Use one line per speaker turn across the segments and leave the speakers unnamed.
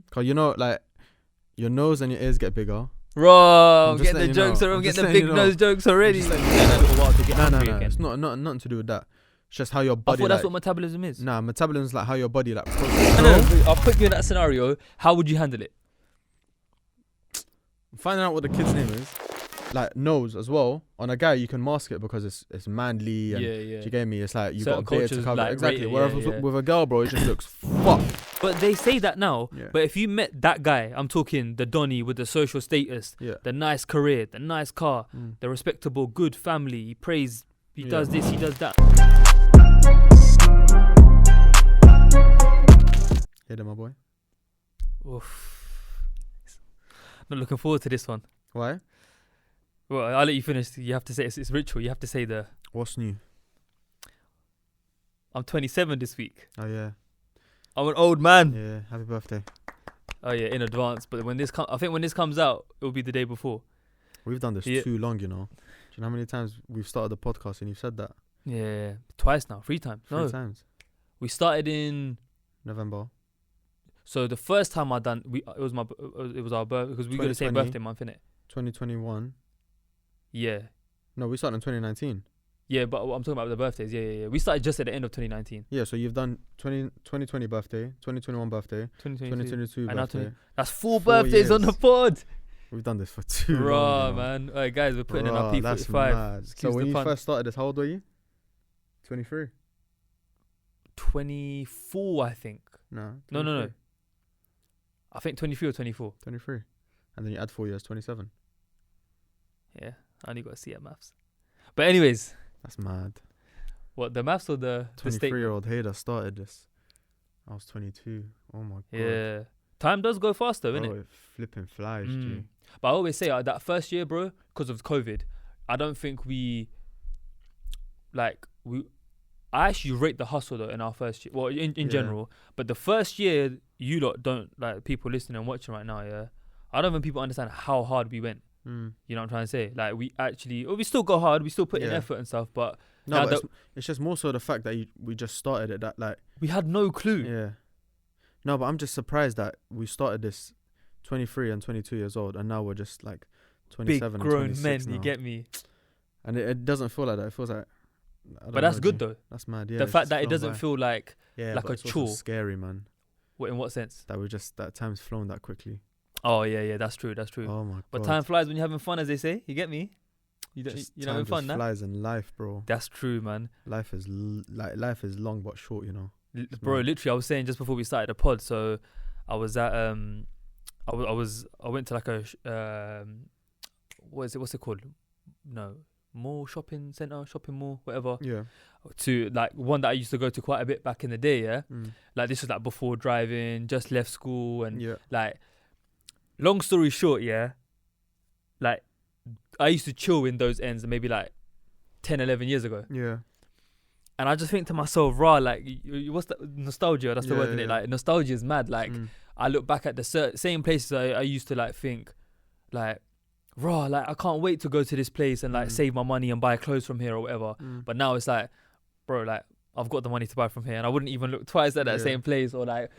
Cause you know, like your nose and your ears get bigger.
Bro, I'm
just
getting the
letting you
jokes.
know.
I'm
I'm
getting
just
the
letting
big
you know.
nose jokes already.
I'm just
It's
letting
taking a little while to get
No,
hungry again.
it's not nothing to do with that. It's just how your
I
body.
thought that's what metabolism is.
Nah, metabolism is like how your body like.
No, I'll put you in that scenario. How would you handle it?
Finding out what the kid's name is, like nose as well. On a guy, you can mask it because it's manly and
Yeah.
do you get me? It's like you
Certain
got a beard to
cultures,
cover
like,
it. Exactly.
rate it,
Whereas
yeah.
with a girl, bro, it just looks fucked.
But they say that now.
Yeah.
But if you met that guy, I'm talking the Donny with the social status,
Yeah.
the nice career, the nice car, the respectable, good family. He prays. He does this. He does that.
Hey there, my boy.
Oof. Not looking forward to this one.
Why?
Well, I'll let you finish. You have to say it's ritual. You have to say
What's new?
I'm 27 this week.
Oh yeah.
I'm an old man.
Yeah. Happy birthday.
Oh yeah, in advance. But I think when this comes out, it'll be the day before.
We've done this too long, you know. Do you know how many times we've started the podcast and you've said that?
Yeah, twice now, 3 times.
Three times.
We started in
November.
So the first time I done, it was our birthday because we got the same
2020.
birthday month, innit?
2021.
Yeah,
No, we started in 2019.
yeah, but I'm talking about the birthdays. Yeah. We started just at the end of 2019.
Yeah, so you've done 2020 birthday, 2021 birthday, 2022
and now
birthday.
That's 4
4
birthdays on the
years.
pod.
We've done this for too
Raw,
long. You know.
man. Alright, guys, we're putting in our
Bruh, that's
P45.
mad. So when you first started this, how old were you? 23?
24, I think.
No.
No. I think 23 or 24.
23. And then you add 4 years, 27.
Yeah, I only got a C at maths. But anyways,
That's mad.
what, the maths or the state?
23-year-old Hader started this. I was 22. Oh my god.
Yeah. Time does go faster, innit?
Bro, it flipping flies, G.
But I always say that first year, bro, because of COVID, I don't think I actually rate the hustle though in our first year. Well, in general, but the first year, you lot don't, like, people listening and watching right now, yeah, I don't think people understand how hard we went. You know what I'm trying to say? Like, we still go hard, we still put in effort and stuff, but
No, but it's just more so the fact that we just started it, that like
we had no clue.
Yeah. No, but I'm just surprised that we started this 23 and 22 years old, and now we're just like 27
Big grown
and 26
men,
now.
you get me?
And it doesn't feel like that. It feels like.
But that's good though.
That's mad. Yeah.
The
it's
fact
just
that it
flown
doesn't
by.
feel like
but
a
it's also
chore.
scary, man.
In what sense?
That time's flown that quickly.
Oh yeah, that's true.
Oh my god.
But time flies when you're having fun, as they say. You get me? You're not having fun,
time
now.
flies in life, bro.
That's true, man.
Life is life is long but short, you know.
Bro, literally, I was saying just before we started the pod. So, I was at I went to like a what's it called? No, shopping mall, whatever.
Yeah.
To like one that I used to go to quite a bit back in the day. Yeah. Like this was like before driving, just left school, and like. Long story short, yeah, like, I used to chill in those ends maybe like 10, 11 years ago.
Yeah.
And I just think to myself, like, what's that? Nostalgia, that's the word, isn't it? Like, nostalgia is mad. Like, I look back at the same places I used to, like, think, like, like, I can't wait to go to this place and, like, save my money and buy clothes from here or whatever. But now it's like, bro, like, I've got the money to buy from here, and I wouldn't even look twice at that same place. Or, like,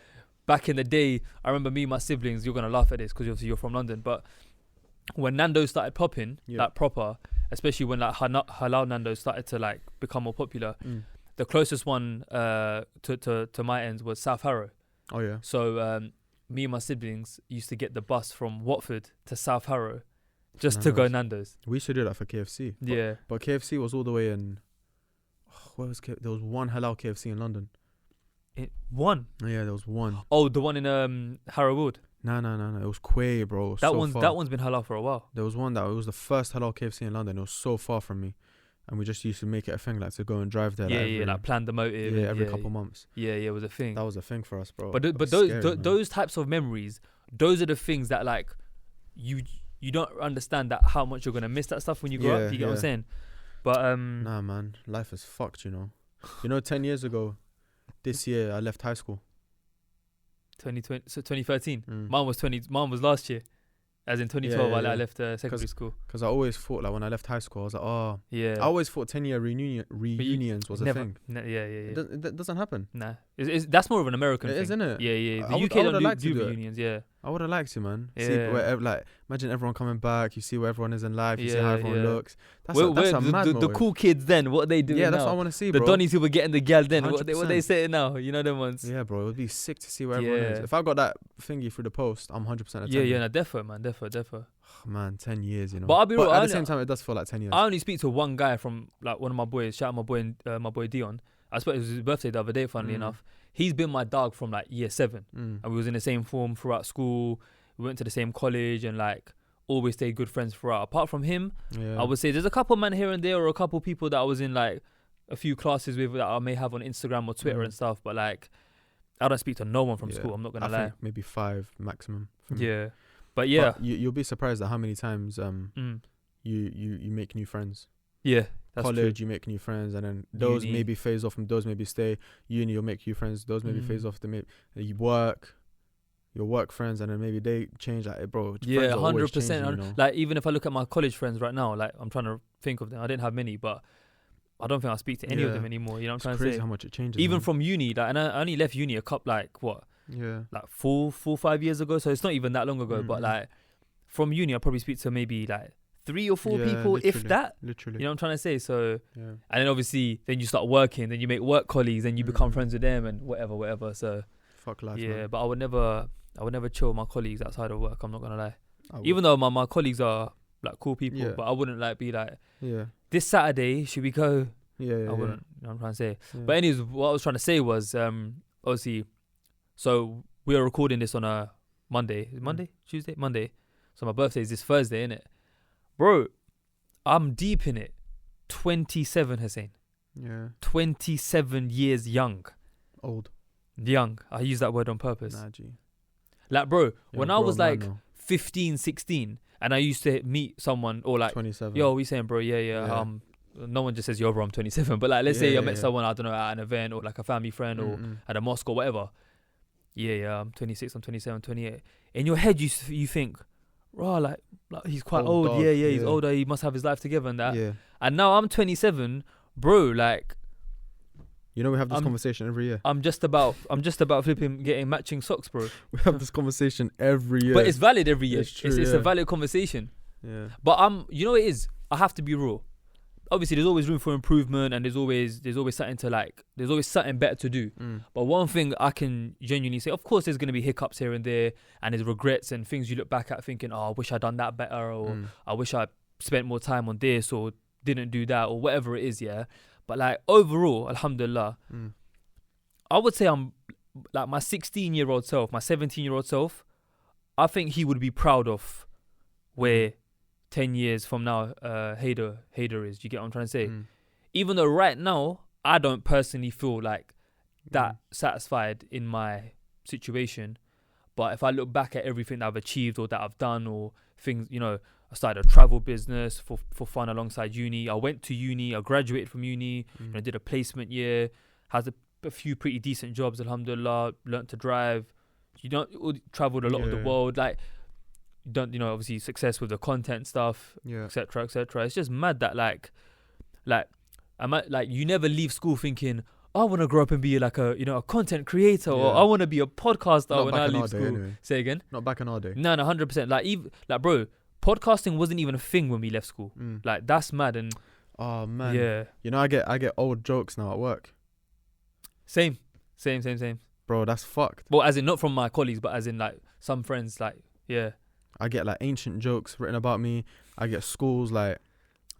back in the day, I remember me and my siblings, you're going to laugh at this because obviously you're from London, but when Nando's started popping, like proper, especially when like halal Nando's started to like become more popular, the closest one to my ends was South Harrow.
Oh yeah.
So me and my siblings used to get the bus from Watford to South Harrow just to go Nando's.
We used to do that for KFC. But KFC was all the way in... where was there was one halal KFC in London.
One?
Yeah, there was one.
Oh, the one in Harrow Wood?
No. It was Quay, bro.
That one's been halal for a while.
There was one it was the first halal KFC in London. It was so far from me. And we just used to make it a thing, like, to go and drive there.
Like plan the motive.
Yeah, every couple months.
Yeah, it was a thing.
That was a thing for us, bro.
But those types of memories, those are the things that, like, you don't understand that how much you're gonna miss that stuff when you grow up. You get what I'm saying? But
nah, man, life is fucked. You know, 10 years ago, this year I left high school.
2013. Mine was last year. As in 2012,
Yeah,
I
yeah.
left secondary school.
Because I always thought, like, when I left high school, I was like, oh.
Yeah.
I always thought 10-year reunions was a
Never.
thing.
Yeah.
It doesn't happen.
Nah. That's more of an American
It
thing.
is, isn't it?
Yeah. The
I
UK
would've
don't
liked to
do
do it.
reunions, yeah.
I would have liked to, man.
Yeah.
See, like, imagine everyone coming back. You see where everyone is in life. You see how
Yeah,
everyone
yeah.
looks. That's a mad
the
motive.
cool kids then, what they do
Yeah, that's
now.
what I want to see,
The
bro.
Donnies who were getting the gal then, what they
100%.
say now, you know them ones.
Yeah, bro. It would be sick to see where everyone is.
Yeah.
If I got that thingy through the post, I'm 100% attending.
Yeah, no, defo, man, defo.
Man, 10 years, you know.
But I'll be real,
at the same time, it does feel like 10 years.
I only speak to one guy from like one of my boys. Shout out my boy Dion. I suppose it was his birthday the other day. Funnily enough, he's been my dog from like year 7, and we was in the same form throughout school. We went to the same college and like always stayed good friends throughout. Apart from him, I would say there's a couple man here and there, or a couple people that I was in like a few classes with that I may have on Instagram or Twitter and stuff. But like, I don't speak to no one from school. I'm not gonna lie.
Think maybe 5 maximum.
Yeah, but yeah,
but you'll be surprised at how many times you make new friends.
Yeah, that's
college,
true.
you make new friends, and then those
Uni.
maybe phase off, and those maybe stay. Uni, you'll make new friends. Those maybe phase off. You work, your work friends, and then maybe they change. Like, bro,
Yeah, 100%.
You know?
Like, even if I look at my college friends right now, like I'm trying to think of them. I didn't have many, but I don't think I speak to any of them anymore. You know what I'm trying to say?
It's crazy how much it changes.
Even
man.
from uni, like, and I only left uni a couple, like what?
Yeah.
Like 5 years ago. So it's not even that long ago. But like, from uni, I probably speak to maybe like 3 or 4 people, if that.
Literally.
You know what I'm trying to say? So,
yeah.
And then obviously, then you start working, then you make work colleagues, and you become friends with them, and whatever. So,
fuck life.
yeah,
man.
but I would never chill with my colleagues outside of work. I'm not gonna lie. Even though my colleagues are like cool people, but I wouldn't like be like, this Saturday should we go? I wouldn't. You know what I'm trying to say.
Yeah.
But anyways, what I was trying to say was, obviously, so we are recording this on a Monday. Is it Monday? Tuesday? Monday. So my birthday is this Thursday, innit? Bro, I'm deep in it. 27, Hussein.
Yeah.
27 years young.
Old.
Young. I use that word on purpose.
Nah, G.
Like, bro, when I was like
now.
15, 16, and I used to meet someone, or like,
27.
yo, we saying, bro, yeah. No one just says, yo, bro, I'm 27. But like, let's say I met someone, I don't know, at an event, or like a family friend, or at a mosque or whatever. Yeah, I'm 26, I'm 27, 28. In your head, you think, right, like he's quite old.
Dog.
Yeah, he's older. He must have his life together and that.
Yeah.
And now I'm 27, bro. Like,
you know, we have this conversation every year.
I'm just about flipping getting matching socks, bro.
We have this conversation every year.
But it's valid every year.
It's true,
It's a valid conversation.
Yeah.
But you know what it is? I have to be real. Obviously, there's always room for improvement, and there's always something to like. There's always something better to do. But one thing I can genuinely say, of course, there's gonna be hiccups here and there, and there's regrets and things you look back at thinking, oh, I wish I'd done that better, or I wish I spent more time on this, or didn't do that, or whatever it is. Yeah. But like overall, alhamdulillah, I would say I'm like my 16-year-old self, my 17-year-old self. I think he would be proud of where 10 years from now, Hader is. Do you get what I'm trying to say? Even though right now, I don't personally feel like that satisfied in my situation. But if I look back at everything that I've achieved or that I've done, or things, you know, I started a travel business for fun alongside uni. I went to uni. I graduated from uni. You know, did a placement year. Has a few pretty decent jobs, alhamdulillah. Learned to drive. You know, traveled a lot of the world. Like, obviously success with the content stuff, etc. It's just mad that like you never leave school thinking, I want to grow up and be like a content creator, or I want to be a podcaster.
Not
when I leave school.
Anyway.
Say again?
Not back in our day.
No, 100%. Like bro, podcasting wasn't even a thing when we left school. Like, that's mad. And
oh man,
yeah.
You know, I get old jokes now at work.
Same.
Bro, that's fucked.
Well, as in not from my colleagues, but as in like some friends. Like, yeah.
I get like ancient jokes written about me. I get schools like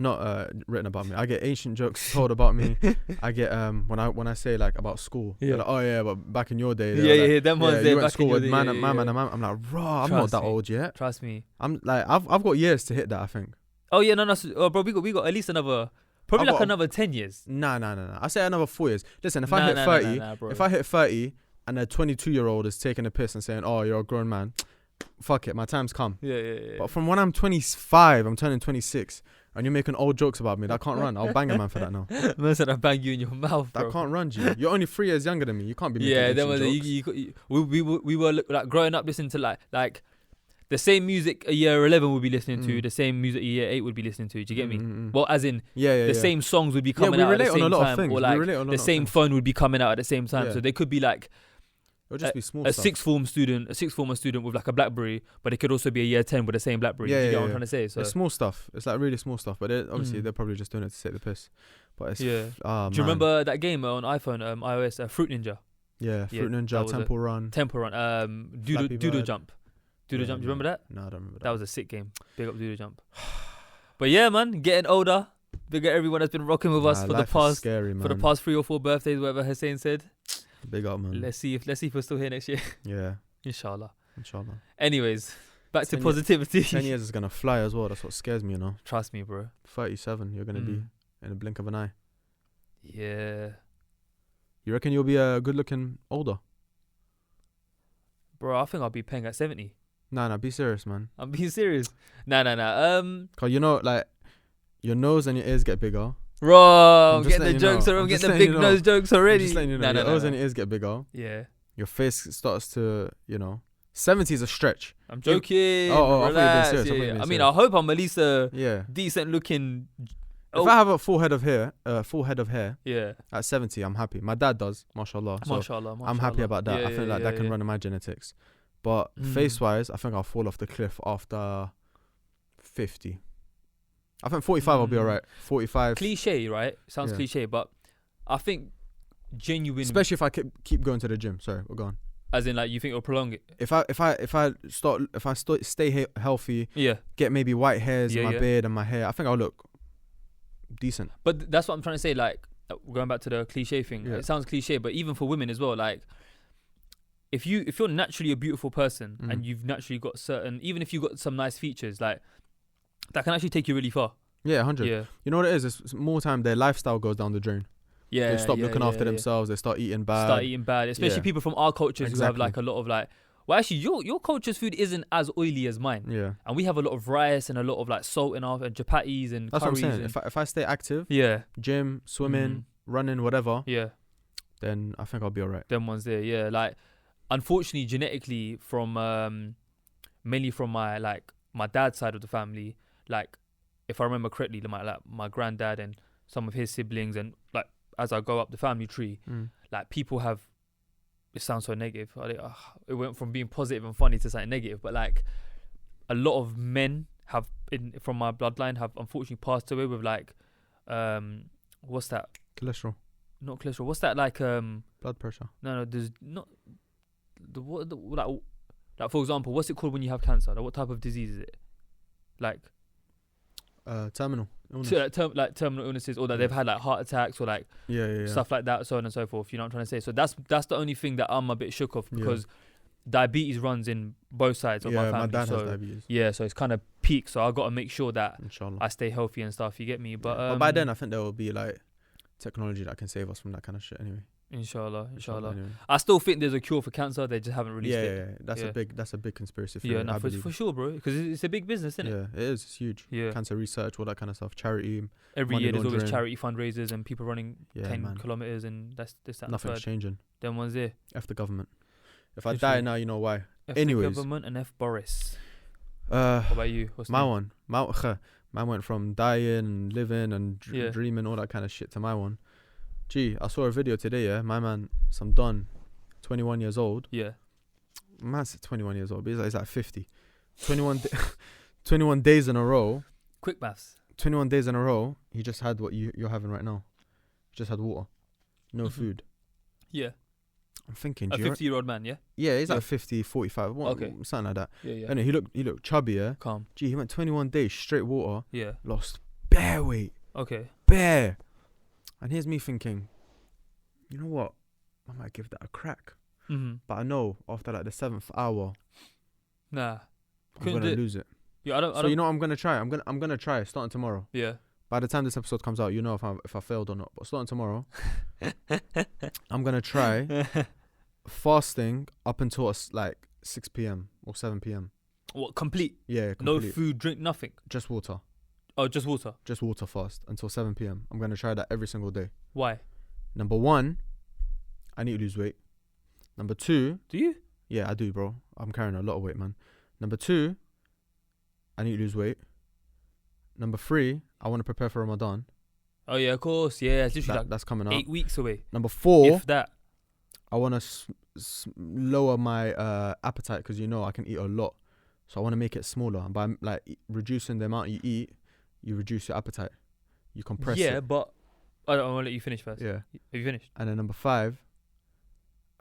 not written about me. I get ancient jokes told about me. I get when I say like about school, they're like, oh yeah, but back in your day,
them ones
you
there
went
back
to school
in your
with
day,
man. I'm like, raw, I'm not that old yet.
Trust me.
I'm like, I've got years to hit that, I think.
Oh yeah, no, bro, we got at least another, probably like another 10 years.
Nah. I say another 4 years. Listen, if I hit 30, if I hit 30 and a 22-year-old is taking a piss and saying, oh, you're a grown man, fuck it, my time's come.
Yeah.
But from when I'm 25, I'm turning 26, and you're making old jokks about me, that can't run. I'll bang a man for that now.
Man said I bang you in your mouth, bro.
That can't run, G. You're only 3 years younger than me. You can't be making jokes.
We were like growing up listening to like the same music a year 11 would be listening to, the same music a year 8 would be listening to. Do you get me? Well, as in, the same songs would be coming out at the same time, or like the same phone would be coming out at the same time. So they could be like a sixth former student with like a BlackBerry, but it could also be a year 10 with the same BlackBerry. Do you get what I'm trying to say? So
it's small stuff. It's like really small stuff, but obviously they're probably just doing it to take the piss. But it's
do you remember that game on iPhone, iOS, Fruit Ninja?
Yeah, Fruit Ninja, Temple Run,
Doodle Jump. Doodle Jump, do you remember that?
No, I don't remember that.
That was a sick game. Big up Doodle Jump. But yeah, man, getting older. Big up everyone that's been rocking with us for the past for the past 3 or 4 birthdays, whatever Hussein said.
Big up, man.
Let's see if we're still here next year.
Yeah.
Inshallah.
Anyways,
back to positivity.
10 years is gonna fly as well. That's what scares me, you know.
Trust me, bro.
37, you're gonna be in a blink of an eye.
Yeah.
You reckon you'll be a good-looking older?
Bro, I think I'll be paying at 70.
Nah, be serious, man.
I'm being serious. Nah.
Cause you know, like, your nose and your ears get bigger.
Bro, I'm getting the jokes already. I'm getting the big nose jokes already.
Just letting you know. Your nose and your ears get bigger.
Yeah.
Your face starts to, 70 is a stretch.
I'm joking.
I thought you were being serious.
I mean, I hope I'm at least a decent looking.
If I have a full head of hair,
yeah,
at 70, I'm happy. My dad does, mashallah. So
mashallah.
I'm happy about that. I think that can run in my genetics. But face-wise, I think I'll fall off the cliff after 50. I think 45 I'll be alright. 45.
Cliche, right? Sounds cliche, but I think genuine.
Especially if I keep going to the gym. Sorry, we're gone.
As in, like, you think it'll prolong it?
If I stay healthy, get maybe white hairs in my beard and my hair, I think I'll look decent.
But that's what I'm trying to say. Like, going back to the cliche thing, it sounds cliche, but even for women as well, like, if you're naturally a beautiful person and you've naturally got even if you've got some nice features, like, that can actually take you really far. Yeah,
100. Yeah. You know what it is? It's more time their lifestyle goes down the drain.
Yeah.
They stop looking after themselves. They start eating bad.
Especially people from our cultures who have like a lot of like. Well, actually, your culture's food isn't as oily as mine. Yeah. And we have a lot of rice and a lot of like salt in our and chapatis and
that's
curries.
What I'm saying. If I stay active, gym, swimming, running, whatever, then I think I'll be alright.
Them ones there, yeah. Like, unfortunately, genetically, from mainly from my dad's side of the family, like, if I remember correctly, my granddad and some of his siblings, and like as I go up the family tree, like people have. It sounds so negative. It went from being positive and funny to something negative, but like a lot of men from my bloodline have unfortunately passed away with like, what's that?
Cholesterol.
Not cholesterol. What's that like?
Blood pressure.
No, there's not. Like for example, what's it called when you have cancer? Like, what type of disease is it? Like.
Terminal illness.
So, like terminal illnesses, or that they've had like heart attacks or like stuff like that, so on and so forth. You know what I'm trying to say? So that's the only thing that I'm a bit shook of, because diabetes runs in both sides of my family.
My dad has diabetes.
Yeah, so it's kind of peak. So I got to make sure that
Inshallah.
I stay healthy and stuff. You get me? But
by then I think there will be like technology that can save us from that kind of shit. Anyway.
Inshallah.
Anyway.
I still think there's a cure for cancer. They just haven't released it.
That's a big conspiracy theory.
Yeah, for sure, bro. Because it's a big business, isn't it?
Yeah, it is. It's huge.
Yeah.
Cancer research, all that kind of stuff. Charity.
Every year there's always charity fundraisers and people running 10 kilometers, and that's that.
Nothing's changing.
Them ones there.
F the government. If I die now, you know why.
F
Anyways.
the government and F Boris. What about you? What's
my one? Mine went from dying and living and dreaming, all that kind of shit, to my one. Gee, I saw a video today, my man, some Don, 21 years old. Yeah. Man's 21 years old, but he's like 50. 21 days in a row.
Quick maths.
21 days in a row, he just had what you're having right now. He just had water. No food.
Yeah.
I'm thinking,
a 50-year-old man, yeah?
Yeah, he's like 50, 45, something like that.
Yeah.
Anyway, he looked chubby, yeah?
Calm.
Gee, he went 21 days straight water.
Yeah.
Lost bare weight.
Okay.
Bare. And here's me thinking, you know what? I might give that a crack.
Mm-hmm.
But I know after like the 7th hour,
I'm
gonna lose it.
Yeah, I don't.
You know what I'm gonna try? I'm gonna try starting tomorrow.
Yeah. By
the time this episode comes out, you know if I failed or not. But starting tomorrow, I'm gonna try fasting up until like 6 p.m. or 7 p.m.
What, complete?
Yeah, complete.
No food, drink, nothing.
Just water.
Oh, just water.
Just water fast until 7 p.m. I'm gonna try that every single day.
Why?
Number 1, I need to lose weight. Number 2,
do you?
Yeah, I do, bro. I'm carrying a lot of weight, man. Number 2, I need to lose weight. Number 3, I want to prepare for Ramadan.
Oh yeah, of course. Yeah, it's literally
That's coming up.
8 weeks away.
Number 4,
If that.
I want to lower my appetite because I can eat a lot. So I want to make it smaller. And by reducing the amount you eat, you reduce your appetite. You compress it.
Yeah, but I want to let you finish first.
Yeah.
Have you finished?
And then number 5,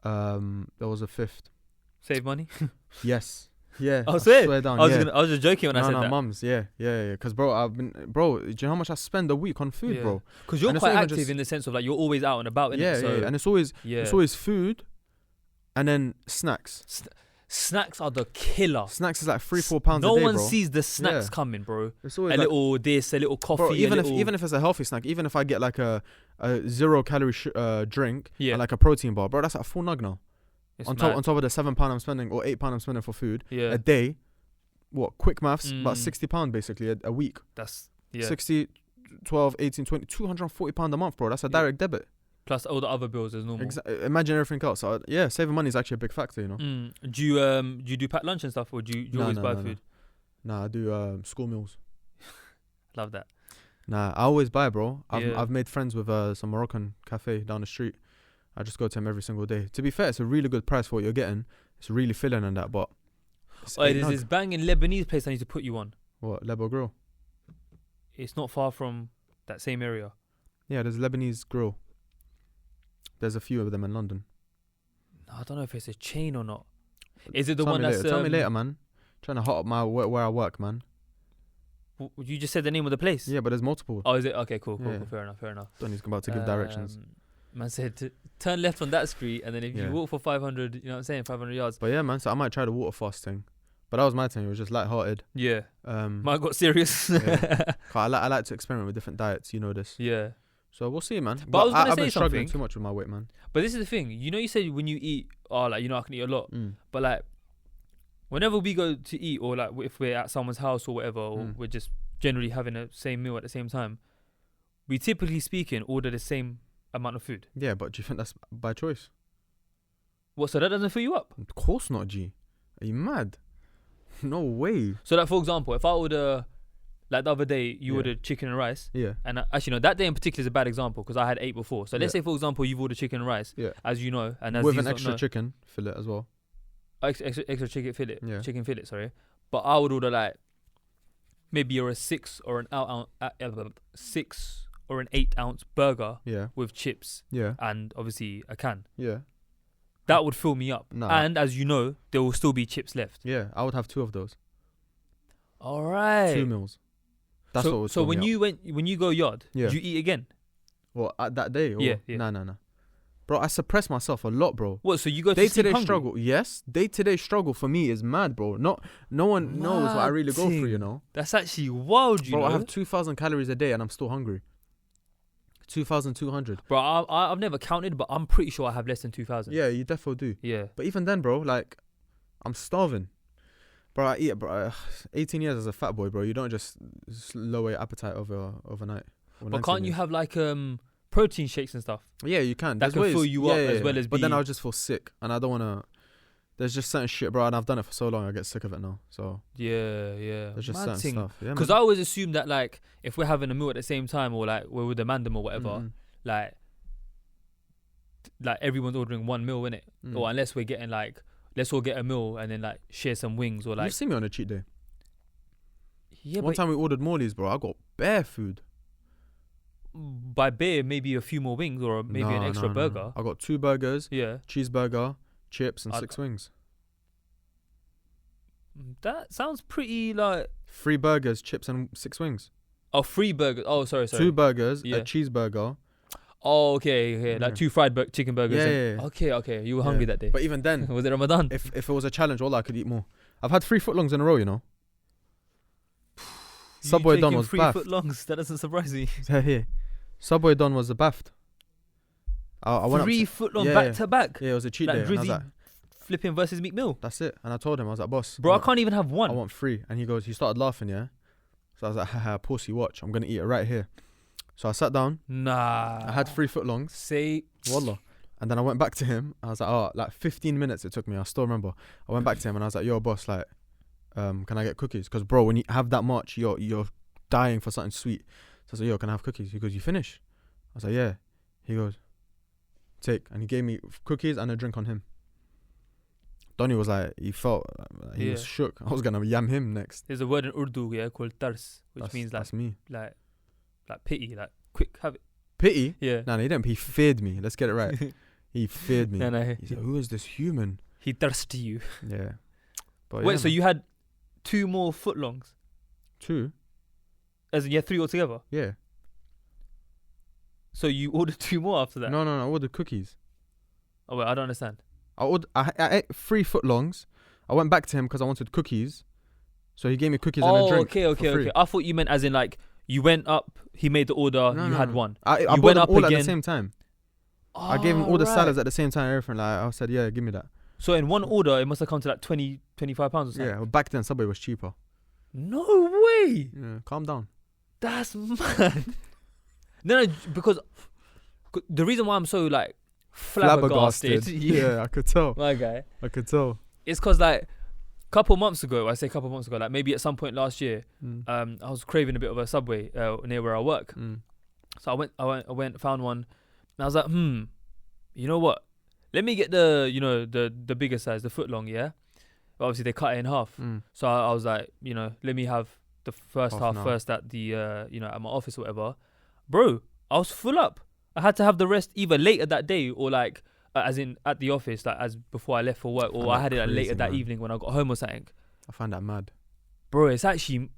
there was a 5th.
Save money.
Yes. Yeah.
I swear
down.
I was just joking when I said that.
Mums. Yeah. Because bro, do you know how much I spend a week on food, bro?
Because you're quite active in the sense of like you're always out and about.
Yeah,
so
and it's always food, and then snacks.
Snacks are the killer.
Snacks is like 3-4 pounds a day, bro.
No one sees the snacks coming, bro.
It's always
a little this, a little coffee.
Bro, even if it's a healthy snack, even if I get like a 0-calorie drink and like a protein bar, bro, that's like a full nug now. On top of the £7 I'm spending or £8 I'm spending for food a day. What, quick maths? About £60 basically a week.
That's
60, 12, 18, 20, £240 a month, bro. That's a direct debit.
Plus all the other bills as normal.
Imagine everything else. So, saving money is actually a big factor,
Do you do packed lunch and stuff, or do you always buy food?
Nah, I do school meals.
Love that.
Nah, I always buy, bro. I've made friends with some Moroccan cafe down the street. I just go to him every single day. To be fair, it's a really good price for what you're getting. It's really filling and that, but...
there's this banging Lebanese place I need to put you on.
What, Lebo Grill?
It's not far from that same area.
Yeah, there's Lebanese Grill. There's a few of them in London.
No, I don't know if it's a chain or not. Is it the one
that's...
that's...
Tell me later, man. Trying to hot up my where I work, man.
You just said the name of the place?
Yeah, but there's multiple.
Oh, is it? Okay, cool. Fair enough.
Donnie's about to give directions.
Man said turn left on that street, and then if you walk for 500, you know what I'm saying, 500 yards.
But yeah, man, so I might try the water fast thing. But that was my thing. It was just lighthearted.
Yeah. Mine got serious.
I like to experiment with different diets. You know this.
Yeah.
So we'll see, man.
But I've
been struggling too much with my weight, man.
But this is the thing. You said when you eat, I can eat a lot. But like, whenever we go to eat, or like if we're at someone's house or whatever, or we're just generally having the same meal at the same time, we typically speaking order the same amount of food.
Yeah, but do you think that's by choice?
What, so that doesn't fill you up?
Of course not, G. Are you mad? No way.
So like, for example, if I order, like the other day, you ordered chicken and rice.
Yeah.
And actually, no, that day in particular is a bad example because I had 8 before. So let's say, for example, you've ordered chicken and rice.
Yeah.
As you know, and as
with an extra chicken fillet as well.
Extra chicken fillet.
Yeah.
Chicken fillet, sorry. But I would order like maybe you're a 6 or an 8 ounce burger.
Yeah.
With chips.
Yeah.
And obviously a can.
Yeah.
That would fill me up.
Nah.
And as you know, there will still be chips left.
Yeah, I would have 2 of those.
All right.
2 meals. That's what would
so
fill me up.
when you go yard, do you eat again?
Well, at that day? Or?
Yeah.
No. Bro, I suppress myself a lot, bro.
What, so you go
day-to-day struggle? Yes. Day-to-day struggle for me is mad, bro. No one knows what I really go through, you know?
That's actually wild, you know?
Bro, I have 2,000 calories a day and I'm still hungry. 2,200.
Bro, I've never counted, but I'm pretty sure I have less than 2,000.
Yeah, you definitely do.
Yeah.
But even then, bro, like, I'm starving. Bro, I eat, bro. 18 years as a fat boy, bro. You don't just lower your appetite overnight.
But can't you have like protein shakes and stuff?
Yeah, you can.
That can fill you up as well as.
But then I'll just feel sick, and I don't wanna. There's just certain shit, bro, and I've done it for so long. I get sick of it now. So
yeah.
There's just certain stuff. Yeah,
because I always assume that like if we're having a meal at the same time, or like we're with a mandem or whatever, like everyone's ordering one meal, innit? Or unless we're getting like, let's all get a meal and then like share some wings or like.
You've seen me on a cheat day.
Yeah.
One time we ordered Morley's, bro. I got bare food.
By bare, maybe a few more wings or maybe an extra burger.
I got 2 burgers.
Yeah.
Cheeseburger, chips, and 6 wings.
That sounds pretty like
3 burgers, chips, and 6 wings.
Oh, 3 burgers. Oh, sorry.
2 burgers, a cheeseburger.
Oh, okay. Like 2 fried chicken burgers.
Yeah.
Okay. You were hungry that day.
But even then,
was it Ramadan?
If it was a challenge, all I could eat more. I've had 3 footlongs in a row, you know. Subway Don was
3
baffed.
footlongs. That doesn't surprise me.
Here. Subway Don was baffed. I went
3 footlong back to back.
Yeah, it was a cheat
like
day.
Drizzy
And I was like,
flipping versus Meek Mill.
that's it. And I told him, I was like, boss.
Bro, I can't even have one.
I want 3. And he started laughing, yeah. So I was like, haha, pussy, watch. I'm going to eat it right here. So I sat down.
Nah.
I had 3 footlongs.
Say.
Wallah. And then I went back to him. I was like, like 15 minutes it took me. I still remember. I went back to him and I was like, yo, boss, like, can I get cookies? Because bro, when you have that much, you're dying for something sweet. So I said, yo, can I have cookies? He goes, you finish? I was like, yeah. He goes, take. And he gave me cookies and a drink on him. Donny was like, he felt, he was shook. I was going to yam him next.
There's a word in Urdu, called tars, which means like,
that's me.
like pity, like quick, have it.
Pity?
Yeah.
No, he didn't. He feared me. Let's get it right. He feared me.
No.
He said, who is this human?
He thirsty you.
Yeah. But
wait, so you had 2 more footlongs?
2?
As in you had 3 altogether?
Yeah.
So you ordered 2 more after that?
No. I ordered cookies.
Oh, wait, I don't understand.
I ate 3 footlongs. I went back to him because I wanted cookies. So he gave me cookies and a drink.
Okay. I thought you meant as in like, you went up, he made the order, you had one.
I
you
bought
went
them
up
all
again.
at the same time. I gave him all the salads at the same time. Everything. Like I said, yeah, give me that.
So in one order, it must have come to like 20, 25 pounds or something.
Yeah, well, back then Subway was cheaper.
No way.
Yeah, calm down.
That's mad. No, because the reason why I'm so like flabbergasted.
Yeah, I could tell.
My guy.
I could tell.
It's because like couple months ago, like maybe at some point last year, I was craving a bit of a Subway near where I work. So I went, found one, and I was like, you know what? Let me get the bigger size, the footlong, yeah? But obviously they cut it in half. So I was like, let me have the first half first at the at my office or whatever. Bro, I was full up. I had to have the rest either later that day or like as in at the office, like as before I left for work, or I had it like later that evening when I got home or something.
I find that mad.
Bro, it's actually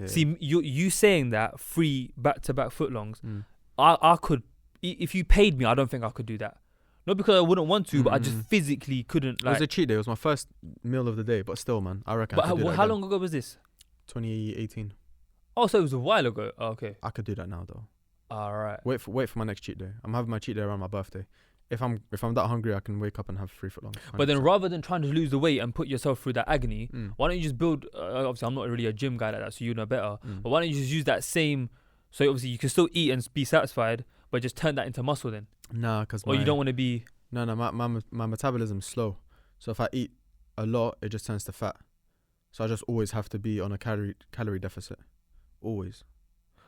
see you saying that 3 back-to-back footlongs. I could, if you paid me, I don't think I could do that. Not because I wouldn't want to, but I just physically couldn't. Like,
it was a cheat day. It was my first meal of the day, but still, man, I reckon. But
how long ago was this?
2018.
Oh, so it was a while ago. Oh, okay.
I could do that now though.
All right.
Wait for my next cheat day. I'm having my cheat day around my birthday. If I'm that hungry, I can wake up and have 3 footlongs.
But then rather than trying to lose the weight and put yourself through that agony, why don't you just build? Obviously, I'm not really a gym guy like that, so you know better. But why don't you just use that same? So obviously you can still eat and be satisfied, but just turn that into muscle then.
Nah, because
you don't want to be.
No, my metabolism's slow. So if I eat a lot, it just turns to fat. So I just always have to be on a calorie deficit. Always.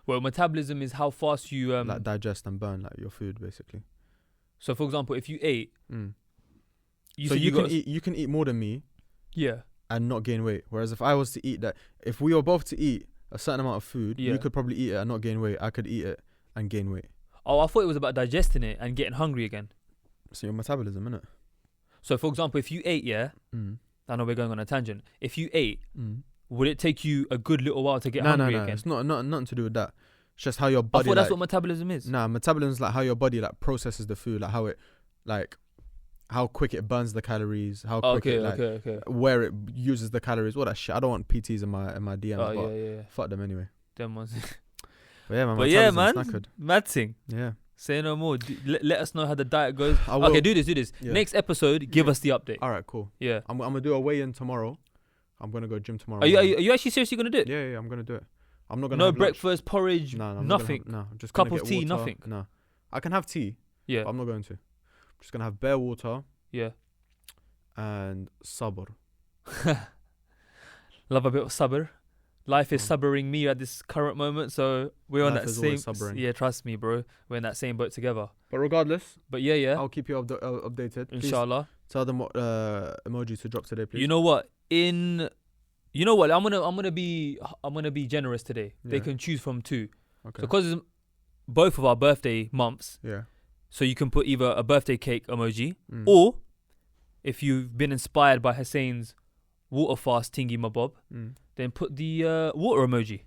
Well, metabolism is how fast you
like digest and burn like your food basically.
So for example, if you ate,
you can eat more than me, and not gain weight. Whereas if I was to eat that, if we were both to eat a certain amount of food, you could probably eat it and not gain weight. I could eat it and gain weight.
Oh, I thought it was about digesting it and getting hungry again.
So your metabolism, innit?
So for example, if you ate, I know we're going on a tangent. If you ate, would it take you a good little while to get hungry again?
It's nothing to do with that. It's just how your body.
I thought that's what metabolism is.
Nah, metabolism is like how your body like processes the food, like how it, like how quick it burns the calories, how quick where it uses the calories, all that shit. I don't want PTs in my DMs, but fuck them anyway.
Them ones.
But yeah, man,
knackered. Mad thing.
Yeah.
Say no more. Let us know how the diet goes. Okay, do this. Yeah. Next episode, give us the update.
All right, cool.
Yeah.
I'm gonna do a weigh-in tomorrow. I'm gonna go gym tomorrow.
Are you actually seriously gonna do it?
Yeah, I'm gonna do it. I'm not gonna.
No breakfast, porridge, nothing.
I'm just
cup of tea, water. Nothing.
No, I can have tea. Yeah. But I'm not going to. I'm just gonna have bare water.
Yeah.
And sabr.
Love a bit of sabr. Life is subbering me at this current moment, so we're on that same. Yeah, trust me, bro. We're in that same boat together.
But regardless,
yeah,
I'll keep you updated.
Inshallah.
Please tell them what emoji to drop today, please.
You know what? I'm gonna be generous today. Yeah. They can choose from 2. Okay. So because both of our birthday months.
Yeah.
So you can put either a birthday cake emoji, or if you've been inspired by Hussein's water fast tingy mabob, then put the water emoji.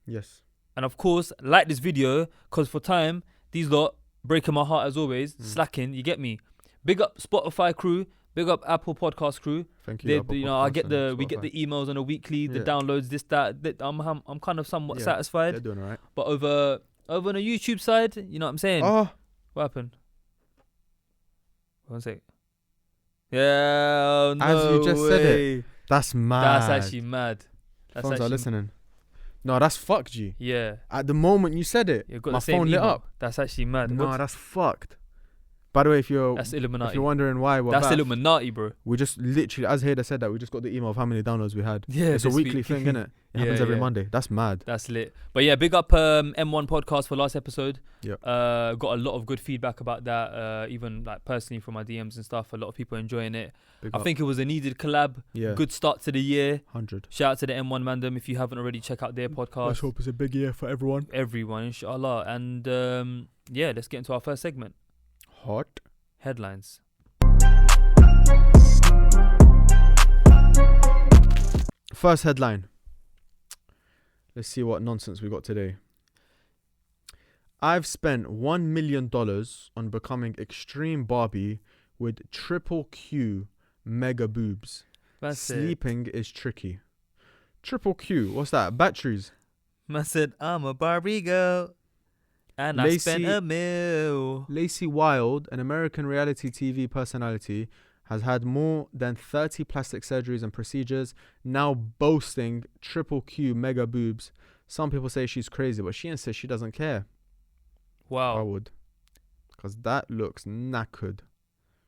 Yes.
And of course, like this video, because for time, these lot breaking my heart as always, slacking, you get me. Big up Spotify crew, big up Apple Podcast crew.
Thank you.
We get the emails on a weekly, the downloads, this, that. I'm kind of somewhat satisfied.
They're doing alright.
But over on the YouTube side, you know what I'm saying?
Oh.
What happened? One sec. Yeah, no
as you just
way.
Said it. That's mad.
That's actually mad.
Phones are listening. No, that's fucked, G.
Yeah.
At the moment you said it, my phone lit up.
That's actually mad.
No, that's fucked. By the way,
That's Illuminati.
if you're wondering why we're
That's
back,
Illuminati, bro.
we just literally, as Hayda said that, we just got the email of how many downloads we had.
Yeah,
It's a
this
weekly
week.
thing, innit? It happens every Monday. That's mad.
That's lit. But yeah, big up M1 podcast for last episode.
Yep.
Got a lot of good feedback about that. Even like personally from my DMs and stuff. A lot of people enjoying it. I think it was a needed collab.
Yeah.
Good start to the year.
100.
Shout out to the M1 Mandem. If you haven't already, check out their podcast.
Let's hope it's a big year for everyone.
Everyone, inshallah. And yeah, let's get into our first segment.
Hot
Headlines.
First headline. Let's see what nonsense we got today. I've spent $1 million on becoming extreme Barbie with triple Q mega boobs. Sleeping is tricky. Triple Q, what's that? Batteries.
I said, I'm a Barbie girl. And I spent $1 million.
Lacey Wilde, an American reality TV personality, has had more than 30 plastic surgeries and procedures, now boasting triple Q mega boobs. Some people say she's crazy, but she insists she doesn't care.
Wow.
I would. Because that looks knackered.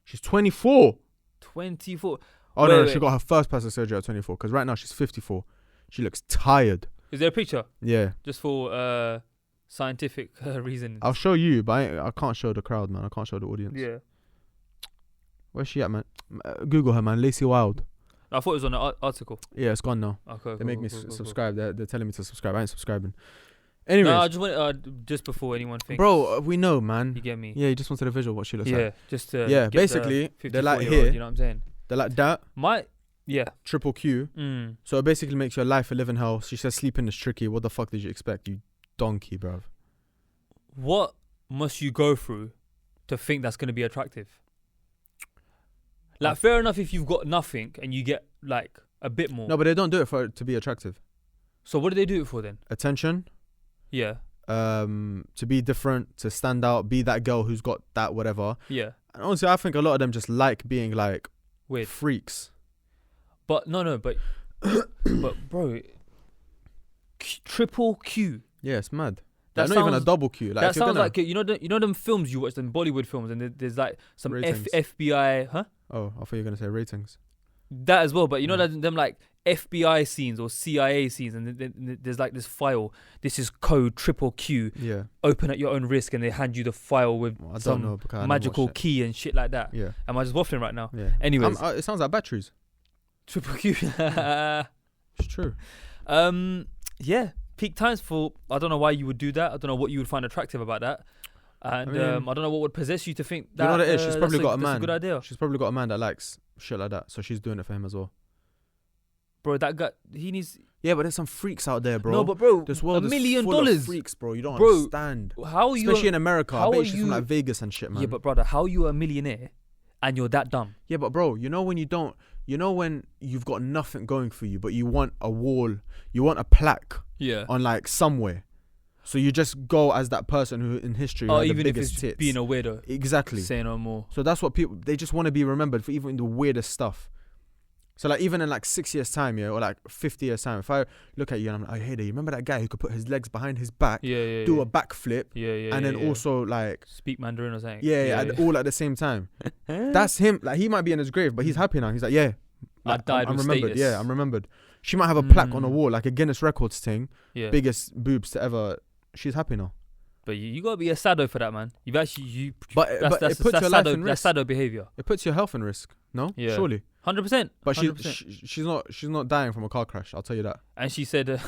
She's 24.
24.
Oh, no, she got her first plastic surgery at 24. Because right now she's 54. She looks tired.
Is there a picture?
Yeah.
Just for scientific reasons.
I'll show you, but I can't show the crowd, man. I can't show the audience.
Yeah.
Where's she at, man? Google her, man. Lacey Wilde.
I thought it was on the article.
Yeah, it's gone now.
Okay.
They make me subscribe. They're telling me to subscribe. I ain't subscribing. Anyways.
No, I just want just before anyone thinks.
Bro, we know, man.
You get me?
Yeah, you just wanted a visual what she looks like.
Yeah, just to
yeah,
get
basically, they're like here.
You know what I'm saying?
They're like that.
Yeah.
Triple Q. So it basically makes your life a living hell. She says sleeping is tricky. What the fuck did you expect, you donkey, bruv?
What must you go through to think that's going to be attractive? Like, fair enough if you've got nothing and you get, like, a bit more.
No, but they don't do it for it to be attractive.
So what do they do it for then?
Attention.
Yeah.
To be different, to stand out, be that girl who's got that whatever.
Yeah.
And honestly, I think a lot of them just like being, like,
weird
freaks.
But, but bro, triple Q.
Yeah, it's mad.
That
not even a double Q. Like,
that sounds like you know them films you watch, them Bollywood films, and there's like some FBI, huh?
Oh, I thought you were gonna say ratings.
That as well, but you know that them like FBI scenes or CIA scenes, and there's like this file. This is code triple Q.
Yeah.
Open at your own risk, and they hand you the file with some magical key and shit like that.
Yeah.
Am I just waffling right now?
Yeah.
Anyways,
it sounds like batteries.
Triple Q.
It's true.
Yeah. Peak times for, I don't know why you would do that. I don't know what you would find attractive about that. And I don't know what would possess you to think that.
You know what it is? She's probably got a man.
That's a good idea.
She's probably got a man that likes shit like that. So she's doing it for him as well.
Bro, that guy, he needs...
Yeah, but there's some freaks out there, bro.
No, but bro,
this world
$1 million.
Is full of freaks, bro. You don't understand.
How are you...
Especially in America. I bet she's from like Vegas and shit, man.
Yeah, but brother, how are you a millionaire and you're that dumb?
Yeah, but bro, you know when you don't... You know when you've got nothing going for you, but you want a wall, you want a plaque on like somewhere. So you just go as that person who in history had the biggest tits.
Being a weirdo.
Exactly.
Say no more.
So that's what people, they just want to be remembered for even the weirdest stuff. So like even in like 6 years time, or like 50 years time, if I look at you and I'm like, oh, hey there, you remember that guy who could put his legs behind his back, do a backflip, and then also like
speak Mandarin or something.
All at the same time. That's him. Like he might be in his grave, but he's happy now. He's like,
I died
I'm
with
remembered.
status.
Yeah, I'm remembered. She might have a plaque on the wall, like a Guinness Records thing. Yeah. Biggest boobs to ever. She's happy now.
But you gotta be a sado for that, man. You've actually
But it puts your life in risk.
That's sado behavior.
It puts your health in risk. No,
yeah.
Surely.
100%.
But she's not dying from a car crash. I'll tell you that.
And she said,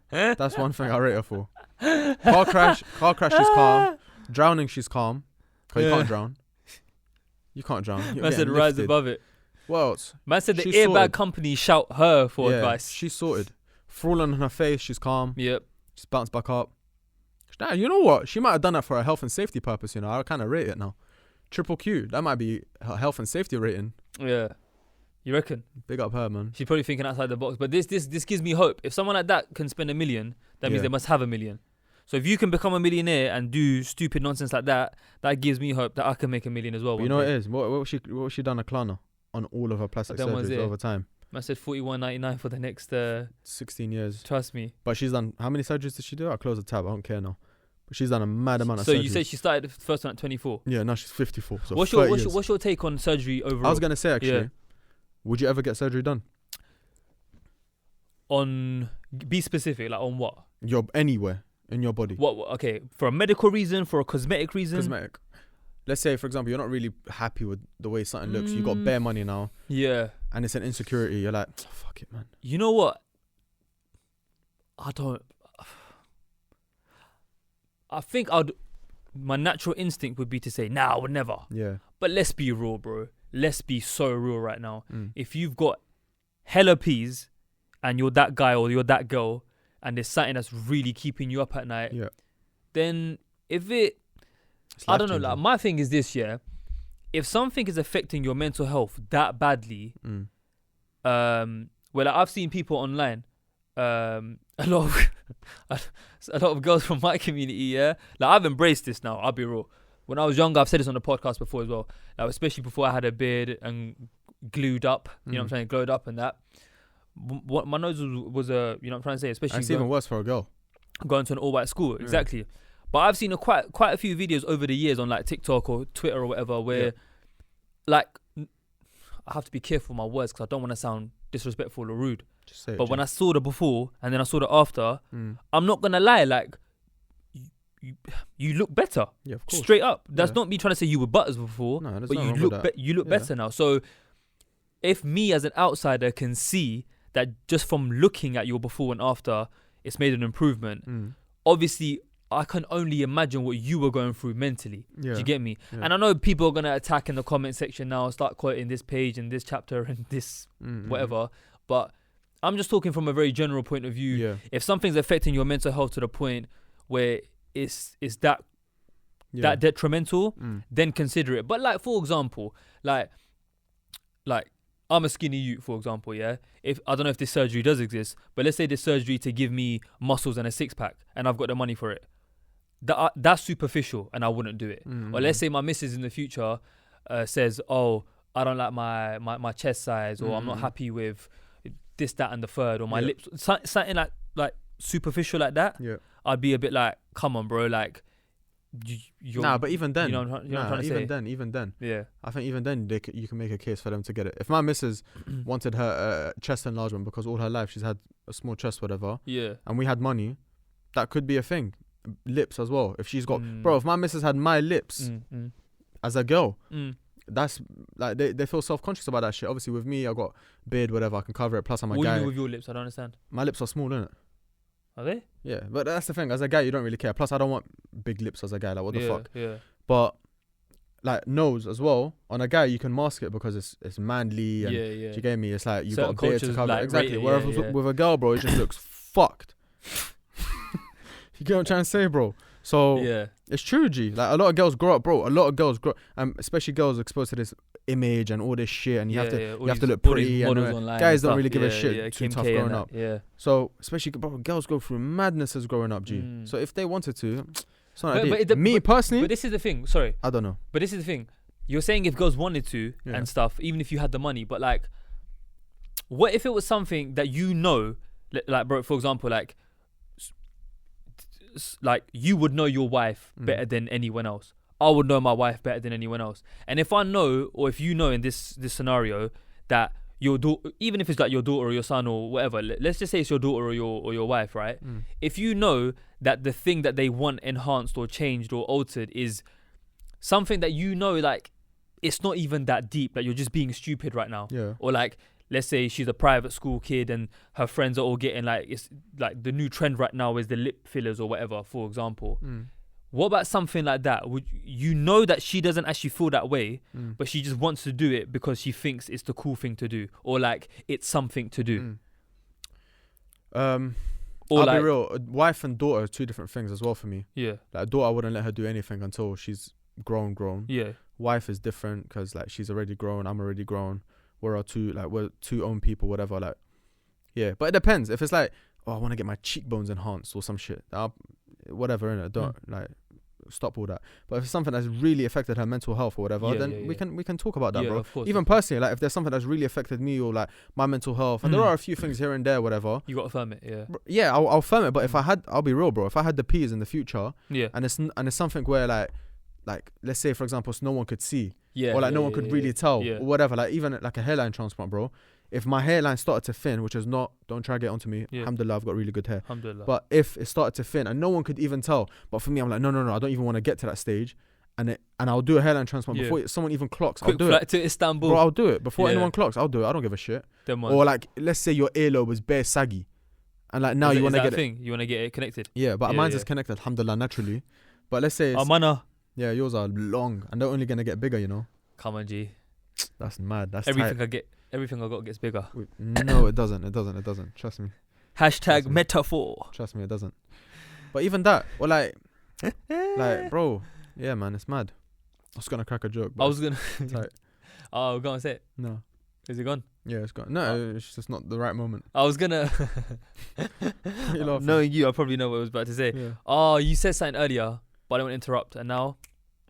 that's one thing I rate her for. Car crash, she's calm. Drowning, she's calm. Cause you can't drown. You can't drown.
Man said rise above it.
What else?
Man said the airbag company shout her for advice.
She's sorted. Fallen on her face, she's calm.
Yep.
Just bounced back up. Nah, you know what? She might have done that for a health and safety purpose, I kind of rate it now. Triple Q, that might be her health and safety rating.
Yeah. You reckon?
Big up her, man.
She's probably thinking outside the box. But this gives me hope. If someone like that can spend $1 million, that means they must have $1 million. So if you can become a millionaire and do stupid nonsense like that, that gives me hope that I can make $1 million as well.
But you know what it is? What was she done a Klarna on all of her plastic surgeries over time?
I said $41.99 for the next
16 years.
Trust me.
But she's done, how many surgeries did she do? I'll close the tab. I don't care now. She's done a mad amount of
So
surgery.
you said she started the first one at 24.
Yeah, now she's 54. So
What's your take on surgery overall?
I was gonna say actually, would you ever get surgery done?
Be specific, like on what?
Anywhere in your body.
What? Okay, for a medical reason, for a cosmetic reason.
Cosmetic. Let's say, for example, you're not really happy with the way something looks. You got bare money now.
Yeah.
And it's an insecurity. You're like, oh, fuck it, man.
You know what? I think my natural instinct would be to say, nah, I would never.
Yeah.
But let's be real, bro. Let's be so real right now. If you've got hella peas and you're that guy or you're that girl and there's something that's really keeping you up at night, then I don't know, like my thing is this, if something is affecting your mental health that badly, well, like I've seen people online, a lot of girls from my community, like I've embraced this now, I'll be real. When I was younger, I've said this on the podcast before as well, like especially before I had a beard and glued up, you know what I'm saying, glowed up and that. What my nose was you know what I'm trying to say, especially
it's even worse for a girl.
Going to an all-white school, exactly. But I've seen quite a few videos over the years on like TikTok or Twitter or whatever where, like, I have to be careful with my words because I don't want to sound disrespectful or rude.
Just say it,
but when I saw the before and then I saw the after, I'm not gonna lie, like, you look better.
Yeah, of course.
Straight up. That's not me trying to say you were butters before,
no,
but you look better now. So if me as an outsider can see that just from looking at your before and after, it's made an improvement. Obviously, I can only imagine what you were going through mentally. Do you get me? Yeah. And I know people are going to attack in the comment section now, start quoting this page and this chapter and this whatever. But I'm just talking from a very general point of view. Yeah. If something's affecting your mental health to the point where it's that detrimental, then consider it. But like, for example, like I'm a skinny youth, for example, yeah? If I don't know if this surgery does exist, but let's say this surgery to give me muscles and a six-pack and I've got the money for it. That's superficial and I wouldn't do it. Or let's say my missus in the future says, oh, I don't like my chest size, or I'm not happy with this, that, and the third, or my lips, something like superficial like that. Yeah. I'd be a bit like, come on, bro, like,
but even then,
you know what I'm trying to say?
Even then,
yeah,
I think even then you can make a case for them to get it. If my missus wanted her chest enlargement because all her life she's had a small chest, whatever, and we had money, that could be a thing. Lips as well. If she's got, bro, if my missus had my lips as a girl, that's like they feel self-conscious about that shit. Obviously, with me, I got beard, whatever, I can cover it. Plus, I'm a guy.
What do you do with your lips? I don't understand.
My lips are small, innit?
Are they?
Yeah, but that's the thing. As a guy, you don't really care. Plus, I don't want big lips as a guy. Like, what the fuck?
Yeah.
But like nose as well. On a guy, you can mask it because it's manly. And, do you get me? It's like you got a beard to cover
like,
it. Exactly. Whereas with a girl, bro, it just looks fucked. You get what I'm trying to say, bro? So it's true, G. Like a lot of girls grow up, bro. A lot of girls grow, especially girls exposed to this image and all this shit, and you have to look pretty. And guys don't really give a shit. Too tough growing up. Yeah. So especially, bro, girls go through madnesses growing up, G. So if they wanted to, it's not me personally.
But this is the thing. Sorry,
I don't know.
But this is the thing. You're saying if girls wanted to and stuff, even if you had the money, but like, what if it was something that you know, like, bro, for example, like you would know your wife better than anyone else. I would know my wife better than anyone else. And if I know, or if you know in this scenario that your daughter, even if it's like your daughter or your son or whatever, let's just say it's your daughter or your wife, right? If you know that the thing that they want enhanced or changed or altered is something that you know, like, it's not even that deep, like you're just being stupid right now. Yeah. Or like, let's say she's a private school kid and her friends are all getting like, it's like the new trend right now is the lip fillers or whatever, for example. What about something like that? Would you know that she doesn't actually feel that way, but she just wants to do it because she thinks it's the cool thing to do, or like it's something to do?
Or I'll be real, wife and daughter are two different things as well for me. Yeah. Like a daughter, I wouldn't let her do anything until she's grown. Yeah. Wife is different because like she's already grown, I'm already grown. We're two own people, whatever. Like, yeah. But it depends. If it's like, oh, I want to get my cheekbones enhanced or some shit, whatever, innit? Don't like, stop all that. But if it's something that's really affected her mental health or whatever, then we can talk about that, bro.
Of course,
even personally, like if there's something that's really affected me or like my mental health, and there are a few things here and there, whatever.
You got to firm it, yeah.
Yeah, I'll firm it. But if I'll be real, bro. If I had the P's in the future, and it's something where like let's say for example, no one could see, or like no one could really tell, or whatever. Like even like a hairline transplant, bro. If my hairline started to thin, which is not, don't try to get onto me. Alhamdulillah, I've got really good hair.
Alhamdulillah.
But if it started to thin and no one could even tell, but for me, I'm like, no, I don't even want to get to that stage, and I'll do a hairline transplant before someone even clocks.
Quick
I'll do
flight
it
to Istanbul.
Bro, I'll do it before anyone clocks. I'll do it. I don't give a shit. Or like, let's say your earlobe is bare saggy, and like now you want to get
it. You want to get it connected.
Yeah, but mine's is connected, alhamdulillah, naturally. But let's say yours are long and they're only gonna get bigger. You know.
Come on, G.
That's mad. That's
everything I got gets bigger.
No, it doesn't. It doesn't. Trust me.
# metaphor.
Trust me, it doesn't. But even that, or like, bro, yeah, man, it's mad. I was gonna crack a joke.
I was gonna. Oh, go on, say it.
No.
Is it gone?
Yeah, it's gone. No, it's just not the right moment.
I was gonna. Knowing you, I probably know what I was about to say. Yeah. Oh, you said something earlier, but I didn't want to interrupt, and now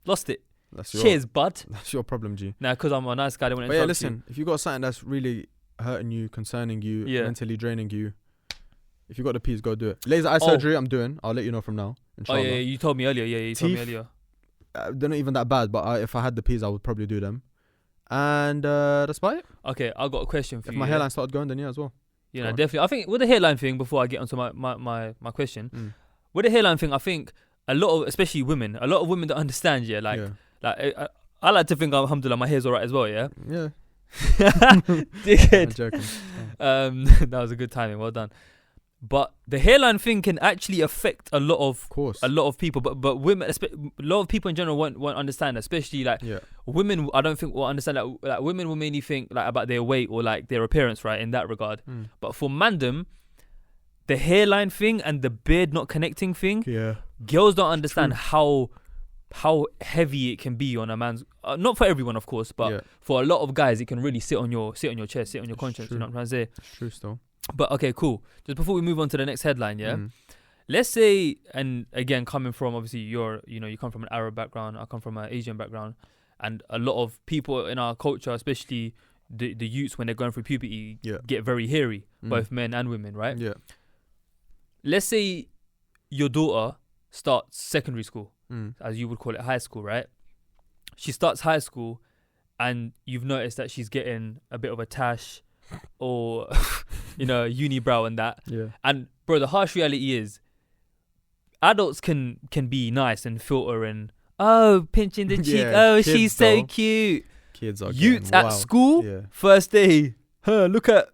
lost it. Cheers, bud.
That's your problem, G.
Nah, because I'm a nice guy. I don't want to
interrupt
listen.
You. If you got something that's really hurting you, concerning you, mentally draining you, if you got the P's, go do it. Laser eye surgery, I'm doing. I'll let you know from now. Inshallah.
Oh yeah, you told me earlier. Yeah, you told me earlier.
They're not even that bad, but if I had the P's, I would probably do them. And that's about it.
Okay, I got a question for you.
If my hairline started going, then as well.
Yeah, no, definitely. I think with the hairline thing, before I get onto my question, with the hairline thing, I think a lot of, especially women, don't understand. Yeah, like I like to think, alhamdulillah, my hair's alright as well. Yeah.
Yeah.
Dickhead.
I'm joking.
That was a good timing. Well done. But the hairline thing can actually affect a lot of people. But women, a lot of people in general won't understand, especially like women. I don't think will understand that. Like women will mainly think like about their weight or like their appearance, right? In that regard. But for mandem, the hairline thing and the beard not connecting thing, girls don't understand how heavy it can be on a man's. Not for everyone, of course, but for a lot of guys, it can really sit on your chest, sit on your conscience. You know what I'm trying to say?
It's true, still.
But okay, cool. Just before we move on to the next headline, let's say, and again, coming from obviously you come from an Arab background, I come from an Asian background, and a lot of people in our culture, especially the youths when they're going through puberty, get very hairy, both men and women, right?
Yeah.
Let's say your daughter starts secondary school, as you would call it, high school, right? She starts high school, and you've noticed that she's getting a bit of a tash, or unibrow and that.
Yeah.
And bro, the harsh reality is adults can be nice and filter and pinching the cheek, she's so cute.
Kids are
youths at school, first day, look at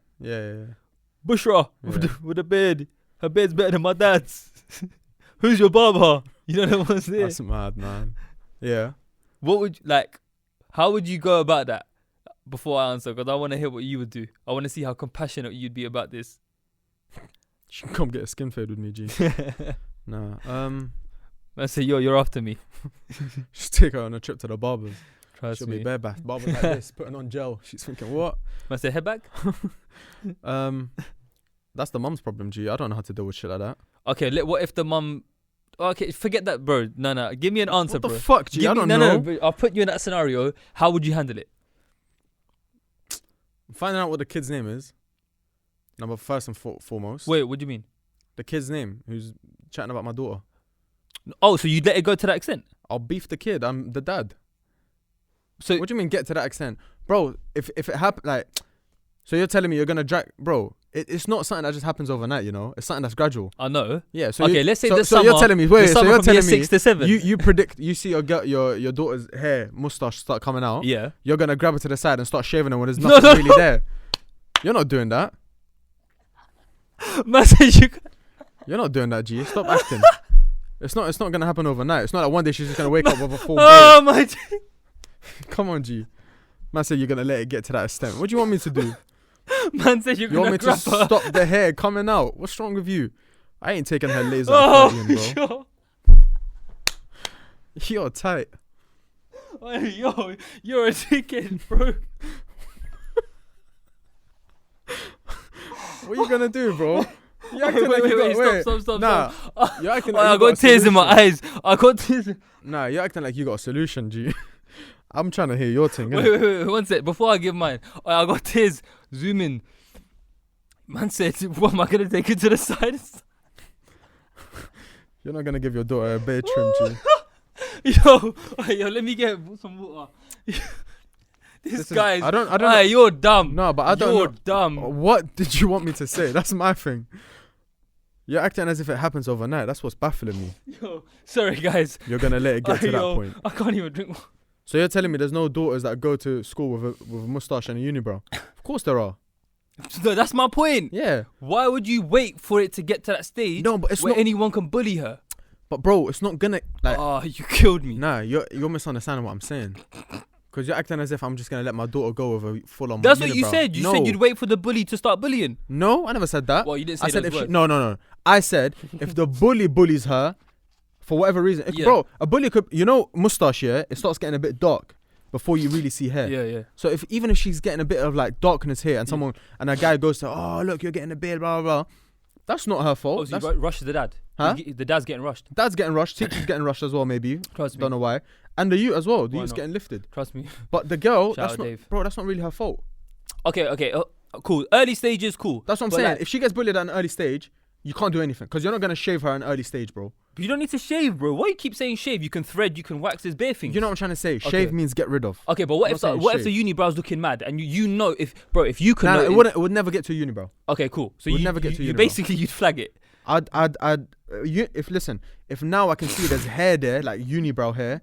Bushra with a beard. Her beard's better than my dad's. Who's your barber? You know what I'm saying?
That's mad, man. Yeah.
What would how would you go about that? Before I answer, because I want to hear what you would do. I want to see how compassionate you'd be about this.
You can come get a skin fade with me, G. Nah.
I say, you're after me.
Just take her on a trip to the barbers.
She'll
be bare bath. Barbers like this, putting on gel. She's thinking, what?
I say, head back?
That's the mum's problem, G. I don't know how to deal with shit like that.
Okay, what if the mum... Okay, forget that, bro. No. Give me an answer, bro.
What the fuck, G? I don't know.
No, I'll put you in that scenario. How would you handle it?
Finding out what the kid's name is. First and foremost.
Wait, what do you mean?
The kid's name, who's chatting about my daughter.
Oh, so you'd let it go to that extent?
I'll beef the kid. I'm the dad.
So
what do you mean get to that extent? Bro, if it happen, so you're telling me you're going to drag... Bro, it's not something that just happens overnight, you know? It's something that's gradual.
I know.
Yeah, so...
Okay, let's say this summer...
So you're telling me... Wait, so you're telling me...
6 to 7.
You predict... You see your daughter's hair, mustache start coming out.
Yeah.
You're going to grab her to the side and start shaving her when there's nothing really there. You're not doing that. You're not doing that, G. Stop acting. It's not going to happen overnight. It's not like one day she's just going to wake up with a full beard.
Oh, my...
Come on, G. Man said you're going to let it get to that extent. What do you want me to do?
Man said you're going to grab her.
You want me to stop the hair coming out? What's wrong with you? I ain't taking her laser. Bro. You're tight.
Yo, you're a dickhead, bro.
What are you going to do, bro? You're acting like you got
Stop.
Nah, you're acting
Oh,
like
I got tears in my eyes. I got tears.
Nah, you're acting like you got a solution, G. I'm trying to hear your thing. innit?
Wait, 1 sec. Before I give mine, oh, I got tears. Zoom in. Man said, what am I going to take it to the side?
You're not gonna give your daughter a beard trim, G.
Yo, let me get some water. This guy's.
I don't.
Hey, you're dumb.
No, but I don't.
You're
know.
dumb.
What did you want me to say? That's my thing. You're acting as if it happens overnight. That's what's baffling me.
Yo, sorry guys.
You're gonna let it get to that point.
I can't even drink water.
So you're telling me there's no daughters that go to school with a mustache and a unibrow? Of course there are.
No, that's my point.
Yeah.
Why would you wait for it to get to that stage?
No, but it's
where
not.
anyone can bully her.
But bro, it's not gonna like.
Oh, you killed me.
Nah, you're misunderstanding what I'm saying. Because you're acting as if I'm just gonna let my daughter go with a full on.
That's what you
unibrow.
said. You
No.
said you'd wait for the bully to start bullying.
No, I never said that.
Well, you didn't say
I said
those
if she,
words.
no. I said if the bully bullies her, for whatever reason,
Yeah.
bro, a bully could, mustache, yeah, it starts getting a bit dark before you really see hair.
Yeah.
So even if she's getting a bit of like darkness here, and a guy goes to, oh look, you're getting a beard, blah blah blah, that's not her fault.
Oh, so you rushes the dad.
Huh?
The dad's getting rushed.
Dad's getting rushed, teacher's getting rushed as well, maybe.
Trust me.
Don't know why. And the youth as well. The
Why
youth's
not?
getting lifted.
Trust me.
But the girl,
Shout out
that's not,
Dave.
bro, that's not really her fault.
Okay. Cool. Early stages, cool.
That's what I'm
But
saying.
like-
If she gets bullied at an early stage, you can't do anything because you're not gonna shave her at an early stage, bro.
But you don't need to shave, bro. Why you keep saying shave? You can thread, you can wax his bare things.
You know what I'm trying to say? Shave means get rid of.
Okay, but what
I'm
if
not saying
what if
shave.
the unibrow's looking mad and you know if you can
Nah,
know
it would never get to a unibrow.
Okay, cool. So
Would
you
never get to
you
unibrow.
basically you'd flag it.
If now I can see there's hair there, like unibrow hair,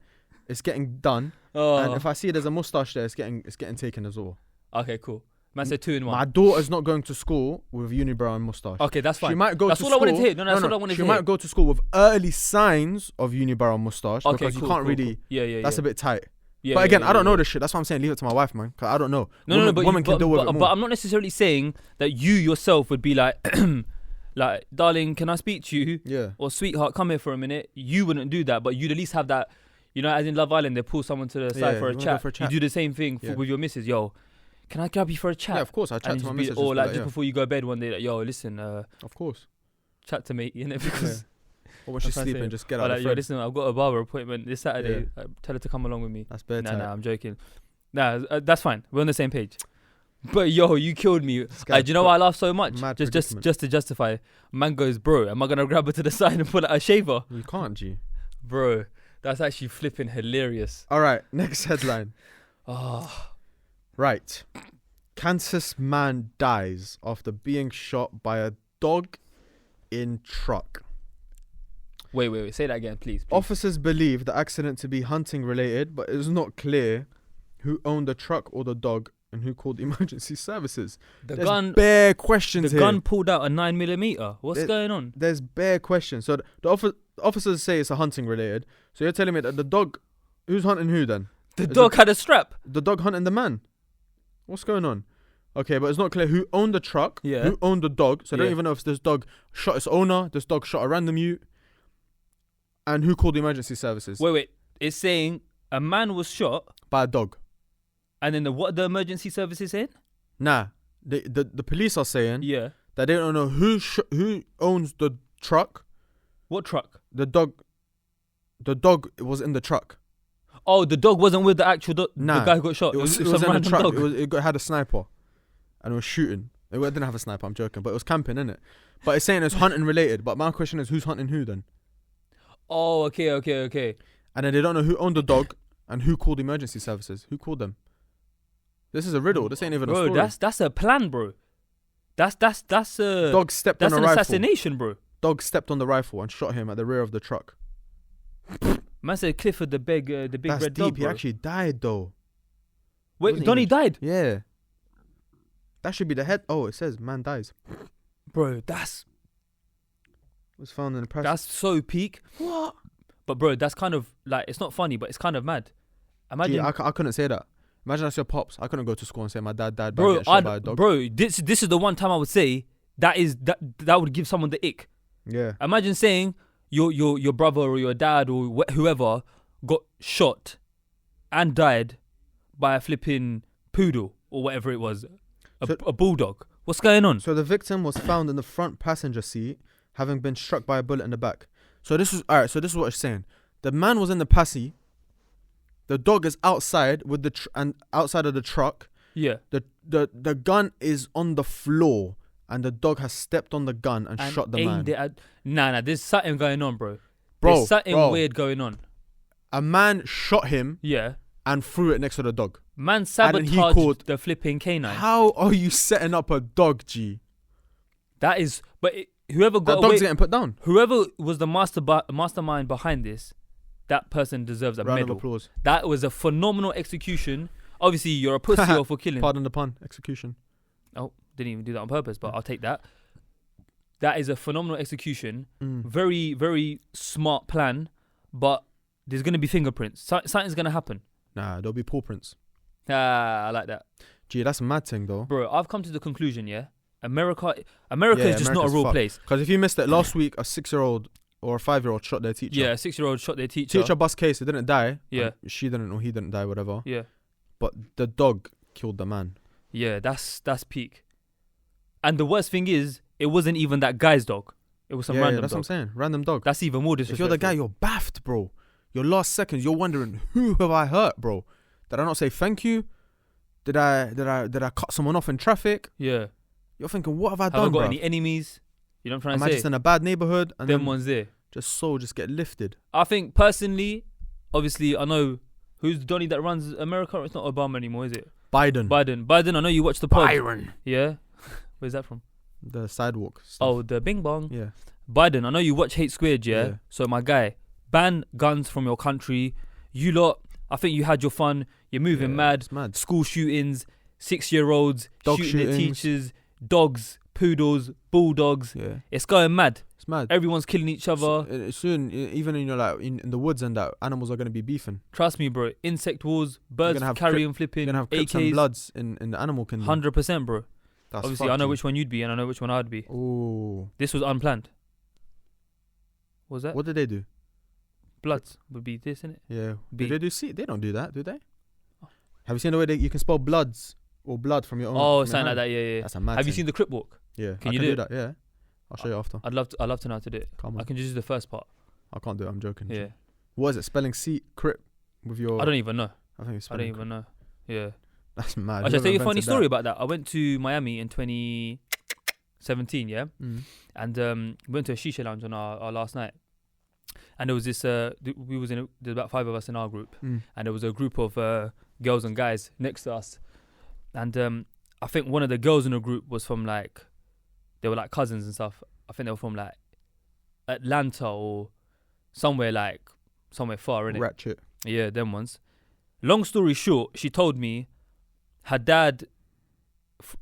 it's getting done.
Oh.
And if I see there's a mustache there, it's getting taken as well.
Okay, cool. Man said 2 in 1.
My daughter's not going to school with unibrow and mustache.
Okay, that's fine.
She might go
that's
to
all
school.
I wanted to hear. No, that's all I wanted
She
to hear.
might go to school with early signs of unibrow and mustache
Okay,
because
cool,
you can't
cool,
really.
cool. Yeah.
That's a bit tight.
Yeah,
But again,
yeah,
I don't
yeah.
know this shit. That's why I'm saying leave it to my wife, man. Cause I don't know.
No,
but
women
can deal with it more.
But I'm not necessarily saying that you yourself would be like, like, darling, can I speak to you?
Yeah.
Or sweetheart, come here for a minute. You wouldn't do that, but you'd at least have that. You know, as in Love Island, they pull someone to the side
Yeah,
for a
you wanna
chat.
go for a chat.
You do the same thing
Yeah.
with your missus. Yo, can I grab you for a chat?
Yeah, of course. I chat
And
to my
just be-
missus.
Or like
yeah.
just before you go to bed one day, like, yo, listen,
Of course.
chat to me, you know, because.
Or when she's
That's what I
sleeping,
say.
just get
Or
out
like,
of
yo,
the
listen, I've got a barber appointment this Saturday. Tell her to come along with me.
That's bad.
Nah, I'm joking. Nah, that's fine. We're on the same page. But yo, you killed me. Do you know why I laugh so much?
Mad
Just
predicament.
to justify. Man goes, bro, am I gonna grab her to the side and pull out a shaver?
You can't, G.
Bro, that's actually flipping hilarious.
All right, next headline.
Oh,
Right. Kansas man dies after being shot by a dog in truck.
wait. Say that again, please.
Officers believe the accident to be hunting related, but it is not clear who owned the truck or the dog and who called emergency services.
The
There's
gun.
bare questions
The
here.
gun pulled out a 9mm. What's
There-
going on?
There's bare questions. So the officers say it's a hunting related. So you're telling me that the dog, who's hunting who then?
The
Is
dog had a strap.
The dog hunting the man. What's going on? Okay, but it's not clear who owned the truck,
Yeah.
who owned the dog. So I don't
Yeah.
even know if this dog shot its owner, this dog shot a random youth, and who called the emergency services
Wait. It's saying a man was shot,
by a dog.
and then what the emergency services saying?
Nah, the police are saying
Yeah.
that they don't know who owns the truck.
What truck?
The dog was in the truck.
Oh, the dog wasn't with the actual dog.
Nah,
the guy who got shot.
It was
some
in the
random
truck.
dog.
It had a sniper, and it was shooting. It didn't have a sniper. I'm joking, but it was camping, innit? But it's saying it's hunting related. But my question is, who's hunting who then?
Oh, okay.
And then they don't know who owned the dog and who called emergency services. Who called them? This is a riddle. This ain't even a
Bro,
story.
that's a plan, bro. That's
Dog stepped
that's
on a
an
rifle.
assassination, bro.
Dog stepped on the rifle and shot him at the rear of the truck.
Man said Clifford the big
That's
red
deep.
dog,
He
bro.
actually died though.
Wait,
wasn't
Donnie
even-
died,
Yeah. That should be the head. Oh, it says man dies.
bro. That's
Was found in the press.
so peak.
What?
But bro, that's kind of like, it's not funny, but it's kind of mad. Imagine,
Gee, I couldn't say that. Imagine that's your pops. I couldn't go to school and say my dad died by
bro.
getting shot by a dog.
Bro, this is the one time I would say that would give someone the ick.
Yeah.
Imagine saying your brother or your dad or whoever got shot and died by a flipping poodle or whatever it was,
So-
a bulldog. What's going on?
So the victim was found in the front passenger seat, having been struck by a bullet in the back. So this is alright. So this is what it's saying. The man was in the passy. The dog is outside with the and outside of the truck.
Yeah.
The gun is on the floor, and the dog has stepped on the gun and shot the man.
Nah, there's something going on, bro. There's something weird going on.
A man shot him.
Yeah.
And threw it next to the dog.
Man sabotaged the flipping canine.
How are you setting up a dog, G?
That is, whoever got
that dog's getting put down.
Whoever was the mastermind behind this, that person deserves a
round
medal.
of applause.
That was a phenomenal execution. Obviously, you're a pussy or for killing.
Pardon the pun. Execution.
Oh, didn't even do that on purpose, but I'll take that. That is a phenomenal execution. Very, very smart plan, but there's going to be fingerprints. Something's going to happen.
Nah, there'll be paw prints.
I like that.
Gee, that's a mad thing, though.
Bro, I've come to the conclusion, America is just not a real place.
Because if you missed it, last week, a 6-year-old or a 5-year-old shot their teacher.
Yeah, a 6-year-old shot their teacher.
Teacher bus case, it didn't die.
Yeah.
She didn't, or he didn't die, whatever.
Yeah.
But the dog killed the man.
Yeah, that's peak. And the worst thing is, it wasn't even that guy's dog. It was some random dog.
That's what I'm saying. Random dog.
That's even more disrespectful.
If you're the guy, you're baffed, bro. Your last seconds, you're wondering, who have I hurt, bro? Did I not say thank you? Did I cut someone off in traffic?
Yeah.
You're thinking, what have I done,
Have I got
bro?
any enemies? You know what I'm trying to say?
Am I just in a bad neighborhood? And
them ones there.
Just get lifted.
I think personally, obviously, I know who's Donny that runs America. It's not Obama anymore, is it?
Biden.
I know you watch the pod.
Byron.
Yeah. Where's that from?
The sidewalk stuff.
Oh, the Bing Bong.
Yeah.
Biden. I know you watch HeyHSquared, yeah? So my guy, ban guns from your country. You lot, I think you had your fun. You're moving mad.
It's mad.
School shootings, 6-year-olds
Dog
shooting their
shootings.
teachers, dogs, poodles, bulldogs.
Yeah.
It's going mad.
It's mad.
Everyone's killing each other.
Soon, even in the woods and that, animals are going to be beefing.
Trust me, bro. Insect wars, birds carrying flipping,
You're going to have Crips
AKs.
and Bloods in the animal kingdom.
100%, bro.
That's
Obviously, I know which one you'd be and I know which one I'd be.
Ooh.
This was unplanned. What was that?
What did they do?
Bloods would be this, innit?
Yeah.
B.
Did they do C? They don't do that, do they? Have you seen the way you can spell bloods or blood from your own?
Oh, something like that. Yeah.
That's a mad
Have you
thing.
seen the Crip Walk?
Yeah.
Can
I
you
can
do
that? Yeah. I'll show you after.
I'd love to know how to do it.
Come on.
I can just do the first part.
I can't do it. I'm joking.
Yeah.
What is it? Spelling C Crip with your.
I don't even know.
I think it's
I don't even know. Yeah.
That's mad.
I'll just tell you a funny story about that. I went to Miami in 2017, yeah? And we went to a shisha lounge on our last night. And there was this, there's about 5 of us in our group. And there was a group of girls and guys next to us. And I think one of the girls in the group was from like, they were like cousins and stuff. I think they were from like Atlanta or somewhere far, innit?
Ratchet.
Yeah, them ones. Long story short, she told me her dad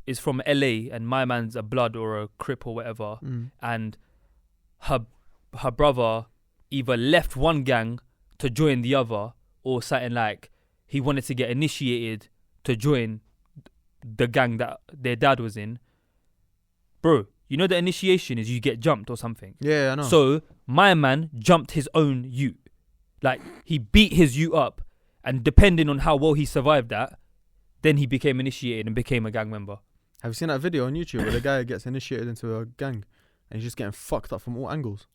is from LA and my man's a blood or a Crip or whatever. And her brother either left one gang to join the other or something like he wanted to get initiated to join the gang that their dad was in. Bro, you know the initiation is you get jumped or something.
Yeah, I know.
So my man jumped his own ute. Like he beat his ute up and depending on how well he survived that, then he became initiated and became a gang member.
Have you seen that video on YouTube where the guy gets initiated into a gang and he's just getting fucked up from all angles?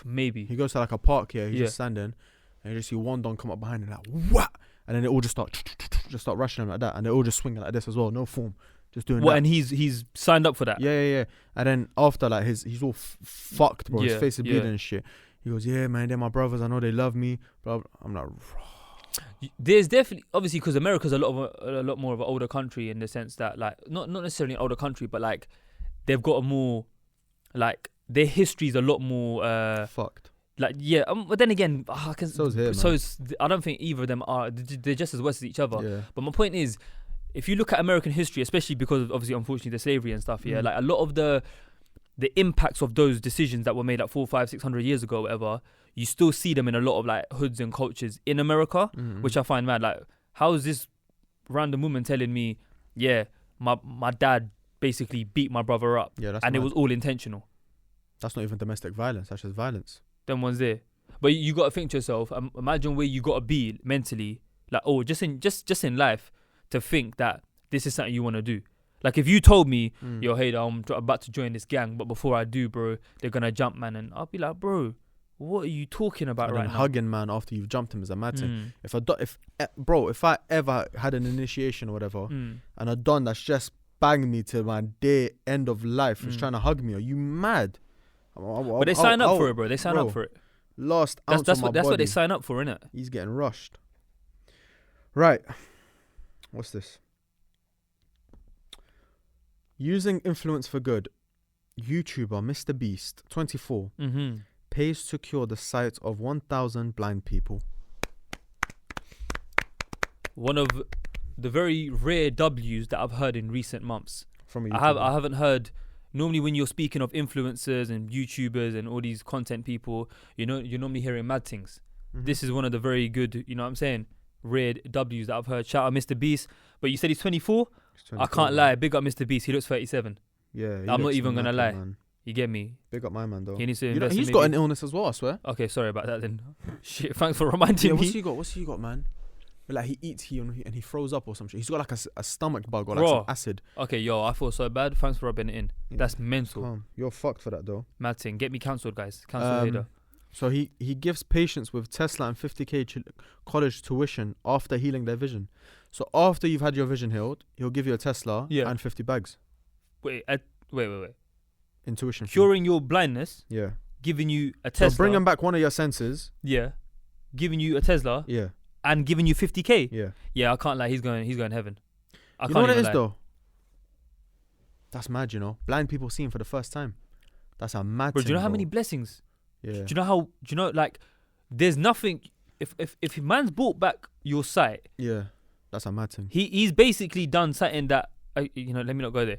Maybe.
He goes to like a park here, he's just standing and you just see one don come up behind him like, what? And then they all just start rushing him like that and they all just swinging like this as well, no form. Just doing that.
And he's signed up for that?
Yeah. And then after like he's all fucked, bro. His face is bleeding and shit. He goes, yeah, man, they're my brothers. I know they love me. But I'm like,
there's definitely, obviously, because America's a lot more of an older country in the sense that, like, not necessarily an older country, but like they've got a more, like, their history's a lot more
fucked.
Like, yeah, but then again,
so's here, man.
I don't think either of them are. They're just as worse as each other.
Yeah. But
my point is, if you look at American history, especially because of, obviously, unfortunately, the slavery and stuff, like a lot of the impacts of those decisions that were made like 400, 500, 600 years ago, or whatever, you still see them in a lot of like hoods and cultures in America, which I find mad. Like, how is this random woman telling me, yeah, my dad basically beat my brother up,
and
mad. It was all intentional?
That's not even domestic violence. That's just violence.
Them ones there. But you got to think to yourself, imagine where you got to be mentally, like, just in life, to think that this is something you want to do. Like if you told me, yo, hey, I'm about to join this gang, but before I do, bro, they're gonna jump, man, and I'll be like, bro, what are you talking about right now?
Hugging man after you've jumped him is a mad thing. If I ever had an initiation or whatever, and a don that's just banged me to my end of life is trying to hug me, are you mad?
But they sign up for it, bro. They sign up for it.
Last ounce
that's
of my
what that's
body.
what they sign up for, innit?
He's getting rushed. Right. What's this? Using influence for good. YouTuber Mr. Beast, 24, pays to cure the sight of 1,000 blind people.
One of the very rare W's that I've heard in recent months.
From a
I haven't heard. Normally, when you're speaking of influencers and YouTubers and all these content people, you're normally hearing mad things. This is one of the very good, you know what I'm saying, rare W's that I've heard. Shout out Mr. Beast. But you said he's 24? I can't lie. Big up Mr. Beast. He looks 37.
Yeah.
I'm not even going to lie.
Man.
You get me?
Big up my man, though.
He needs to invest
he's got an illness as well, I swear.
Okay, sorry about that then. Shit, thanks for reminding me.
What's he got, man? But like he eats and he throws up or some shit. He's got like a stomach bug or like some acid.
Okay, yo, I feel so bad. Thanks for rubbing it in. Yeah. That's mental.
Calm. You're fucked for that though.
Mad thing. Get me cancelled, guys. Cancel later.
So he gives patients with Tesla and 50k college tuition after healing their vision. So after you've had your vision healed, he'll give you a Tesla and 50 bags.
Wait.
In tuition.
Curing your blindness.
Yeah.
Giving you a Tesla.
So bringing back one of your senses.
Yeah. Giving you a Tesla.
Yeah.
And giving you 50k.
Yeah.
Yeah, I can't lie. He's going heaven.
You know what it is though? That's mad, you know. Blind people see him for the first time. That's a mad
Bro,
thing,
do you know how many blessings?
Yeah.
Do you know like there's nothing if man's brought back your sight.
Yeah. That's a mad thing.
He's basically done something that let me not go there.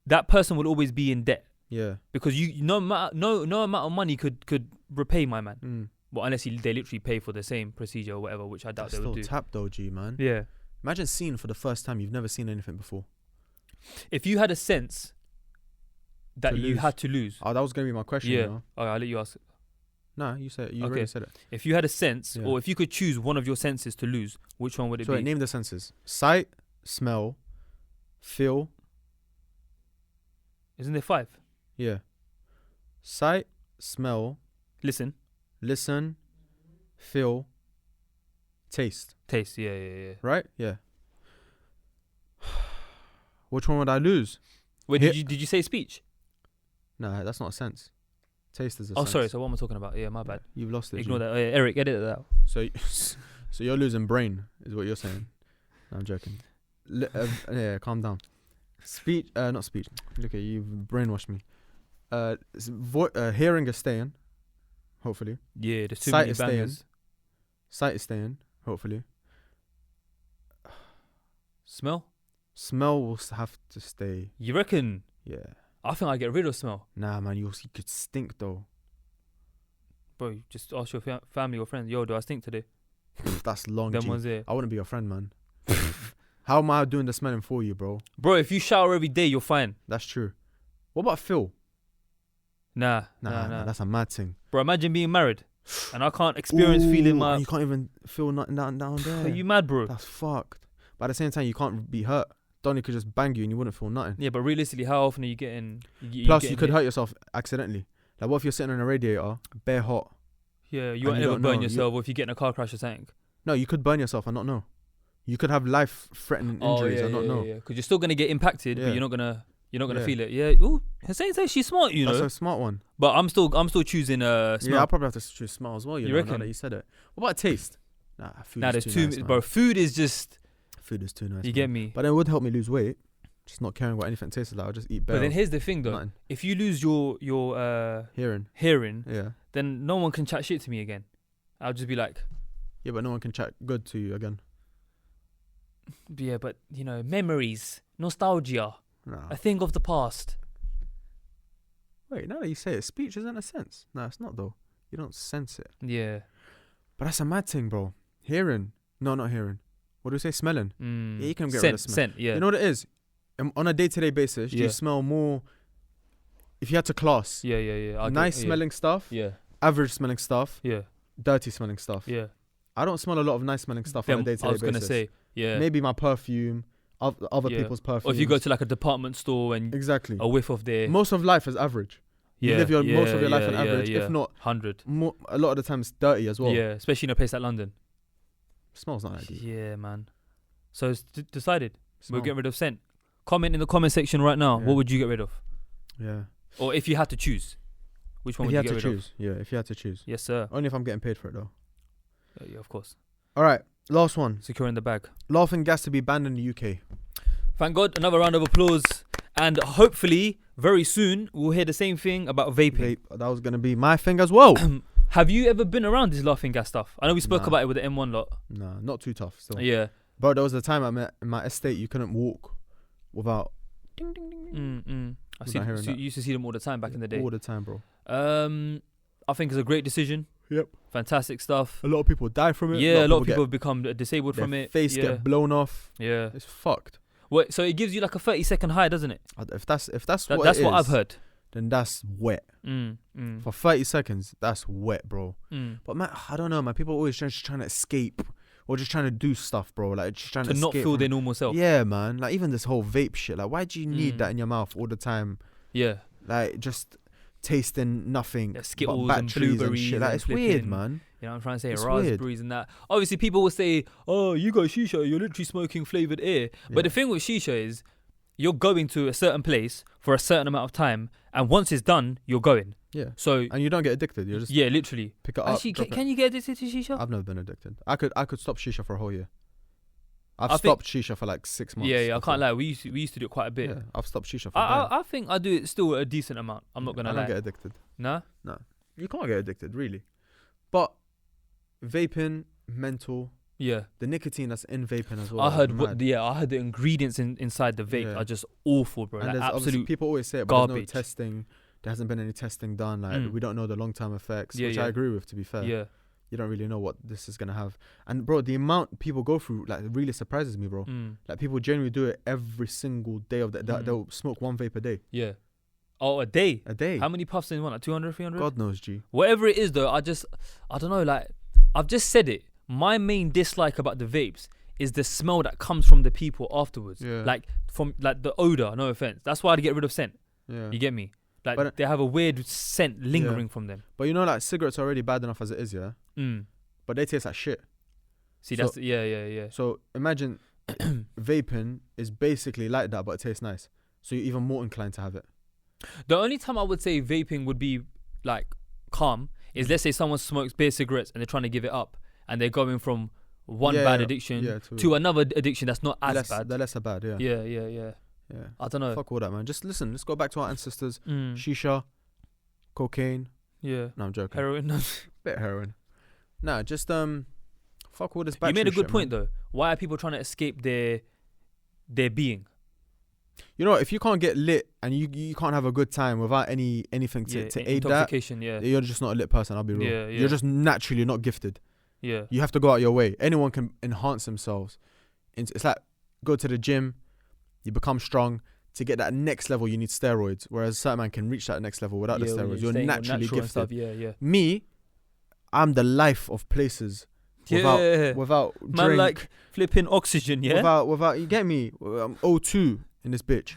That person will always be in debt.
Yeah.
Because no amount of money could repay my man. Well, unless they literally pay for the same procedure or whatever, which I doubt they would do.
Still tapped though, G, man.
Yeah.
Imagine seeing for the first time. You've never seen anything before.
If you had a sense that you had to lose.
Oh, that was going to be my question.
Yeah.
You know?
Okay, I'll let you ask.
No, you said you already said it.
If you had a sense, or if you could choose one of your senses to lose, which one would it be?
Name the senses. Sight, smell, feel.
Isn't there 5?
Yeah. Sight, smell.
Listen,
feel, taste.
Taste, yeah.
Right? Yeah. Which one would I lose?
Wait, did you say speech?
Nah, that's not a sense. Taste is a sense.
Oh, sorry. So what am I talking about? Yeah, my bad.
You've lost it.
Ignore that. Oh, yeah, Eric, edit that out.
So you're losing brain, is what you're saying. No, I'm joking. Yeah, calm down. Speech, not speech. Look at you, brainwashed me. Hearing is staying, hopefully.
Yeah, there's too
Sight
many
is
bangers.
Sight is staying, hopefully.
Smell
will have to stay.
You reckon?
Yeah.
I think I get rid of smell.
Nah, man, you could stink though.
Bro, you just ask your family or friends. Yo, do I stink today?
That's long.
Them ones there.
I wouldn't be your friend, man. How am I doing the smelling for you, bro?
Bro, if you shower every day, you're fine.
That's true. What about Phil?
Nah.
That's a mad thing.
Bro, imagine being married and I can't experience feeling my...
You can't even feel nothing down there.
Are you mad, bro?
That's fucked. But at the same time, you can't be hurt. Donnie could just bang you and you wouldn't feel nothing.
Yeah, but realistically, how often are you getting...
Plus, you could hurt yourself accidentally. Like, what if you're sitting on a radiator, bare hot?
Yeah, you won't ever burn yourself, or if you get in a car crash or something.
No, you could burn yourself and not know. You could have life-threatening injuries and not know.
Yeah, because you're still gonna get impacted, but you're not gonna feel it. Yeah. Ooh, Hussein says she's smart, you know.
That's a smart one.
But I'm still choosing smell.
Yeah, I'll probably have to choose smell as well. You know,
reckon?
Now that you said it. What about taste? Nah, food
there's
is too nice,
bro. Food is just.
Food is too nice.
You get me?
But it would help me lose weight. Just not caring what anything tastes like. I'll just eat better.
But then here's the thing, though.
Nothing.
If you lose your hearing,
yeah,
then no one can chat shit to me again. I'll just be like,
yeah, but no one can chat good to you again.
Yeah, but memories, nostalgia, a thing of the past.
Wait, now that you say it, speech isn't a sense. No, it's not though. You don't sense it.
Yeah.
But that's a mad thing, bro. Hearing. No, not hearing. What do we say? Smelling. Yeah, you can get rid of smell.
Scent, yeah.
You know what it is? On a day-to-day basis, you smell more. If you had to class.
Yeah.
Nice smelling stuff.
Yeah.
Average smelling stuff.
Yeah.
Dirty smelling stuff.
Yeah.
I don't smell a lot of nice smelling stuff on a day-to-day basis.
I was going to say, yeah.
Maybe my perfume other people's perfumes.
Or if you go to like a department store and
exactly
a whiff of their...
Most of life is average. You live most of your life on average, if not
100.
A lot of the time it's dirty as well.
Yeah, especially in a place like London.
Smells not ideal.
Yeah, man. So it's decided.
Smell.
We'll get rid of scent. Comment in the comment section right now.
Yeah.
What would you get rid of?
Yeah.
Or if you had to choose, which one would you get rid of?
Yeah, if you had to choose.
Yes, sir.
Only if I'm getting paid for it though.
Yeah, of course.
All right, last one.
Securing the bag.
Laughing gas to be banned in the UK.
Thank God. Another round of applause. And hopefully, very soon, we'll hear the same thing about vaping.
That was going to be my thing as well.
Have you ever been around this laughing gas stuff? I know we spoke
Nah.
about it with the M1 lot.
Nah, not too tough still.
Yeah.
Bro, there was a time in my estate you couldn't walk without
I
Without
see.
hearing that.
You used to see them all the time back in the day.
all the time, bro.
I think it's a great decision.
Yep.
Fantastic stuff.
A lot of people die from it.
Yeah, a lot of people have become disabled from
their
it.
face
yeah.
get blown off.
Yeah.
It's fucked.
Wait, so it gives you like a 30-second high, doesn't it?
If that's
That's
what
what
it is,
I've heard.
then that's wet. For 30 seconds, that's wet, bro. But man, I don't know, man. People are always just trying to escape or just trying to do stuff, bro. Like just trying to
not
escape
feel
from-
their normal self.
Yeah, man. Like even this whole vape shit. Like, why do you need that in your mouth all the time?
Yeah.
Like just tasting nothing.
Yeah, Skittles
but
and
batteries
blueberries
shit. Like
and
it's weird,
flipping-
man.
You know what I'm trying to say?
It's
Raspberries
weird.
and that. Obviously, people will say, oh, you got shisha, you're literally smoking flavoured air. But the thing with shisha is, you're going to a certain place for a certain amount of time, and once it's done, you're going.
Yeah.
So
And you don't get addicted. You just
yeah, literally.
pick it up.
Actually,
drop it.
can you get addicted to shisha?
I've never been addicted. I could stop shisha for a whole year. I've
I think-
stopped shisha for like 6 months.
Yeah, I
before.
can't lie. We used to do it quite a bit.
Yeah, I've stopped shisha for
I think I do it still a decent amount. I'm not gonna
I
lie.
don't get addicted.
Nah?
You can't get addicted, really. But vaping, mental,
Yeah.
the nicotine that's in vaping as well.
I
is
heard
mad.
I heard the ingredients inside the vape
Yeah.
are just awful, bro.
And
Like
there's obviously
absolute.
people always say it, but there's no
garbage.
testing. There hasn't been any testing done. Like we don't know the long-term effects,
Yeah,
which
yeah.
I agree with. To be fair,
Yeah.
you don't really know what this is gonna have. And bro, the amount people go through like really surprises me, bro. Like people generally do it every single day of the. They'll smoke one vape a day.
Yeah. Oh, a day.
A day.
How many puffs in one? Like 200, 300?
God knows, G.
Whatever it is, though, I don't know. Like, I've just said it. My main dislike about the vapes is the smell that comes from the people afterwards.
Yeah.
Like from like the odor. No offense. That's why I get rid of scent.
Yeah.
You get me? Like
But-
they have a weird scent lingering from them.
But you know, like cigarettes are already bad enough as it is, yeah.
Mm.
But they taste like shit.
See,
So-
that's yeah.
So imagine vaping is basically like that, but it tastes nice. So you're even more inclined to have it.
The only time I would say vaping would be like calm is let's say someone smokes beer cigarettes and they're trying to give it up and they're going from one bad addiction to another addiction that's not as bad.
They're less bad, yeah.
Yeah. I don't know.
Fuck all that, man. Just listen. Let's go back to our ancestors.
Mm.
Shisha, cocaine.
Yeah.
No, I'm joking.
Heroin.
Bit heroin. Nah, just fuck all this.
You made a good
shit,
point
man.
though. Why are people trying to escape their being?
You know, if you can't get lit and you can't have a good time without anything to aid that,
intoxication,
you're just not a lit person. I'll be real.
Yeah.
You're just naturally not gifted.
Yeah.
You have to go out your way. Anyone can enhance themselves. It's like go to the gym, you become strong. To get that next level, you need steroids. Whereas certain man can reach that next level without the steroids. You're naturally gifted.
Stuff. Yeah.
Me, I'm the life of places without
man
drink,
like flipping oxygen. Yeah.
without you get me. O2 in this bitch.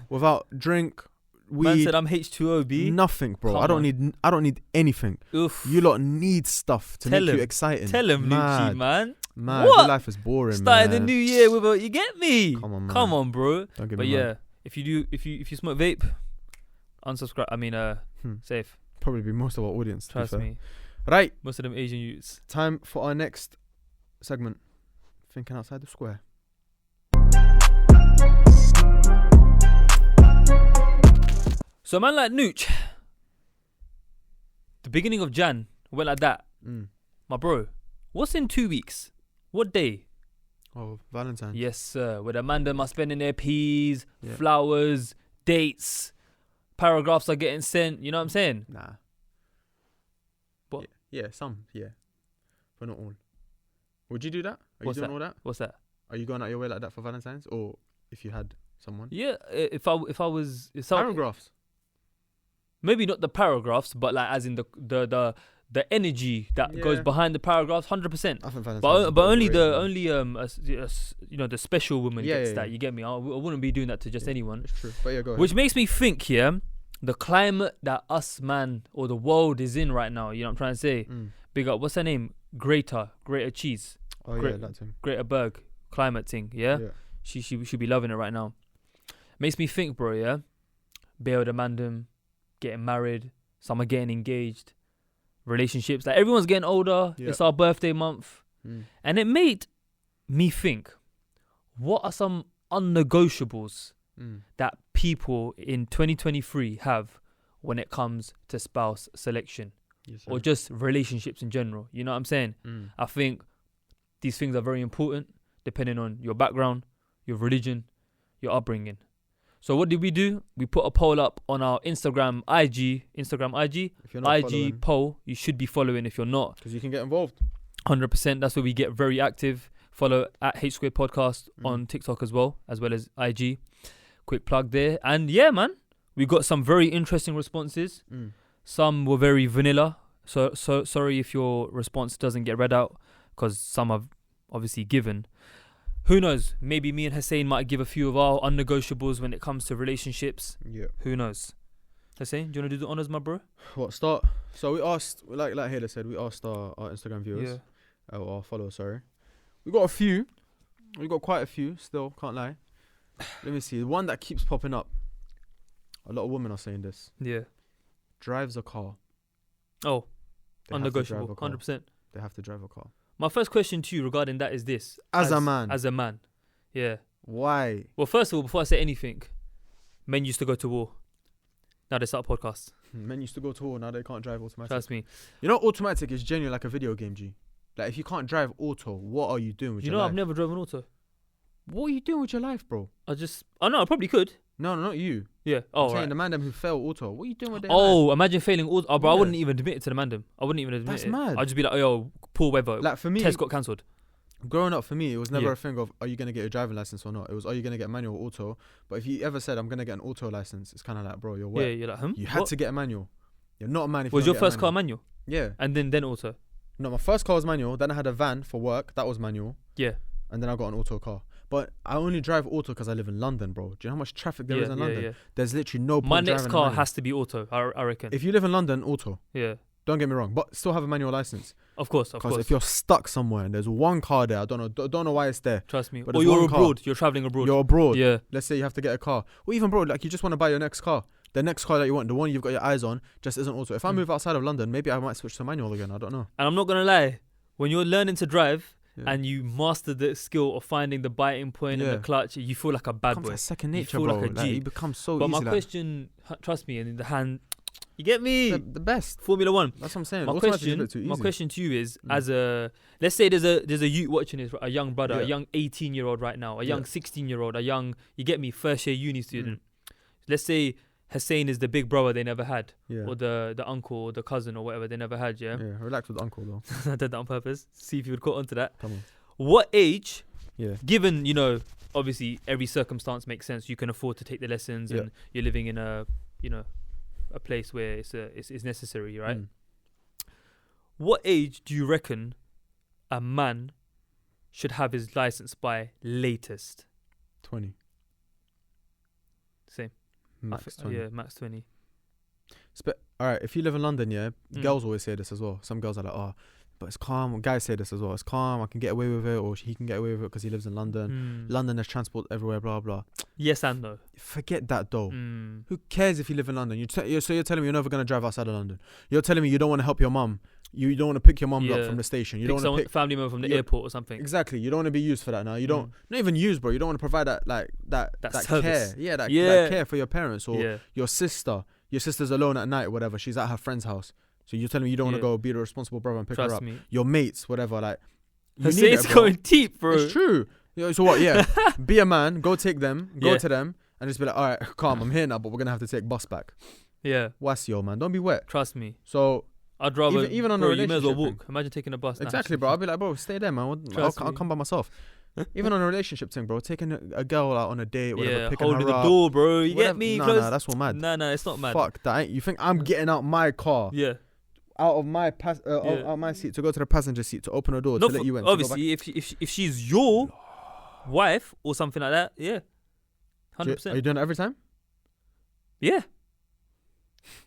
Without drink, weed.
Man said I'm H2O, B.
Nothing, bro.
Come
I
on.
don't need anything.
Oof.
You lot need stuff to
Tell
make
him.
you exciting.
Tell him, Lucci, man.
Man,
What?
your life is boring,
Starting
man.
the new year with a, you get me?
Come on, man.
Come on, bro.
Don't get
But
me wrong.
yeah, if you smoke vape, unsubscribe. I mean, safe.
Probably be most of our audience. to be
Trust
fair.
me.
Right,
Most of them Asian youths.
time for our next segment. Thinking outside the square.
So a man like Nooch, the beginning of Jan went like that. My bro, what's in 2 weeks? What day?
Oh, Valentine's.
Yes, sir. Where the man them are spending their peas,
Yeah.
flowers, dates, paragraphs are getting sent. You know what I'm saying?
Nah.
What?
Yeah, some. Yeah. But not all. Would you do that? Are
What's
you doing all that?
What's that?
Are you going out your way like that for Valentine's? Or if you had someone?
Yeah, if someone,
Paragraphs.
maybe not the paragraphs, but like as in the the energy that goes behind the paragraphs, 100%.
I think
but only the special woman gets that. You get me? I wouldn't be doing that to just anyone.
It's true. But yeah, go ahead.
Which makes me think, the climate that us, man, or the world is in right now. You know what I'm trying to say? Big up. What's her name? Greater Cheese.
Oh yeah, that thing.
Greta Berg climate thing. Yeah. She should be loving it right now. Makes me think, bro. Yeah. Bail the mandem, getting married. Some are getting engaged. Relationships. Like everyone's getting older.
Yeah.
It's our birthday month, and it made me think. What are some unnegotiables that people in 2023 have when it comes to spouse selection or just relationships in general? You know what I'm saying? I think these things are very important depending on your background, your religion, your upbringing. So what did we do? We put a poll up on our Instagram IG poll. You should be following if you're not.
Because you can get involved.
100%. That's where we get very active. Follow at HeyHSquared Podcast on TikTok as well as IG. Quick plug there. And yeah, man, we got some very interesting responses. Some were very vanilla. So sorry if your response doesn't get read out because some have obviously given. Who knows? Maybe me and Hussein might give a few of our unnegotiables when it comes to relationships. Yeah. Who knows? Hussein, do you want to do the honors, my bro?
What, start? So we asked, like Hayla said, we asked our Instagram viewers. Our followers, sorry. We got a few. We got quite a few still, can't lie. Let me see. The one that keeps popping up. A lot of women are saying this.
Yeah.
Drives a car.
Oh, unnegotiable. 100%.
They have to drive a car.
My first question to you regarding that is this.
As a man.
Yeah.
Why?
Well, first of all, before I say anything, men used to go to war. Now they start podcasts.
Men used to go to war. Now they can't drive automatic.
Trust me.
You know, automatic is genuinely like a video game, G. Like, if you can't drive auto, what are you doing with your life?
I've never driven auto.
What are you doing with your life, bro?
I know, I probably could.
No, not you.
Yeah.
I'm saying the man them who fail auto. What are you doing with their
life? Imagine failing auto. Oh, bro, I wouldn't even admit it to the man them. I wouldn't even admit
That's
it.
mad.
I'd just be like, oh, yo, poor weather.
Like, for me,
test got cancelled.
Growing up, for me, it was never a thing of, are you going to get a driving license or not? It was, are you going to get manual or auto? But if you ever said, I'm going to get an auto license, it's kind of like, bro, you're wet.
Yeah, you're like,
You had to get a manual. You're not a man if you
Was your first car manual?
Yeah.
And then auto?
No, my first car was manual. Then I had a van for work. That was manual.
Yeah.
And then I got an auto car. But I only drive auto because I live in London, bro. Do you know how much traffic there is in London? Yeah. There's literally no point.
My next car has to be auto, I reckon.
If you live in London, auto.
Yeah.
Don't get me wrong, but still have a manual license.
Of course.
Because if you're stuck somewhere and there's one car there, I don't know why it's there.
Trust me. Or you're abroad. You're traveling abroad.
You're abroad.
Yeah.
Let's say you have to get a car. Or even, bro, like you just want to buy your next car. The next car that you want, the one you've got your eyes on, just isn't auto. If I move outside of London, maybe I might switch to manual again. I don't know.
And I'm not going to lie. When you're learning to drive and you master the skill of finding the biting point and the clutch, you feel like a bad boy.
It's second nature, bro. Like a G. You become so easy.
But my question, trust me, and in the hand, you get me?
The best.
Formula One.
That's what I'm saying.
My question to you is, let's say there's a youth watching this, a young brother, a young 18-year-old right now, a young 16-year-old, a young, you get me, first year uni student. Let's say Hussein is the big brother they never had, or the uncle or the cousin or whatever they never had. Yeah,
relax with uncle though.
I did that on purpose. See if you would caught onto that.
Come on.
What age? Yeah. Given obviously every circumstance makes sense. You can afford to take the lessons, and you're living in a place where it's necessary, right? What age do you reckon a man should have his license by latest?
20.
Same.
Max 20.
Yeah, max 20.
Alright, if you live in London, girls always say this as well. Some girls are like, oh, but it's calm. Guys say this as well. It's calm. I can get away with it, or he can get away with it because he lives in London. London, there's transport everywhere, blah, blah.
Yes and no.
Forget that, though. Who cares if you live in London? So you're telling me you're never going to drive outside of London. You're telling me you don't want to help your mum. You don't want to pick your mum up from the station. You don't want to pick
family member from the airport or something.
Exactly. You don't want to be used for that now. You don't, not even used, bro. You don't want to provide that
service.
care. Yeah, that care for your parents or your sister. Your sister's alone at night, whatever. She's at her friend's house. So you're telling me you don't want to go be the responsible brother and pick her up. Your mates, whatever, like.
It's going deep, bro.
It's true. So what? Yeah. Be a man. Go take them. Go to them. And just be like, all right, calm. I'm here now, but we're going to have to take bus back.
Yeah.
What's your man? Don't be wet.
Trust me.
So.
I'd rather.
Even on a relationship.
You may as well walk. Imagine taking a bus.
Exactly, bro. I'll be like, bro, stay there, man. I'll come by myself. Even on a relationship thing, bro. Taking a girl out on a date, whatever, picking her up.
Holding the door, bro. You get me?
Nah, that's all mad.
Nah, it's not mad.
Fuck that. You think I'm getting out my car?
Yeah.
out of my out of my seat to go to the passenger seat to open the door to let you in.
Obviously, if she's your wife or something like that, yeah, 100%.
Are you doing it every time?
Yeah,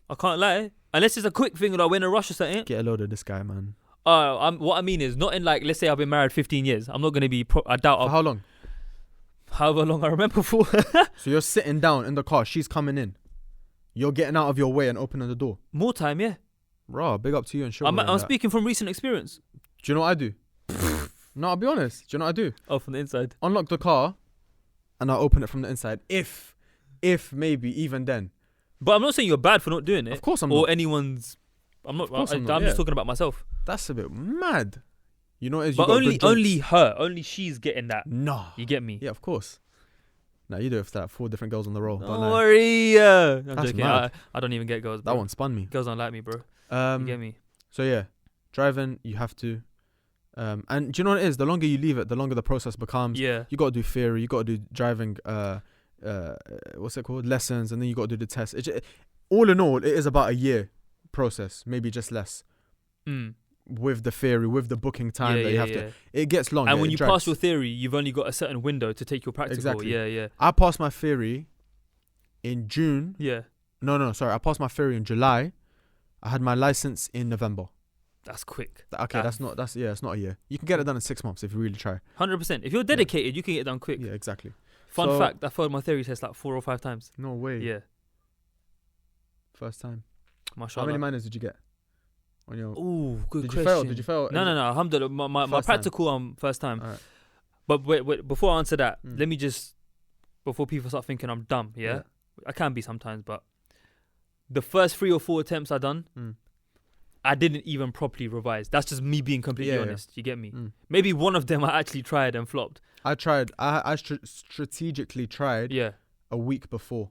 I can't lie. Unless it's a quick thing, like we're in a rush or something.
Get a load of this guy, man.
What I mean is not in like, let's say I've been married 15 years. I'm not gonna be. I doubt.
For how long?
However long I remember for.
So you're sitting down in the car. She's coming in. You're getting out of your way and opening the door.
More time, yeah.
Bro, big up to you and show.
I'm speaking from recent experience.
Do you know what I do? No, I'll be honest. Do you know what I do?
Oh, from the inside.
Unlock the car, and I'll open it from the inside. If maybe even then.
But I'm not saying you're bad for not doing it.
Of course I'm
or
not.
Anyone's. I'm not. I'm
not,
just talking about myself.
That's a bit mad. You know,
but only her, only she's getting that.
Nah.
You get me?
Yeah, of course. Nah, you do it for that 4 different girls on the roll.
Don't worry. I'm
That's
joking.
mad.
I don't even get girls. Bro.
That one spun me.
Girls don't like me, bro. You get me?
So yeah, driving, you have to. And do you know what it is? The longer you leave it, the longer the process becomes.
Yeah.
You got to do theory. You got to do driving. What's it called? Lessons, and then you got to do the test. All in all, it is about a year process, maybe just less. With the theory, with the booking time that you have to. It gets long.
And when you pass your theory, you've only got a certain window to take your practical.
Exactly.
Yeah.
I passed my theory in June.
Yeah.
No, sorry. I passed my theory in July. I had my license in November.
That's quick.
Okay, it's not a year. You can get it done in 6 months if you really try.
100%. If you're dedicated, you can get it done quick.
Yeah, exactly.
Fun fact, I failed my theory test like 4 or 5 times.
No way.
Yeah.
First time.
Mashallah.
How many minors did you get? On your...
Ooh, good
question. Did you fail?
No. Alhamdulillah. My practical first time.
All right.
But wait, before I answer that, let me just, before people start thinking I'm dumb, yeah? I can be sometimes, but the first 3 or 4 attempts I done, I didn't even properly revise. That's just me being completely honest. You get me? Maybe one of them I actually tried and flopped.
I tried. I strategically tried.
Yeah.
A week before.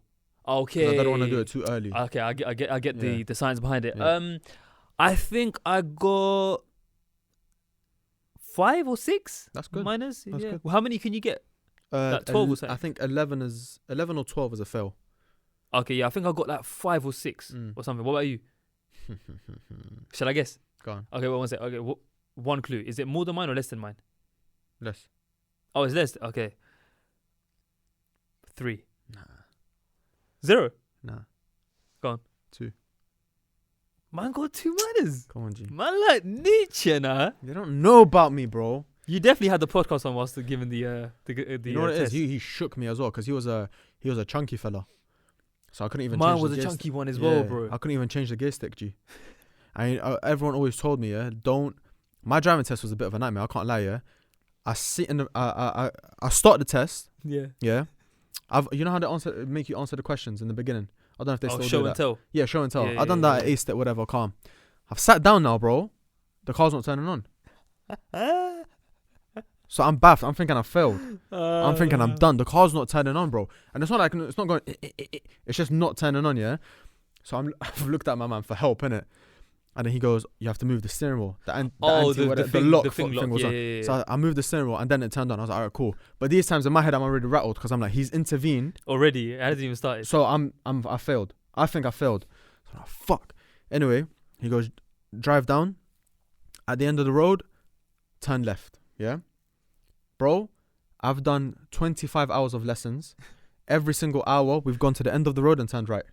Okay.
I don't want to do it too early.
Okay, I get the science behind it.
Yeah.
I think I got 5 or 6.
That's good.
Minors.
That's good.
Well, how many can you get? Like 12 or something?
I think 11 or 12 is a fail.
Okay, yeah, I think I got like 5 or 6 or something. What about you? Shall I guess?
Go on.
Okay, one sec. Okay, one clue. Is it more than mine or less than mine?
Less.
Oh, it's less. Okay. 3.
Nah.
0.
Nah.
Go on.
2.
Man got 2 minors.
Come on, G.
Man like Nietzsche, nah.
You don't know about me, bro.
You definitely had the podcast on whilst giving the you know what it
is? He shook me as well because he was a chunky fella. So I couldn't even.
Mine
change
was
the
a
gear
chunky one as well, bro.
I couldn't even change the gear stick, G. Everyone always told me, don't. My driving test was a bit of a nightmare. I can't lie, yeah. I sit in the. I start the test.
Yeah.
Yeah. You know how they make you answer the questions in the beginning. I don't know if they still
show
do that.
and tell.
Yeah, show and tell.
Yeah,
I done that at A step, whatever. Calm. I've sat down now, bro. The car's not turning on. So I'm baffed. I'm thinking I failed. I'm thinking I'm done. The car's not turning on, bro. And it's not like it's not going. It's just not turning on, yeah. So I've looked at my man for help, innit? And then he goes, "You have to move the steering wheel." The lock thing was on.
Yeah.
So I moved the steering wheel and then it turned on. I was like, "Alright, cool." But these times in my head, I'm already rattled because I'm like, he's intervened
already. It hasn't even started.
So I failed. I think I failed. So I'm like, fuck. Anyway, he goes, drive down. At the end of the road, turn left. Yeah, bro. I've done 25 hours of lessons. Every single hour, we've gone to the end of the road and turned right.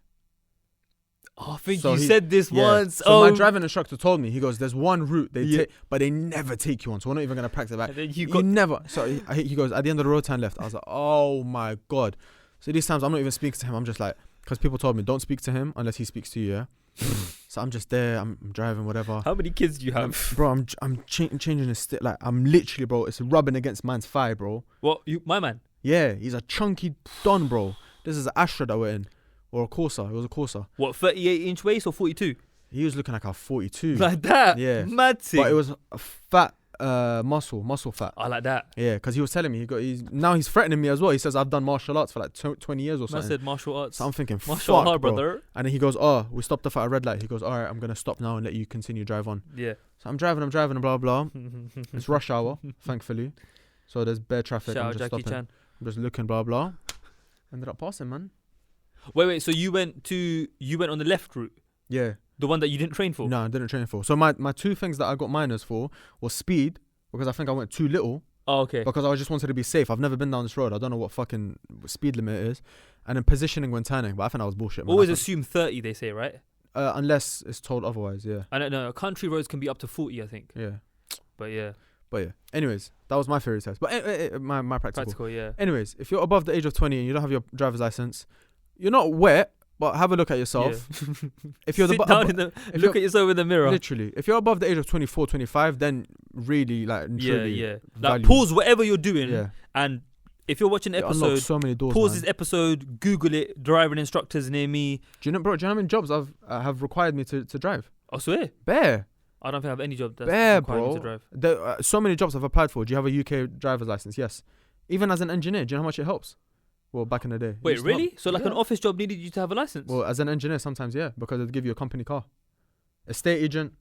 Oh, I think you said this once.
So my driving instructor told me, he goes, there's one route they take, but they never take you on. So we're not even going to practice that. You never. So he goes, at the end of the road, turn left. I was like, oh my God. So these times I'm not even speaking to him. I'm just like, because people told me, don't speak to him unless he speaks to you, yeah? So I'm just there. I'm driving, whatever.
How many kids do you have?
Bro, I'm changing the stick. Like, I'm literally, bro, it's rubbing against man's thigh, bro.
What? My man?
Yeah, he's a chunky don, bro. This is an Astra that we're in. Or a Corsa. It was a Corsa.
What, 38-inch waist or 42?
He was looking like a 42.
Like that?
Yeah.
Mad thing.
But it was a fat muscle fat.
I like that.
Yeah, because he was telling me, he's threatening me as well. He says, I've done martial arts for like 20 years or something.
I said martial arts.
So I'm thinking,
martial art,
bro.
brother.
And then he goes, oh, we stopped off at a red light. He goes, all right, I'm going to stop now and let you continue drive on.
Yeah.
So I'm driving, blah, blah. It's rush hour, thankfully. So there's bare traffic.
Shout
I'm just
Jackie
stopping.
Chan.
I'm just looking, blah, blah. Ended up passing, man.
Wait. So you went on the left route?
Yeah.
The one that you didn't train for?
No, I didn't train for. So my 2 things that I got minors for was speed, because I think I went too little.
Oh, okay.
Because I just wanted to be safe. I've never been down this road. I don't know what fucking speed limit it is. And then positioning when turning. But I think that was bullshit, man.
Always assume 30, they say, right?
Unless it's told otherwise, yeah.
I don't know. Country roads can be up to 40, I think.
Yeah.
But yeah.
Anyways, that was my theory test. But my practical.
Practical, yeah.
Anyways, if you're above the age of 20 and you don't have your driver's license, you're not wet, but have a look at yourself.
Yeah.
If you're
Sit down look at yourself in the mirror.
Literally. If you're above the age of 24, 25, then really, like, truly.
Yeah. Like, pause whatever you're doing.
Yeah.
And if you're watching an episode,
so many doors,
pause
man.
this episode, Google it, driving instructors near me.
Do you know how many jobs have required me to drive?
I swear.
Bare.
I don't think I have any job that's required me to drive.
So many jobs I've applied for. Do you have a UK driver's license? Yes. Even as an engineer, do you know how much it helps? Well, back in the day. It
Wait,
used to
really?
help.
So like an office job needed you to have a license?
Well, as an engineer, sometimes, yeah, because they'd give you a company car. Estate agent,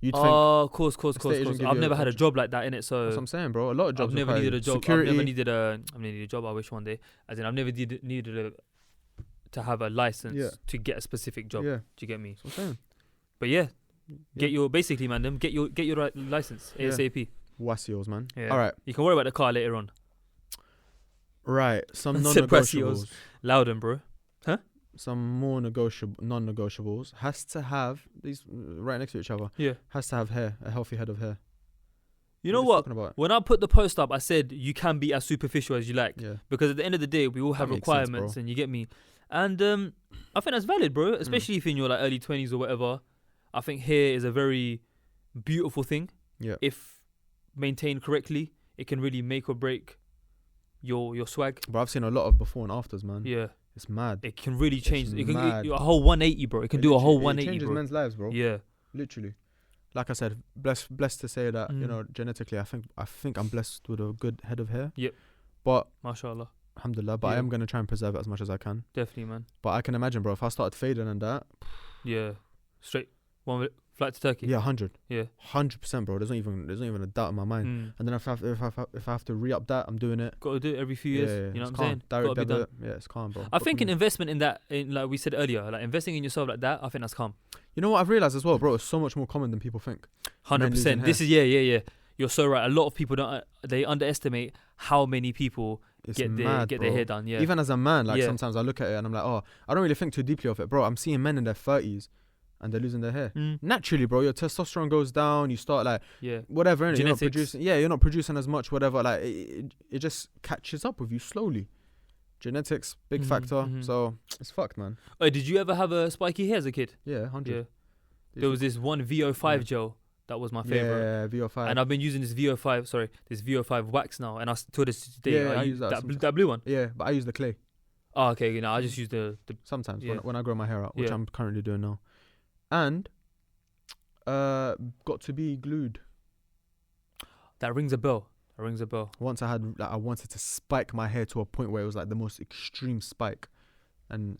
you'd think.
Oh, of course.
agent give
I've
you
never
a
had a
job.
job like that in it, so
That's what I'm saying, bro. A lot of jobs
I've never
require
needed a job.
security.
I've never needed a job. I wish one day. As in, I've never needed to have a license to get a specific job.
Yeah.
Do you get me?
That's what I'm saying.
But yeah, get your basically, man. Them get your license ASAP.
Wasios, man.
Yeah.
All right.
You can worry about the car later on.
Right. Some
Said
non-negotiables.
Loudon, bro.
Some more non-negotiables. Has to have these right next to each other.
Yeah.
Has to have hair, a healthy head of hair.
You know
What are
what?
you talking about?
When I put the post up, I said you can be as superficial as you like.
Yeah.
Because at the end of the day, we all have
That makes sense,
requirements,
bro.
and you get me. And I think that's valid, bro. Especially if in your like early 20s or whatever. I think hair is a very beautiful thing.
Yeah.
If maintained correctly, it can really make or break your swag.
But I've seen a lot of before and afters, man.
Yeah.
It's mad.
It can really change.
It's
It can
mad.
a whole 180, bro. It can do a whole
It
180,
changes
bro.
men's lives, bro.
Yeah.
Literally. Like I said, blessed to say that, you
Mm.
know, genetically, I think I'm blessed with a good head of hair.
Yep.
But
Mashallah.
alhamdulillah, but I
Yeah.
am gonna try and preserve it as much as I can.
Definitely, man.
But I can imagine, bro, if I started fading and that,
Yeah. Straight flight to Turkey.
yeah, 100.
Yeah.
100%, bro. There's not even a doubt in my mind.
Mm.
And then if I have to re-up that, I'm doing it.
Got to do it every few years.
Yeah,
You know
it's
what I'm
calm.
saying?
Direct
Got to be done.
debit. Yeah, it's calm, bro.
I think an investment in that, like we said earlier, like investing in yourself like that, I think that's calm.
You know what I've realized as well, bro? It's so much more common than people think.
100%.
hair.
This is yeah. You're so right. A lot of people they underestimate how many people
It's
get
mad,
their
bro.
hair done. Yeah.
Even as a man, like
Yeah.
sometimes I look at it and I'm like, oh, I don't really think too deeply of it, bro. I'm seeing men in their 30s and they're losing their hair. Naturally, bro, your testosterone goes down. You start like
Yeah.
whatever. Innit? You're not
Genetics.
producing. Yeah, you're not producing as much. Whatever. Like it just catches up with you slowly. Genetics, big factor. So it's fucked, man.
Oh, did you ever have a spiky hair as a kid?
Yeah, 100.
Yeah. There was this one VO5
Yeah.
gel that was my favorite.
Yeah, VO5.
And I've been using this VO5 wax now, and I to this day
Yeah,
I
I
use
use that sometimes.
that blue one.
Yeah, but I use the clay
Oh, okay. You know, I just use the
sometimes
Yeah.
when I grow my hair out, which
Yeah.
I'm currently doing now. And got to be glued.
that rings a bell.
Once I wanted to spike my hair to a point where it was like the most extreme spike. And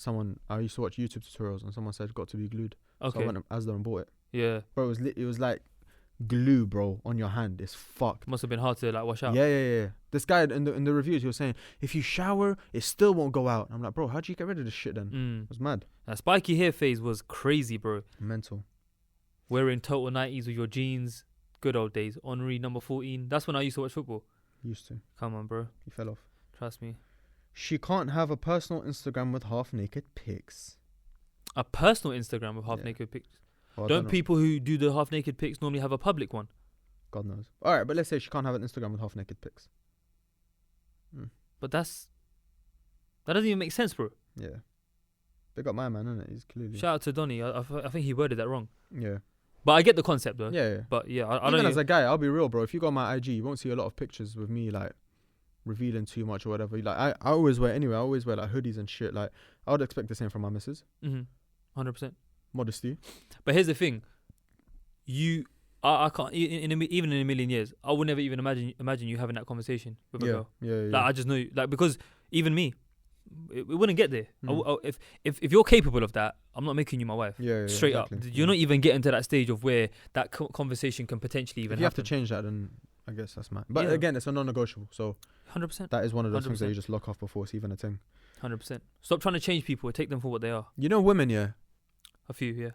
I used to watch YouTube tutorials and someone said got to be glued. So I
Okay.
went Asda and bought it.
Yeah.
Bro, it was like glue, bro, on your hand. It's fucked.
Must have been hard to like wash out.
Yeah. This guy in the reviews, he was saying, if you shower, it still won't go out. I'm like, bro, how'd you get rid of this shit then? It was mad.
That spiky hair phase was crazy, bro.
Mental.
Wearing total 90s with your jeans. Good old days. Henri number 14. That's when I used to watch football.
Used to.
Come on, bro.
He fell off.
Trust me.
She can't have a personal Instagram with half-naked pics.
A personal Instagram with
Yeah.
half-naked pics.
Well, I
Don't
know.
people who do the half-naked pics normally have a public one?
God knows. All right, but let's say she can't have an Instagram with half-naked pics.
But that doesn't even make sense, bro.
Yeah. Big up my man, innit? He's clearly...
Shout out to Donny. I think he worded that wrong.
Yeah.
But I get the concept, though.
Yeah.
But yeah, I
Even
don't.
as a guy, I'll be real, bro. If you go on my IG, you won't see a lot of pictures with me, like, revealing too much or whatever. Like, I always wear, anyway, I always wear, like, hoodies and shit. Like, I would expect the same from my missus.
100%.
Modesty.
But here's the thing. I can't even in a million years. I would never even imagine you having that conversation with a girl.
Yeah.
Like I just know, like because even me, it wouldn't get there.
Mm.
If you're capable of that, I'm not making you my wife.
Yeah,
Straight
exactly.
up, you're not even getting to that stage of where that conversation can potentially even
If you have
happen.
to change that, then I guess that's mad. But
Yeah.
again, it's a non-negotiable. So
100%.
that is one of those things that
100%.
you just lock off before it's even a thing.
100%. Stop trying to change people. Take them for what they are.
You know, women, yeah.
A few, yeah.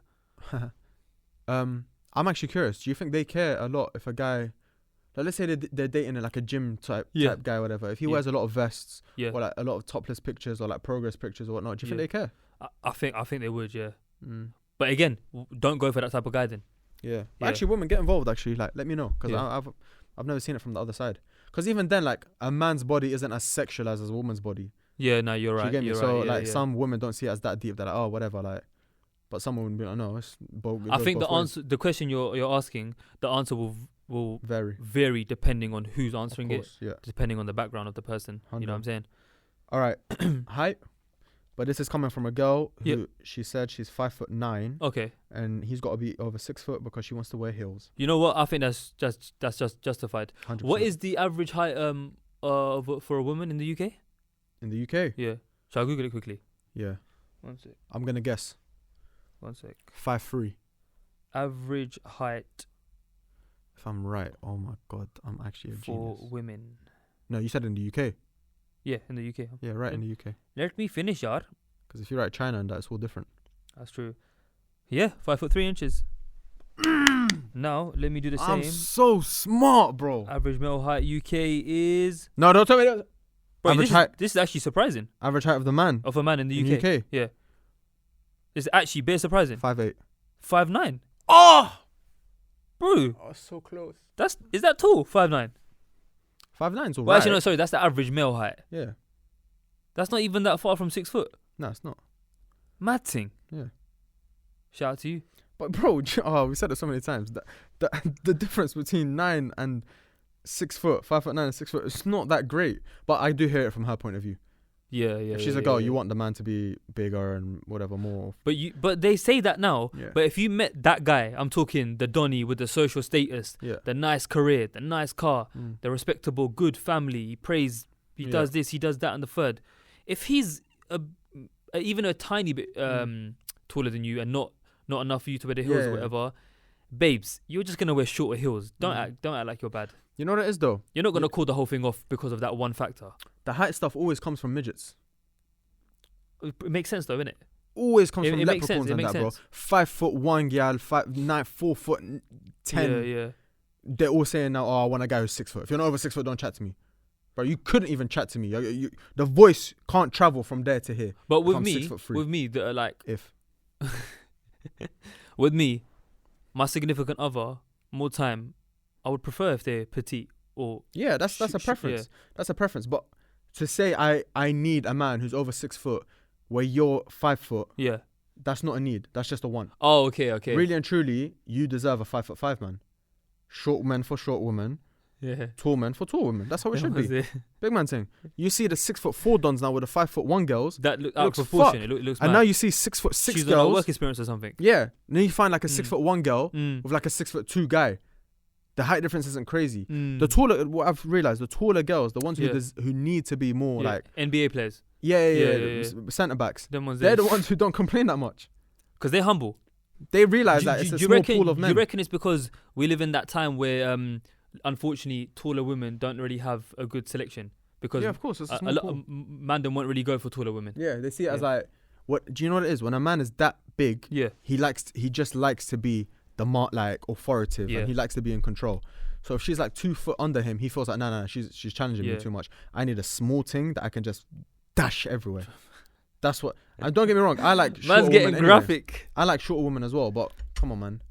I'm actually curious. Do you think they care a lot if a guy, like, let's say they're dating like a gym type guy or whatever, if he wears a lot of vests or like a lot of topless pictures or like progress pictures or whatnot, do you think they care?
I think they would, yeah. But again, don't go for that type of guy then.
Yeah. But actually, women, get involved. Actually, like, let me know, because I've never seen it from the other side. Because even then, like, a man's body isn't as sexualized as a woman's body.
Yeah, no, you're right.
You get me?
You're
So
right,
like some women don't see it as that deep. They're like, oh, whatever, like. But some women be like, no, it's both.
I think the question you're asking, the answer will vary depending on who's answering it. Yeah. Depending on the background of the person. 100. You know what I'm saying?
All right. Height. But this is coming from a girl who she said she's 5'9". Okay. And he's got to be over 6 foot because she wants to wear heels.
You know what? I think that's just justified.
100%.
What is the average height for a woman in the UK?
In the UK?
Yeah. Shall I Google it quickly?
Yeah.
1 sec.
I'm gonna guess.
1 sec.
5'3".
Average height.
If I'm right, oh my god, I'm actually a genius.
For women.
No, you said in the UK.
Yeah, in the UK.
Yeah, right, in the UK.
Let me finish, yar.
Because if you write China and that, it's all different.
That's true. Yeah, 5'3". Now, let me do the same.
I'm so smart, bro.
Average male height UK is...
No, don't tell me that.
Bro, this is actually surprising.
Average height of the man.
Of a man in the UK. Yeah. It's actually bare surprising.
5'8".
5'9".
Oh!
Bro.
Oh, so close.
Is that tall? 5'9".
5'9's all
well,
right.
actually, no, sorry. That's the average male height.
Yeah.
That's not even that far from 6 foot.
No, it's not.
Mad thing.
Yeah.
Shout out to you.
But bro, we said it so many times. The difference between 9 and 6 foot, 5'9" and 6 foot, it's not that great. But I do hear it from her point of view.
Yeah.
If she's a girl, you want the man to be bigger and whatever more.
But they say that now. Yeah. But if you met that guy, I'm talking the Donny with the social status, the nice career, the nice car, the respectable, good family. He prays, he does this, he does that, and the third. If he's even a tiny bit taller than you and not enough for you to wear the heels or whatever, babes, you're just gonna wear shorter heels. Don't act like you're bad.
You know what it is though?
You're not gonna call the whole thing off because of that one factor.
The height stuff always comes from midgets.
It makes sense though, innit?
Always comes from leprechauns and that, bro. 5'1" gal, 5'9", 4'10".
Yeah.
They're all saying now, oh, I want a guy who's 6 foot. If you're not over 6 foot, don't chat to me. Bro, you couldn't even chat to me. The voice can't travel from there to here.
But with me, with me, my significant other, more time, I would prefer if they're petite or...
Yeah, that's a preference. Yeah. That's a preference. But to say I need a man who's over 6 foot where you're 5 foot, that's not a need. That's just a want.
Oh, okay.
Really and truly, you deserve a 5'5" man. Short men for short women.
Yeah.
Tall men for tall women. That's how it should be. Big man thing. You see the 6'4" dons now with the 5'1" girls.
That looks out of proportion. It looks
and
mad.
now you see 6'6" girls.
She's on a work experience or something.
Yeah. And then you find like a 6'1" girl with like a 6'2" guy. The height difference isn't crazy. The taller, what I've realized, the taller girls, the ones who need to be more like
NBA players.
Yeah. Centre backs. They're the ones who don't complain that much
because they're humble.
They realize that it's a small pool of men.
You reckon it's because we live in that time where, unfortunately, taller women don't really have a good selection because
of course, it's
a lot of men won't really go for taller women.
Yeah, they see it as like, what? Do you know what it is? When a man is that big, he just likes to be the authoritative, and he likes to be in control. So if she's like 2 foot under him, he feels like no, she's challenging me too much. I need a small thing that I can just dash everywhere. That's what. And don't get me wrong, I like shorter
man's getting
women
graphic.
Anyway. I like shorter women as well, but come on, man.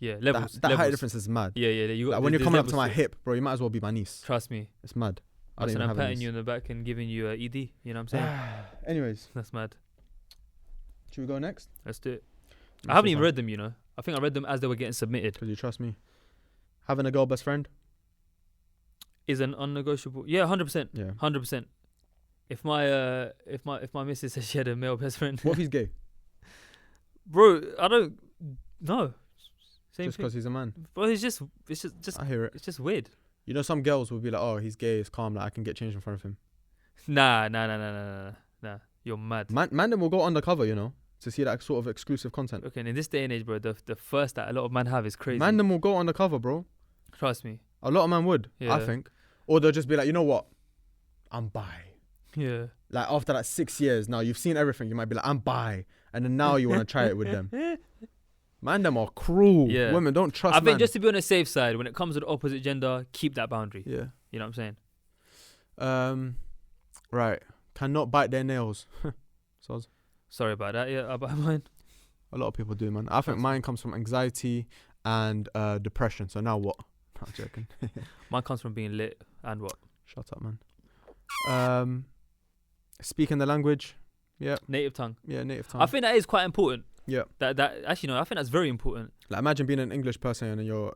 Yeah, levels.
That height difference is mad.
Yeah. You got,
like when you're coming up to my hip, bro, you might as well be my niece.
Trust me,
it's mad.
I'm patting you in the back and giving you a ED. You know what I'm saying?
Anyways,
that's mad.
Should we go next?
Let's do it. I haven't even read them. You know, I think I read them as they were getting submitted.
Because you trust me. Having a girl best friend
is an unnegotiable. Yeah, 100%. Yeah, 100%. If my missus says she had a male best friend,
what if he's gay?
Bro, I don't know. Same
just because he's a man.
Bro, it's just.
I hear it.
It's just weird.
You know, some girls will be like, "Oh, he's gay. It's calm. Like I can get changed in front of him."
Nah. You're mad.
Man, them will go undercover. You know, to see that sort of exclusive content.
Okay, and in this day and age, bro, the first that a lot of men have is crazy.
Man, them will go undercover, bro.
Trust me.
A lot of men would. Yeah. I think, or they'll just be like, you know what, I'm bi.
Yeah.
Like after that 6 years, now you've seen everything. You might be like, I'm bi, and then now you want to try it with them. Man, them are cruel.
Yeah.
Women don't trust.
I think
man.
just to be on the safe side, when it comes to the opposite gender, keep that boundary.
Yeah.
You know what I'm saying?
Right. Cannot bite their nails. So
Sorry about that. Yeah, about mine.
a lot of people do, man. I think mine comes from anxiety and depression. So now what? Not joking.
Mine comes from being lit and what?
Shut up, man. Speaking the language. Yeah.
Native tongue.
Yeah, native tongue.
I think that is quite important.
Yeah.
That actually no, I think that's very important.
Like imagine being an English person and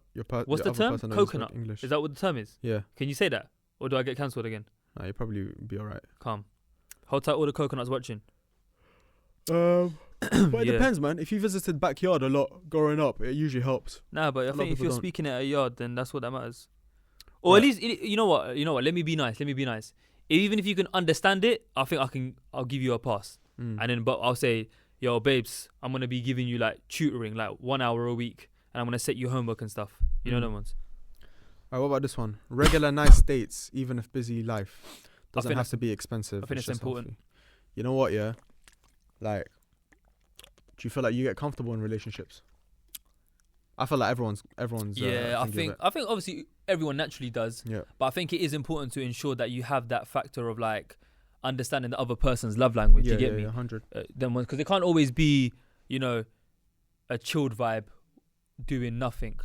What's the term? Coconut.
English.
Is that what the term is?
Yeah.
Can you say that, or do I get cancelled again?
Nah, you'll probably be alright.
Calm. Hold tight, all the coconuts watching.
But it
Yeah.
depends, man. If you visited backyard a lot growing up, it usually helps.
Nah, but I
lot of
think if
people
you're
don't.
speaking at a yard, then that's what that matters. Or
Right.
at least you know what? Let me be nice. Even if you can understand it, I think I'll give you a pass.
Mm.
And then, but I'll say, yo, babes, I'm gonna be giving you like tutoring, like 1 hour a week, and I'm gonna set you homework and stuff. You know them ones.
Alright, what about this one? Regular nice dates, even if busy life. Doesn't
think
have to be expensive.
I think it's
just
important.
healthy. You know what, yeah? Like, do you feel like you get comfortable in relationships? I feel like everyone's.
Yeah, I think obviously everyone naturally does.
Yeah.
But I think it is important to ensure that you have that factor of like understanding the other person's love language.
Yeah,
you get
yeah,
me?
100.
Them ones, because it can't always be, a chilled vibe doing nothing.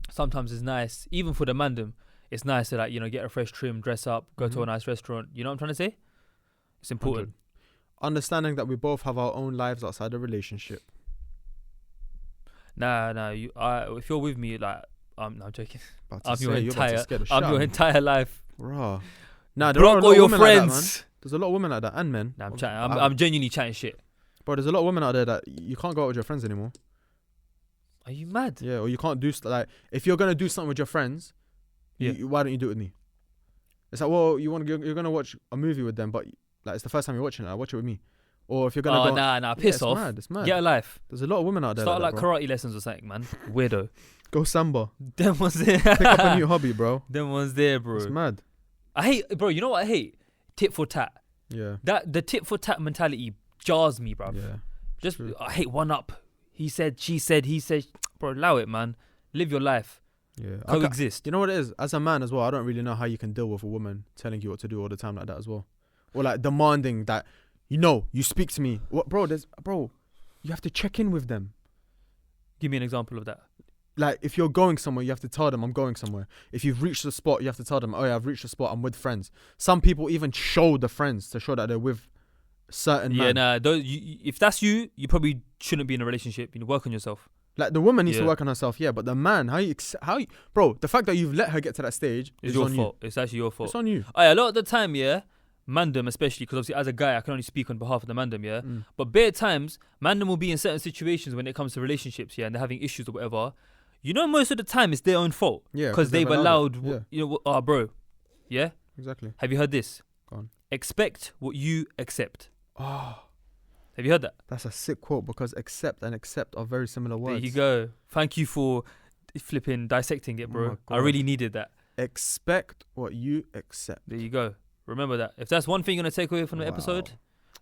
Sometimes it's nice, even for the mandem, it's nice to like, get a fresh trim, dress up, go to a nice restaurant. You know what I'm trying to say? It's important.
100. Understanding that we both have our own lives outside the relationship.
Nah, if you're with me, like, no, I'm joking.
About to say, you're about to scare the shit
I'm
out
your
of me.
entire life.
Raw. Nah, there are a
Block
lot
all
of
your
women like that, man.
friends.
There's a lot of women like that, and men.
Nah, I'm chatting. I'm genuinely chatting shit.
Bro, there's a lot of women out there that you can't go out with your friends anymore.
Are you mad?
Yeah, or you can't do like if you're gonna do something with your friends,
Yeah.
why don't you do it with me? It's like, well, you're gonna watch a movie with them, but like it's the first time you're watching it. Watch it with me. Or if you're gonna
Nah, piss off.
It's mad.
Get a life.
There's a lot of women out there.
Start
like
like
that, bro.
karate lessons or something, man. Weirdo.
Go samba.
Them ones there.
Pick up a new hobby, bro.
Them ones there, bro.
It's mad.
I hate, bro. You know what I hate? Tit for tat.
Yeah.
The tit for tat mentality jars me, bro.
Yeah.
Just
true.
I hate one up. He said, she said, he said. Bro, allow it, man. Live your life.
Yeah.
Coexist.
You know what it is? As a man as well, I don't really know how you can deal with a woman telling you what to do all the time like that as well, or like demanding that. You speak to me. What, bro? You have to check in with them.
Give me an example of that.
Like, if you're going somewhere, you have to tell them I'm going somewhere. If you've reached the spot, you have to tell them, oh yeah, I've reached the spot. I'm with friends. Some people even show the friends to show that they're with certain
Yeah,
man.
if that's you, you probably shouldn't be in a relationship. You work on yourself.
Like, the woman needs to
Yeah.
work on herself, yeah, but the man, bro, the fact that you've let her get to that stage
It's
is
your
on
fault. It's actually your fault.
It's on you.
A lot of the time, yeah, mandem especially, because obviously as a guy I can only speak on behalf of the mandem, yeah. But bare times, mandem will be in certain situations when it comes to relationships, yeah, and they're having issues or whatever. Most of the time it's their own fault.
Yeah,
because they've allowed,
it.
bro, yeah.
Exactly.
Have you heard this?
Go on.
Expect what you accept.
Oh,
Have you heard that?
that's a sick quote because accept and accept are very similar words.
There you go. Thank you for flipping dissecting it,
Oh
bro.
my
I
God.
really needed that.
Expect what you accept.
There you go. Remember that. If that's one thing you're gonna take away from the episode,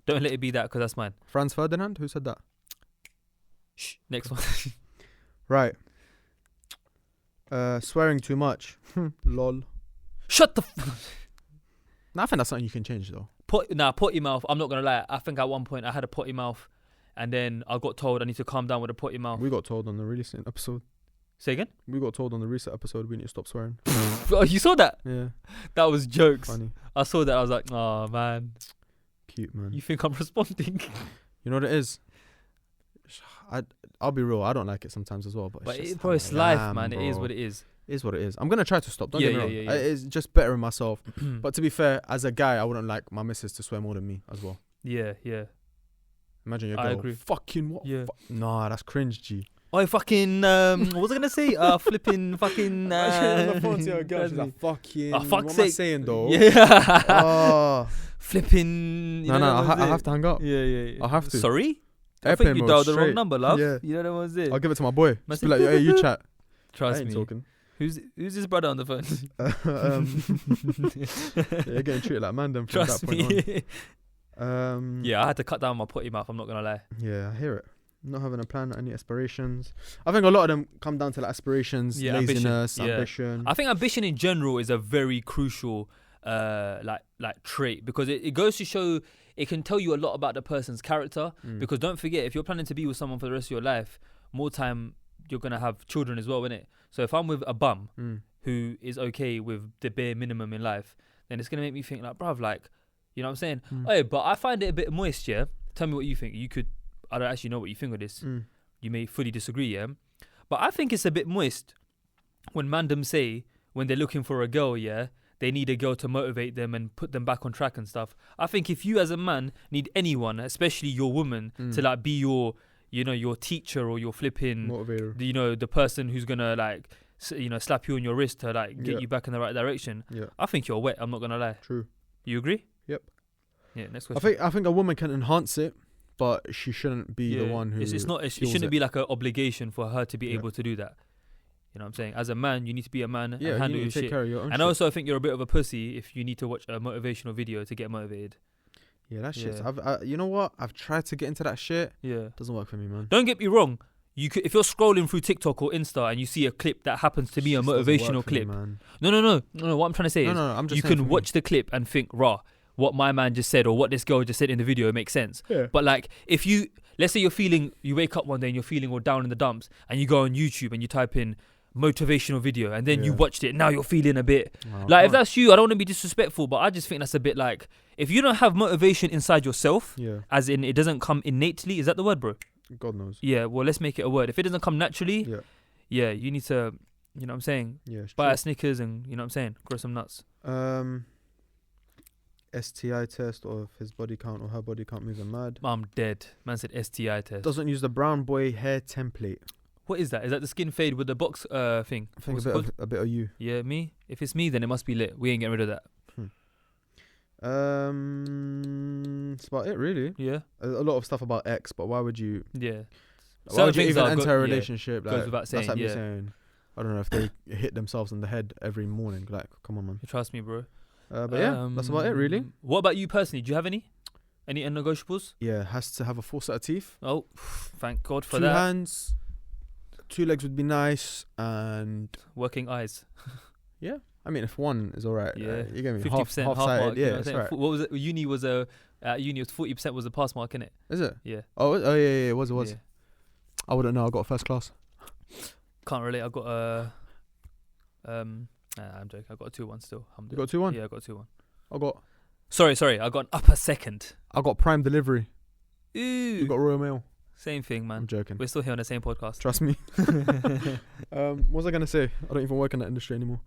don't let it be that, because that's mine.
Franz Ferdinand, who said that?
Shh. Next one.
Right. Swearing too much. Lol.
Shut the.
Nah, I think that's something you can change though.
Potty mouth. I'm not gonna lie. I think at one point I had a potty mouth, and then I got told I need to calm down with a potty mouth.
We got told on the recent episode.
Say again?
We got told on the recent episode we need to stop swearing.
Oh, you saw that?
Yeah.
That was jokes.
Funny.
I saw that. I was like, oh man,
Cute, man.
you think I'm responding?
You know what it is? I'll be real. I don't like it sometimes as well. But
But
it's just
bro,
how
it's
I
life,
am,
man. It is
bro.
what it is.
It is what it is. I'm going to try to stop. Don't
Yeah,
get me wrong.
yeah.
It's just bettering myself. But to be fair, as a guy, I wouldn't like my missus to swear more than me as well.
Yeah.
Imagine your
I
girl.
agree.
Fucking what?
Yeah.
Nah, that's cringe, G.
Oh, fucking. What was I gonna say? Flipping. Fucking.
on the phone to your girl. She's like, fucking.
Oh, fuck's
what am I
sake.
saying though?
Yeah.
Oh.
Flipping.
No, I have to hang up.
Yeah.
I have to.
Sorry? I
Airplane
think you
mode,
dialed the wrong
straight.
number, love.
Yeah.
You know that one's it.
I'll give it to my boy.
Must
Just be like, hey, you chat. I
Trust
ain't
me.
talking.
Who's this brother on the phone?
Yeah, you're getting treated like mandem from
Trust
that point
me.
on.
Yeah, I had to cut down my potty mouth. I'm not gonna lie.
Yeah, I hear it. Not having a plan, any aspirations. I think a lot of them come down to like aspirations, laziness, ambition.
I think ambition in general is a very crucial like trait, because it goes to show, it can tell you a lot about the person's character. Because don't forget, if you're planning to be with someone for the rest of your life, more time you're gonna have children as well, innit? So if I'm with a bum who is okay with the bare minimum in life, then it's gonna make me think like, bruv, like, you know what I'm saying? Hey, but I find it a bit moist, yeah? Tell me what you think. I don't actually know what you think of this. You may fully disagree, yeah? But I think it's a bit moist when mandem say, when they're looking for a girl, yeah, they need a girl to motivate them and put them back on track and stuff. I think if you as a man need anyone, especially your woman, to like be your, you know, your teacher or your flipping motivator, you know, the person who's gonna like, you know, slap you on your wrist to like get you back in the right direction. I think you're wet. I'm not gonna lie. True. You agree? Yep. Yeah. Next question.
I think a woman can enhance it, but she shouldn't be the one who.
It shouldn't be like an obligation for her to be able to do that. You know what I'm saying? As a man, you need to be a man and handle your shit. Care of your own shit. Also, I think you're a bit of a pussy if you need to watch a motivational video to get motivated.
Yeah, that shit. You know what? I've tried to get into that shit. Yeah, doesn't work for me, man.
Don't get me wrong. You could, if you're scrolling through TikTok or Insta and you see a clip that happens to be a motivational clip. No. What I'm trying to say is,
I'm just
you can watch the clip and think, rah, what my man just said or what this girl just said in the video makes sense. Yeah. But like, if you, let's say you wake up one day and you're feeling all down in the dumps and you go on YouTube and you type in motivational video and then you watched it, now you're feeling a bit if that's you, I don't want to be disrespectful, but I just think that's a bit like, if you don't have motivation inside yourself, as in it doesn't come innately, is that the word, bro?
God knows.
Yeah, well, let's make it a word. If it doesn't come naturally, you need to, you know what I'm saying, buy a Snickers and, you know what I'm saying, grow some nuts.
STI test, or if his body count or her body count moving mad.
I'm dead. Man said STI test.
Doesn't use the brown boy hair template.
What is that? Is that the skin fade with the box thing?
I think a bit of you.
Yeah, me? If it's me, then it must be lit. We ain't getting rid of that.
It's about it, really. Yeah. A lot of stuff about X, but why would you...
Yeah.
Why would you even enter a relationship?
Goes without saying,
that's like me saying, I don't know if they hit themselves in the head every morning. Like, come on, man.
Trust me, bro.
But that's about it, really.
What about you personally? Do you have any non-negotiables?
Yeah, has to have a full set of teeth.
Oh, thank God for that.
2 hands, 2 legs would be nice, and
working eyes.
Yeah, I mean, if one is alright, you get me
50%, half
sighted.
mark,
Yeah, that's right.
What was it? Uni was 40% was the pass mark, innit?
Is it?
Yeah.
Oh yeah, it was. Yeah. I wouldn't know. I got first class.
Can't relate. I got I'm joking. I got a 2-1 still.
You got a 2-1?
Yeah, I got a 2-1.
I got.
Sorry. I got an upper second.
I got prime delivery.
Ooh.
You got Royal Mail.
Same thing, man.
I'm joking.
We're still here on the same podcast.
Trust me. What was I gonna say? I don't even work in that industry anymore.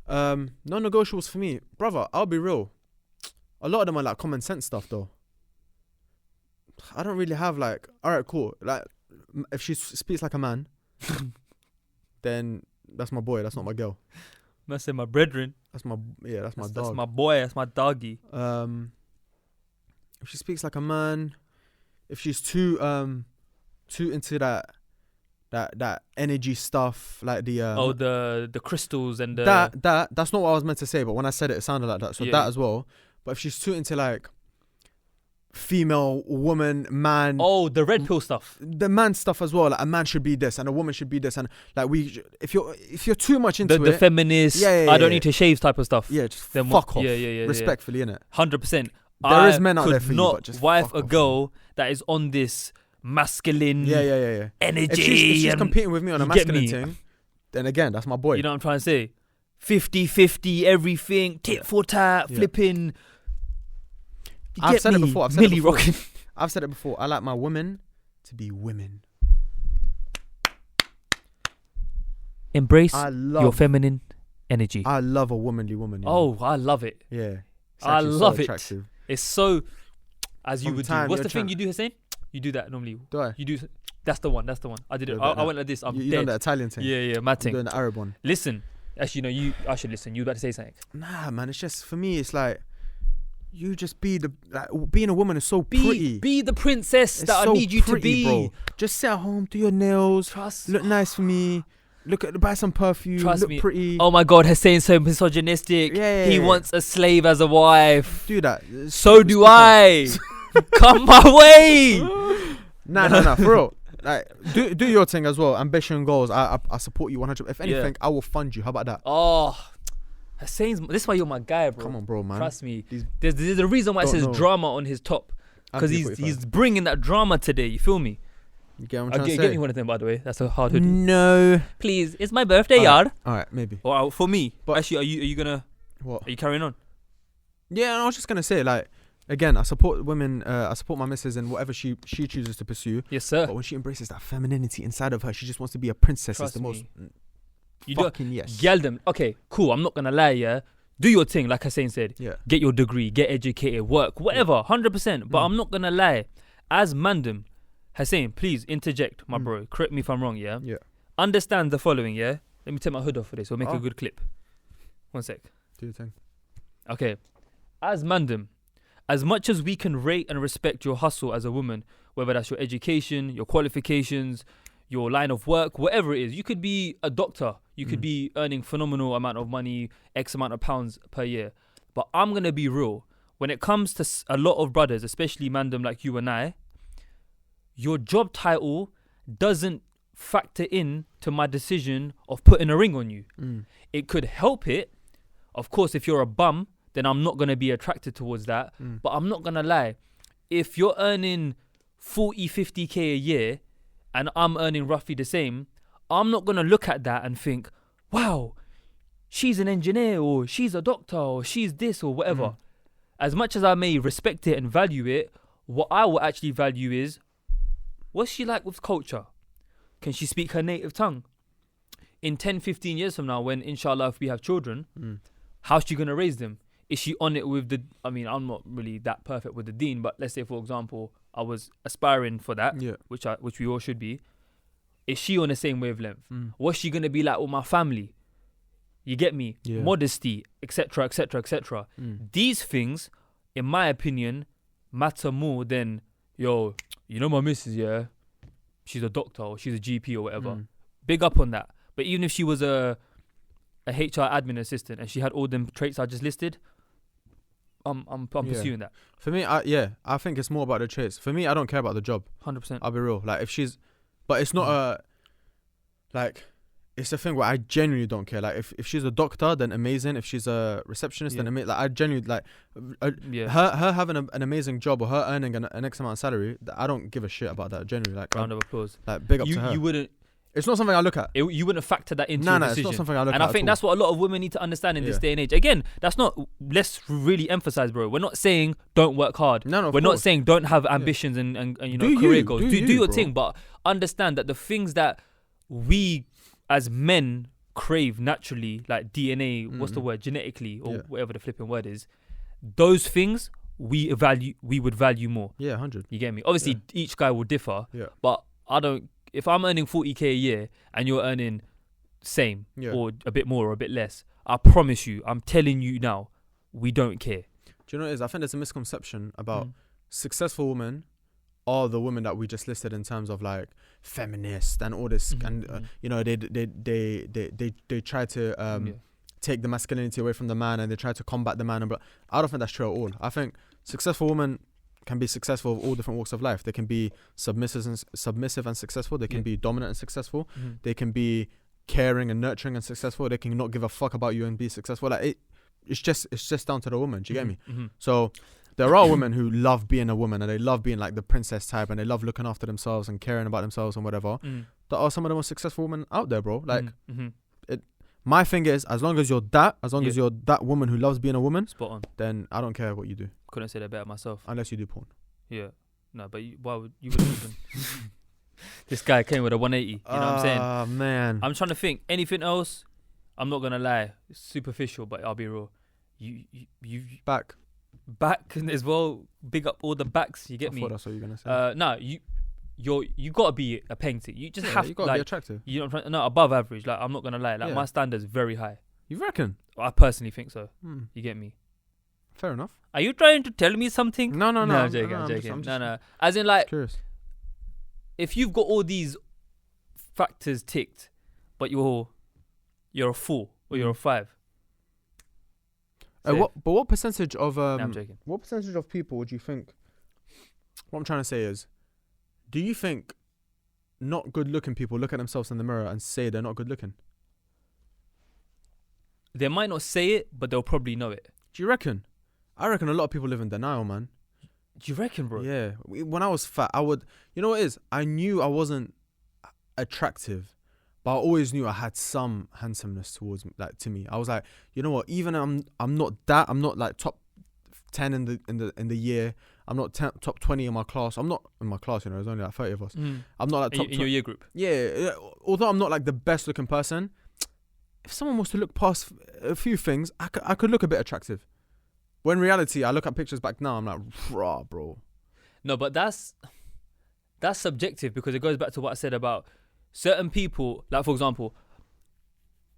Non-negotiables for me, brother. I'll be real. A lot of them are like common sense stuff, though. I don't really have like. All right, cool. Like, if she speaks like a man, then that's my boy. That's not my girl.
I said my brethren.
That's my dog.
That's my boy. That's my doggy.
If she speaks like a man, if she's too into that energy stuff, like
the crystals and the
that's not what I was meant to say, but when I said it sounded like that. So that as well. But if she's too into like female, woman, man.
Oh, the red pill stuff.
The man stuff as well. Like a man should be this and a woman should be this, and like if you're too much into
the feminist, I don't need to shave type of stuff.
Yeah, just then fuck off. Yeah. Respectfully, innit?
100%.
There is men out there for you, but
just wife a girl that is on this masculine energy.
If she's competing with me on a masculine thing, then again, that's my boy.
You know what I'm trying to say? 50-50, everything, tit for tat, flipping.
I've said it before. I've said it before. I like my women to be women.
Embrace your feminine energy.
I love a womanly woman.
I love it.
Yeah.
I love it. It's so, as you would do. What's the thing you do, Hussein? You do that normally.
Do I?
You do. That's the one. I did it. I went like this. I'm dead.
You done the Italian thing.
Yeah, mad thing.
I'm doing the Arab one.
Listen. Actually, I should listen. You were about to say something.
Nah, man. It's just, for me, it's like, you just being a woman is so pretty.
Be the princess that I need you to be,
bro. Just sit at home, do your nails, look nice for me. Buy some perfume. Look pretty.
Oh my God, Hussein's so misogynistic. Yeah. He wants a slave as a wife.
Do that.
So do I. Come my way.
Nah. For real. like do your thing as well. Ambition, goals. I support you 100. If anything, I will fund you. How about that?
Oh, Hussein's. This is why you're my guy, bro.
Come on, bro, man.
Trust me. There's a reason why it says drama on his top, because he's bringing that drama today. You feel me?
You get what I'm trying to say?
Get me one of them, by the way. That's a hard hoodie.
No,
please. It's my birthday, yard.
All right, maybe.
Or for me.
But
actually, are you gonna?
What?
Are you carrying on?
Yeah, I was just gonna say, like, again, I support women. I support my missus in whatever she chooses to pursue.
Yes, sir.
But when she embraces that femininity inside of her, she just wants to be a princess.
Trust
it's the
me.
most.
You
fucking yes.
Yell them. Okay, cool. I'm not gonna lie. Yeah, do your thing. Like Hussein said.
Yeah.
Get your degree. Get educated. Work. Whatever. 100%. But I'm not gonna lie. As Mandem, Hussein, please interject, my bro. Correct me if I'm wrong. Yeah.
Yeah.
Understand the following. Yeah. Let me take my hood off for this. We'll make a good clip. One sec.
Do your thing.
Okay. As Mandem, as much as we can rate and respect your hustle as a woman, whether that's your education, your qualifications, your line of work, whatever it is, you could be a doctor, you could be earning phenomenal amount of money, X amount of pounds per year. But I'm going to be real. When it comes to a lot of brothers, especially Mandem like you and I, your job title doesn't factor in to my decision of putting a ring on you. It could help it. Of course, if you're a bum, then I'm not going to be attracted towards that. But I'm not going to lie. If you're earning 40, 50k a year and I'm earning roughly the same, I'm not going to look at that and think, wow, she's an engineer or she's a doctor or she's this or whatever. As much as I may respect it and value it, what I will actually value is, what's she like with culture? Can she speak her native tongue? In 10, 15 years from now, when inshallah if we have children, how's she going to raise them? Is she on it with I'm not really that perfect with the deen, but let's say, for example, I was aspiring for that, which we all should be. Is she on the same wavelength? What's she going to be like with my family? You get me? Modesty, etc., etc., etc. These things, in my opinion, matter more than, yo, you know my missus, yeah? She's a doctor or she's a GP or whatever. Big up on that. But even if she was a HR admin assistant and she had all them traits I just listed, I'm pursuing that.
For me, I think it's more about the traits. For me, I don't care about the job.
100%.
I'll be real. Like if she's, but it's not it's a thing where I genuinely don't care. Like if she's a doctor, then amazing. If she's a receptionist, then amazing. Like I genuinely like her having an amazing job or her earning an X amount of salary. I don't give a shit about that. Genuinely, like
round of applause.
Like big up to her.
You wouldn't.
It's not something I look at.
You wouldn't factor that into your decision.
It's not something I look at.
And I think that's what a lot of women need to understand in this day and age. Again, that's not. Let's really emphasize, bro. We're not saying don't work hard.
No,
we're not saying don't have ambitions and you know career goals. Do your thing, but understand that the things that we as men crave naturally, like DNA, what's the word, genetically or whatever the flipping word is, those things we would value more.
100.
You get me? Obviously, each guy will differ. But I don't. If I'm earning 40k a year and you're earning same or a bit more or a bit less, I promise you, I'm telling you now, we don't care.
Do you know what it is? I think there's a misconception about successful women are the women that we just listed in terms of like feminist and all this, and you know they try to take the masculinity away from the man and they try to combat the man. But I don't think that's true at all. I think successful women can be successful of all different walks of life. They can be submissive and successful. They can be dominant and successful. They can be caring and nurturing and successful. They can not give a fuck about you and be successful. Like it's just down to the woman. Do you get me? So there are women who love being a woman and they love being like the princess type and they love looking after themselves and caring about themselves and whatever. There are some of the most successful women out there, bro. Like my thing is, as long as you're that woman who loves being a woman, spot on, then I don't care what you do.
Couldn't say that better myself.
Unless you do porn.
Yeah. No, but why would you wouldn't even... This guy came with a 180. You know what I'm saying?
Ah, man.
I'm trying to think. Anything else? I'm not going to lie. It's superficial, but I'll be real. You
back as
well. Big up all the backs. You get me?
I thought that's what you were going to say.
No, you got to be a painting. You just have
you got to be attractive.
You know, no, above average. Like, I'm not going to lie. Like, my standard's very high.
You reckon?
I personally think so. You get me?
Fair enough.
Are you trying to tell me something?
No.
I'm joking. No. As in, like,
curious.
If you've got all these factors ticked, but you're a 4 or you're a 5.
What percentage of
I'm joking.
What percentage of people would you think? What I'm trying to say is, do you think not good looking people look at themselves in the mirror and say they're not good looking?
They might not say it, but they'll probably know it.
Do you reckon? I reckon a lot of people live in denial, man.
Do you reckon, bro?
Yeah. When I was fat, I would. You know what it is? I knew I wasn't attractive, but I always knew I had some handsomeness towards me, like to me. I was like, you know what? Even I'm not like top 10 in the year. I'm not top 20 in my class. I'm not in my class. You know, there's only like 30 of us. I'm not like top
in your year group.
Yeah. Although I'm not like the best looking person, if someone was to look past a few things, I could look a bit attractive. When in reality, I look at pictures back now, I'm like, rah, bro.
No, but that's subjective, because it goes back to what I said about certain people. Like, for example,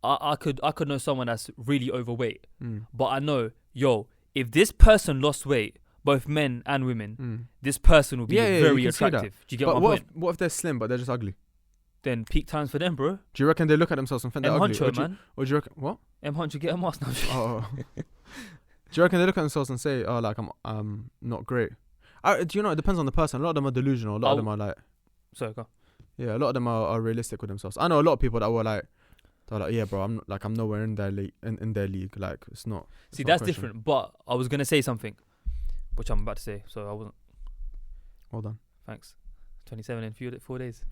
I could know someone that's really overweight, but I know, if this person lost weight, both men and women, this person will be very attractive. Do you get my point?
What if they're slim but they're just ugly?
Then peak times for them, bro.
Do you reckon they look at themselves and think they're ugly?
Honcho, man.
Or do you reckon what?
Honcho, get a mask now.
Oh. Do you reckon they look at themselves and say, "Oh, like I'm not great"? Do you know? It depends on the person. A lot of them are delusional. A lot of them are like.
Sorry, go.
Yeah, a lot of them are realistic with themselves. I know a lot of people that were like, they're like, yeah, bro, I'm nowhere in their league. In their league, like it's not.
See, that's different. But I was gonna say something, which I'm about to say, so I wasn't.
Well done.
Thanks. 27 in 4 days.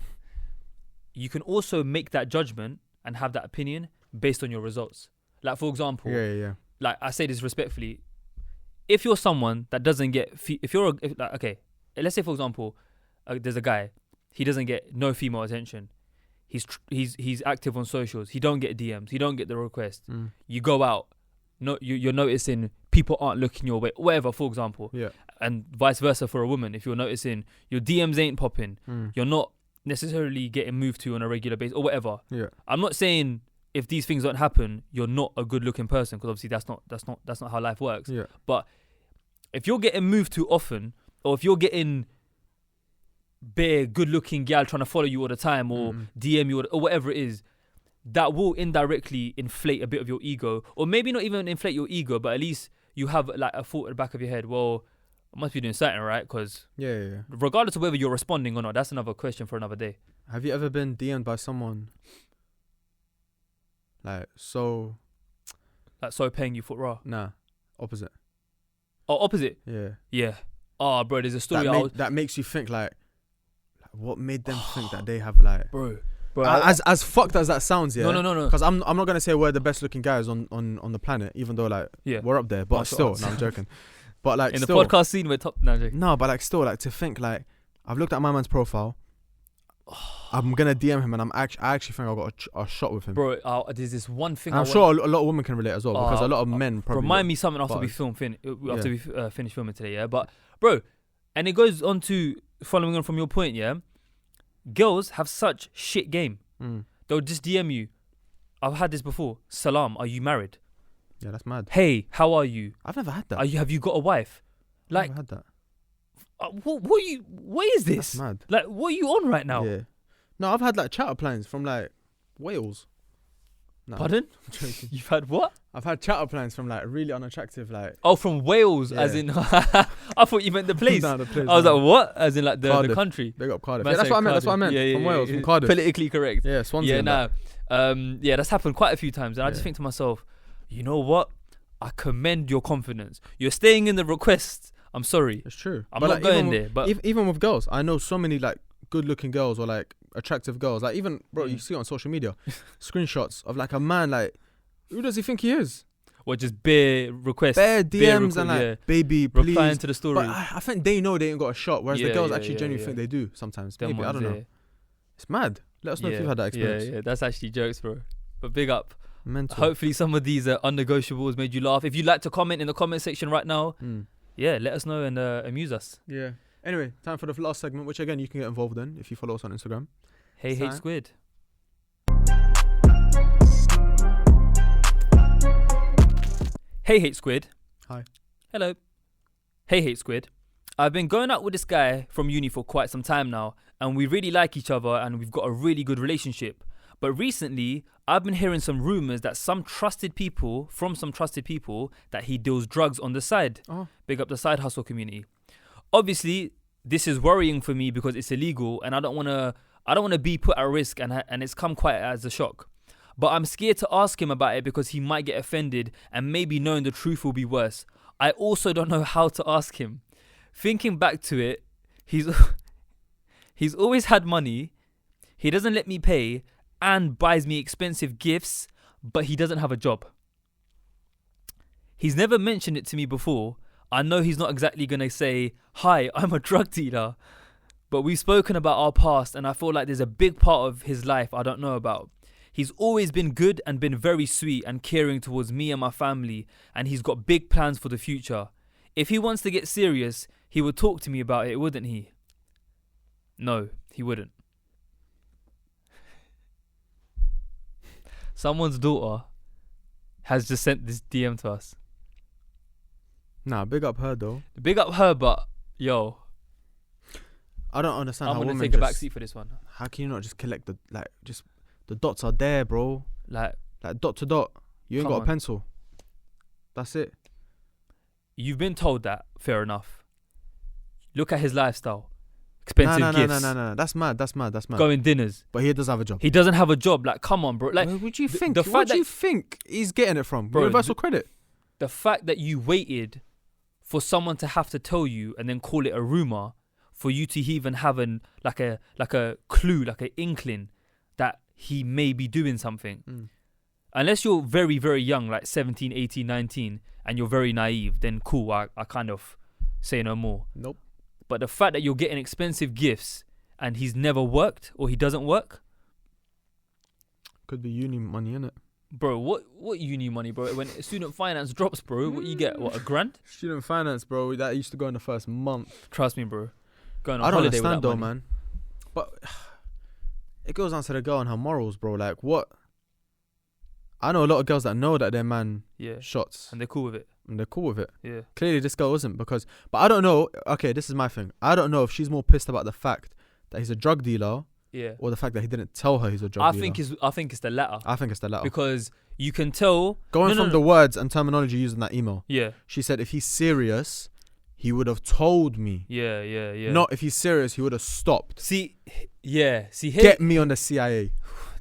You can also make that judgment and have that opinion based on your results. Like, for example,
yeah.
Like, I say this respectfully. If you're someone that doesn't get, okay, let's say, for example, there's a guy, he doesn't get no female attention. He's active on socials. He don't get DMs. He don't get the request. You go out, you're noticing people aren't looking your way, whatever, for example.
Yeah.
And vice versa for a woman. If you're noticing your DMs ain't popping, you're not necessarily getting moved to on a regular basis or whatever.
Yeah.
I'm not saying if these things don't happen, you're not a good looking person, because obviously that's not how life works.
Yeah.
But if you're getting moved too often, or if you're getting bare good looking gal trying to follow you all the time, or DM you or whatever it is, that will indirectly inflate a bit of your ego, or maybe not even inflate your ego, but at least you have like a thought at the back of your head, well, I must be doing something right, because regardless of whether you're responding or not, that's another question for another day.
Have you ever been DM'd by someone like so
paying you foot raw?
Nah, opposite.
Oh, opposite? Yeah. Oh, bro, there's a story
that makes you think like what made them think that they have like
bro
as fucked as that sounds, yeah.
No.
Because I'm not gonna say we're the best looking guys on the planet, even though like we're up there, but still, no, I'm joking. But like
in
still,
the podcast scene, we're top. No, I'm joking.
No, but like still, like to think like I've looked at my man's profile. I'm gonna DM him, and I actually think I got a shot with him.
Bro, there's this one thing.
And I'm sure a lot of women can relate as well, because a lot of men probably.
Remind me something after we finish filming today, yeah. But bro, and it goes on to following on from your point, yeah. Girls have such shit game. They'll just DM you. I've had this before. Salam, are you married?
Yeah, that's mad.
Hey, how are you?
I've never had that.
Have you got a wife? Like,
I've never had that.
What is this?
That's mad.
Like, what are you on right now?
Yeah. No, I've had like chat planes from like Wales. No,
pardon? You've had what?
I've had chat planes from like really unattractive like.
Oh, from Wales, as in. I thought you meant the place.
No, the place.
I was like, what? As in like the country.
Big up Cardiff. Yeah, that's what I meant. That's what I meant.
Yeah,
from Wales,
yeah.
from Cardiff.
Politically correct.
Yeah, Swansea.
Yeah, that's happened quite a few times, and I just think to myself, you know what? I commend your confidence. You're staying in the request. I'm sorry.
It's true.
I'm not going there. But
even with girls, I know so many like good-looking girls or like attractive girls. Like even bro, you see it on social media, screenshots of like a man. Like, who does he think he is?
Or just bare requests,
bare DMs and like baby, please.
Replying to the story.
But I think they know they ain't got a shot, whereas the girls actually genuinely think they do sometimes.
Them
maybe, I don't know. It's mad. Let us know if you've had that experience.
Yeah, that's actually jokes, bro. But big up.
Mental.
Hopefully some of these unnegotiables made you laugh. If you'd like to comment in the comment section right now, let us know and amuse us.
Yeah. Anyway, time for the last segment, which again you can get involved in if you follow us on Instagram.
HeyHSquared. HeyHSquared.
Hi.
Hello. HeyHSquared. I've been going out with this guy from uni for quite some time now, and we really like each other and we've got a really good relationship. But recently, I've been hearing some rumors that from some trusted people, that he deals drugs on the side.
Oh.
Big up the side hustle community. Obviously, this is worrying for me because it's illegal, and I don't want I don't want to be put at risk, and it's come quite as a shock. But I'm scared to ask him about it because he might get offended, and maybe knowing the truth will be worse. I also don't know how to ask him. Thinking back to it, he's always had money. He doesn't let me pay and buys me expensive gifts, but he doesn't have a job. He's never mentioned it to me before. I know he's not exactly going to say, "Hi, I'm a drug dealer." But we've spoken about our past, and I feel like there's a big part of his life I don't know about. He's always been good and been very sweet and caring towards me and my family, and he's got big plans for the future. If he wants to get serious, he would talk to me about it, wouldn't he? No, he wouldn't. Someone's daughter has just sent this DM to us.
Nah, big up her though.
Big up her, but yo,
I don't understand
I'm
how
gonna
women
take a
just,
backseat for this one.
How can you not just collect the dots are there, bro? Like dot to dot. You ain't
Come
got
on.
a pencil. That's it.
You've been told that, fair enough. Look at his lifestyle. Expensive gifts.
No. That's mad.
Going dinners.
But he does have a job.
He doesn't have a job. Like, come on, bro. Like,
Where would you think?
the
What
fact
do you
that-
think he's getting it from?
Bro,
Universal credit.
the fact that you waited for someone to have to tell you and then call it a rumor, for you to even have like a clue, like an inkling that he may be doing something. Unless you're very, very young, like 17, 18, 19, and you're very naive, then cool, I kind of say no more.
Nope.
But the fact that you're getting expensive gifts and he's never worked or he doesn't work,
Could be uni money, innit?
bro, what uni money, bro? When student finance drops, bro, what you get? What, $1,000?
Student finance, bro. That used to go in the first month.
Trust me, bro. Going on
I don't
holiday with that
understand though,
money.
man. But it goes down to the girl and her morals, bro. Like what? I know a lot of girls that know that their man
Yeah.
shots
And they're cool with it.
and they're cool with it.
Yeah.
Clearly, this girl isn't but I don't know. Okay, this is my thing. I don't know if she's more pissed about the fact that he's a drug dealer
Yeah.
or the fact that he didn't tell her he's a drug
I
dealer.
think it's the latter.
I think it's the latter.
Because you can tell
Going
no,
from the words and terminology used in that email,
Yeah.
she said if he's serious, he would have told me.
Yeah.
Not if he's serious, he would have stopped.
See, here,
Get me on the CIA.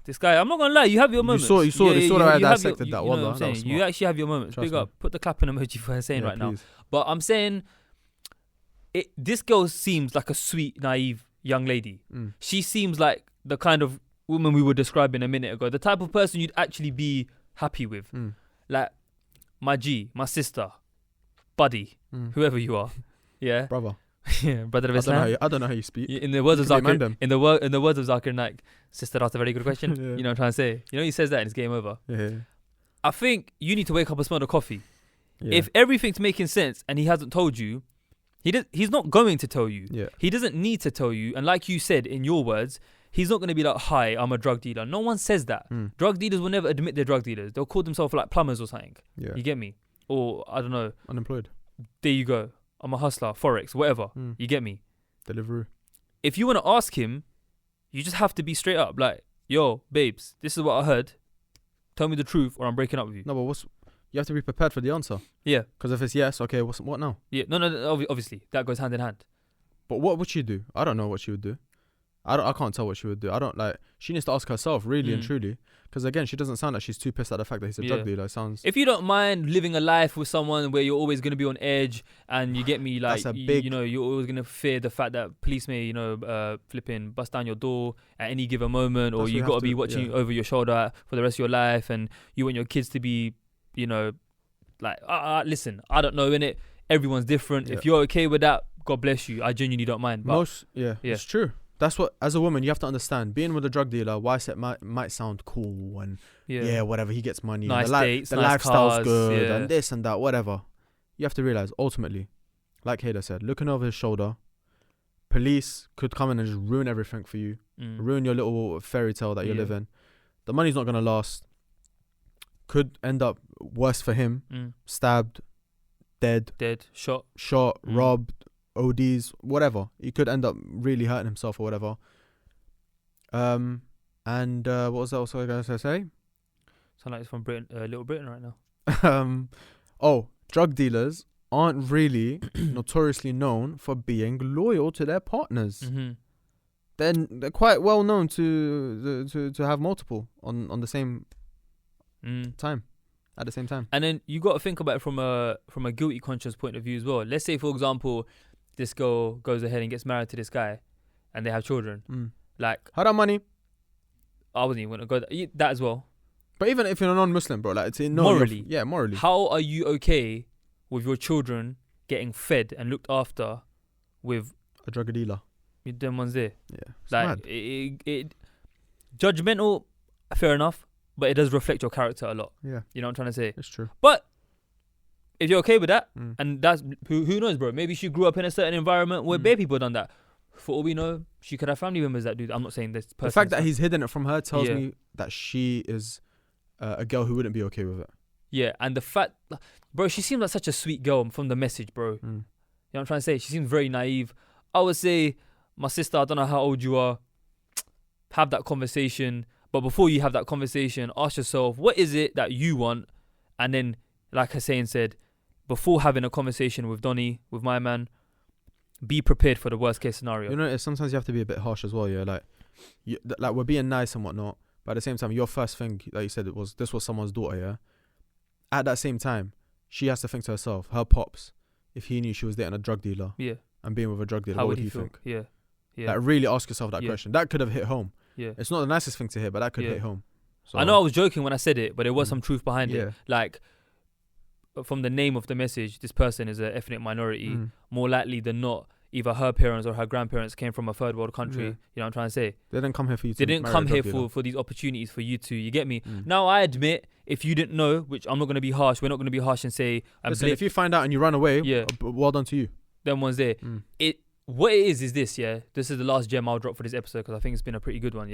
this guy. I'm not gonna lie. You have your moments.
You saw the way I
have
dissected
you
that.
know what
Wallah,
I'm
that
saying?
was
You
smart.
actually have your moments.
Trust
Big
me.
up. Put the clapping emoji for her saying
Yeah,
right now.
please.
But I'm saying, this girl seems like a sweet, naive young lady. She seems like the kind of woman we were describing a minute ago. The type of person you'd actually be happy with. Like my G, my sister, buddy, whoever you are. Yeah.
Brother.
Yeah, brother of Islam.
I don't know how you speak.
In the words of
You could be
Zakir,
Mandem.
in the words of Zakir Naik, sister asked a very good question.
Yeah.
You know what I'm trying to say? You know, he says that and it's game over.
Yeah.
I think you need to wake up and smell the coffee.
Yeah.
If everything's making sense and he hasn't told you, he's not going to tell you.
Yeah.
He doesn't need to tell you. And like you said in your words, he's not going to be like, "Hi, I'm a drug dealer." No one says that. Drug dealers will never admit they're drug dealers. They'll call themselves like plumbers or something.
Yeah.
You get me? Or I don't know.
Unemployed.
There you go. I'm a hustler, Forex, whatever. You get me?
Deliveroo.
If you want to ask him, you just have to be straight up. Like, yo, babes, this is what I heard. Tell me the truth or I'm breaking up with you.
No, but you have to be prepared for the answer.
Yeah.
Because if it's yes, okay, what now?
Yeah. No, obviously. That goes hand in hand.
But what would she do? I don't know what she would do. I can't tell what she would do. She needs to ask herself, really and truly. Because again, she doesn't sound like she's too pissed at the fact that he's a drug dealer. It sounds...
If you don't mind living a life with someone where you're always going to be on edge and you get me, like, you know, you're always going to fear the fact that police may, you know, flipping bust down your door at any given moment, or you've got to be watching over your shoulder for the rest of your life, and you want your kids to be, you know, like, listen, I don't know, innit? Everyone's different. If you're okay with that, God bless you. I genuinely don't mind. But
it's true. That's what, as a woman, you have to understand. Being with a drug dealer, whilst it might sound cool and whatever, he gets money,
nice
and
dates,
the
nice
lifestyle's
cars,
good, and this and that, whatever. You have to realize, ultimately, like Hayda said, looking over his shoulder, police could come in and just ruin everything for you, ruin your little fairy tale that you live in. The money's not gonna last. Could end up worse for him, stabbed, dead, shot, robbed, ODs, whatever. He could end up really hurting himself or whatever. And what was else I was going to say?
Sound like it's from Britain, Little Britain right now.
Drug dealers aren't really notoriously known for being loyal to their partners. then they're quite well known to have multiple on the same time, at the same time.
And then you got to think about it from a guilty conscience point of view as well. Let's say, for example, this girl goes ahead and gets married to this guy, and they have children. Like,
how that money?
I wasn't even gonna go that as well.
But even if you're a non-Muslim, bro, like it's
morally,
morally.
How are you okay with your children getting fed and looked after with
a drug dealer?
Them ones there.
Yeah,
like it judgmental, fair enough, but it does reflect your character a lot.
Yeah,
you know what I'm trying to say.
It's true.
But if you're okay with that, and that's who knows, bro. Maybe she grew up in a certain environment where bare people done that. For all we know, she could have family members that do that. I'm not saying this person.
The fact that he's hidden it from her tells me that she is a girl who wouldn't be okay with it.
Yeah, and the fact, bro, she seems like such a sweet girl from the message, bro. You know what I'm trying to say? She seems very naive. I would say, my sister, I don't know how old you are, have that conversation. But before you have that conversation, ask yourself, what is it that you want? And then, like Hussein said, before having a conversation with Donnie, with my man, be prepared for the worst case scenario.
You know, sometimes you have to be a bit harsh as well. Yeah, like, like we're being nice and whatnot, but at the same time, your first thing, like you said, this was someone's daughter. Yeah. At that same time, she has to think to herself, her pops, if he knew she was dating a drug dealer, and being with a drug dealer,
how
what
would he
think?
Yeah.
Like, really ask yourself that question. That could have hit home.
Yeah.
It's not the nicest thing to hear, but that could hit home. So,
I know I was joking when I said it, but there was some truth behind it. Like, from the name of the message, this person is an ethnic minority. More likely than not, either her parents or her grandparents came from a third world country. You know what I'm trying to say?
They didn't come here for you to
They didn't come here for these opportunities for you to, you get me? Now, I admit, if you didn't know, which I'm not going to be harsh, we're not going to be harsh and say...
Listen, if you find out and you run away, well done to you.
Them ones there. What it is this, this is the last gem I'll drop for this episode because I think it's been a pretty good one,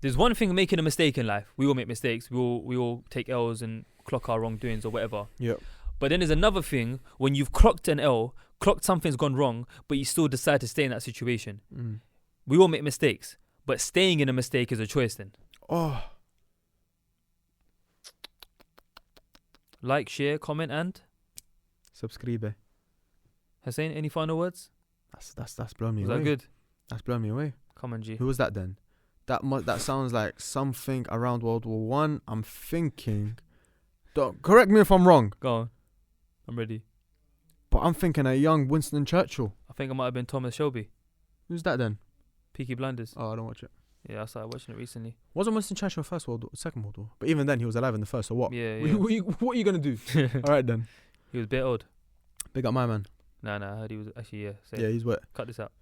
There's one thing making a mistake in life. We all make mistakes. We all take L's and clock our wrongdoings or whatever.
Yeah.
But then there's another thing when you've clocked an L, clocked something's gone wrong, but you still decide to stay in that situation. We all make mistakes, but staying in a mistake is a choice then.
Oh.
Like, share, comment, and
subscribe.
Hussein, any final words?
That's blown me away.
Was that good?
That's blown me away.
Come on, G.
Who was that then? That sounds like something around World War One. I'm thinking. Correct me if I'm wrong.
Go on. I'm ready.
But I'm thinking a young Winston Churchill.
I think it might have been Thomas Shelby.
Who's that then?
Peaky Blinders.
Oh, I don't watch it.
Yeah, I started watching it recently.
Wasn't Winston Churchill Second World War? But even then, he was alive in the first. So what?
Yeah.
What are you gonna do? All right then.
He was a bit old.
Big up my man.
Nah, I heard he was actually,
Yeah, he's wet.
Cut this out.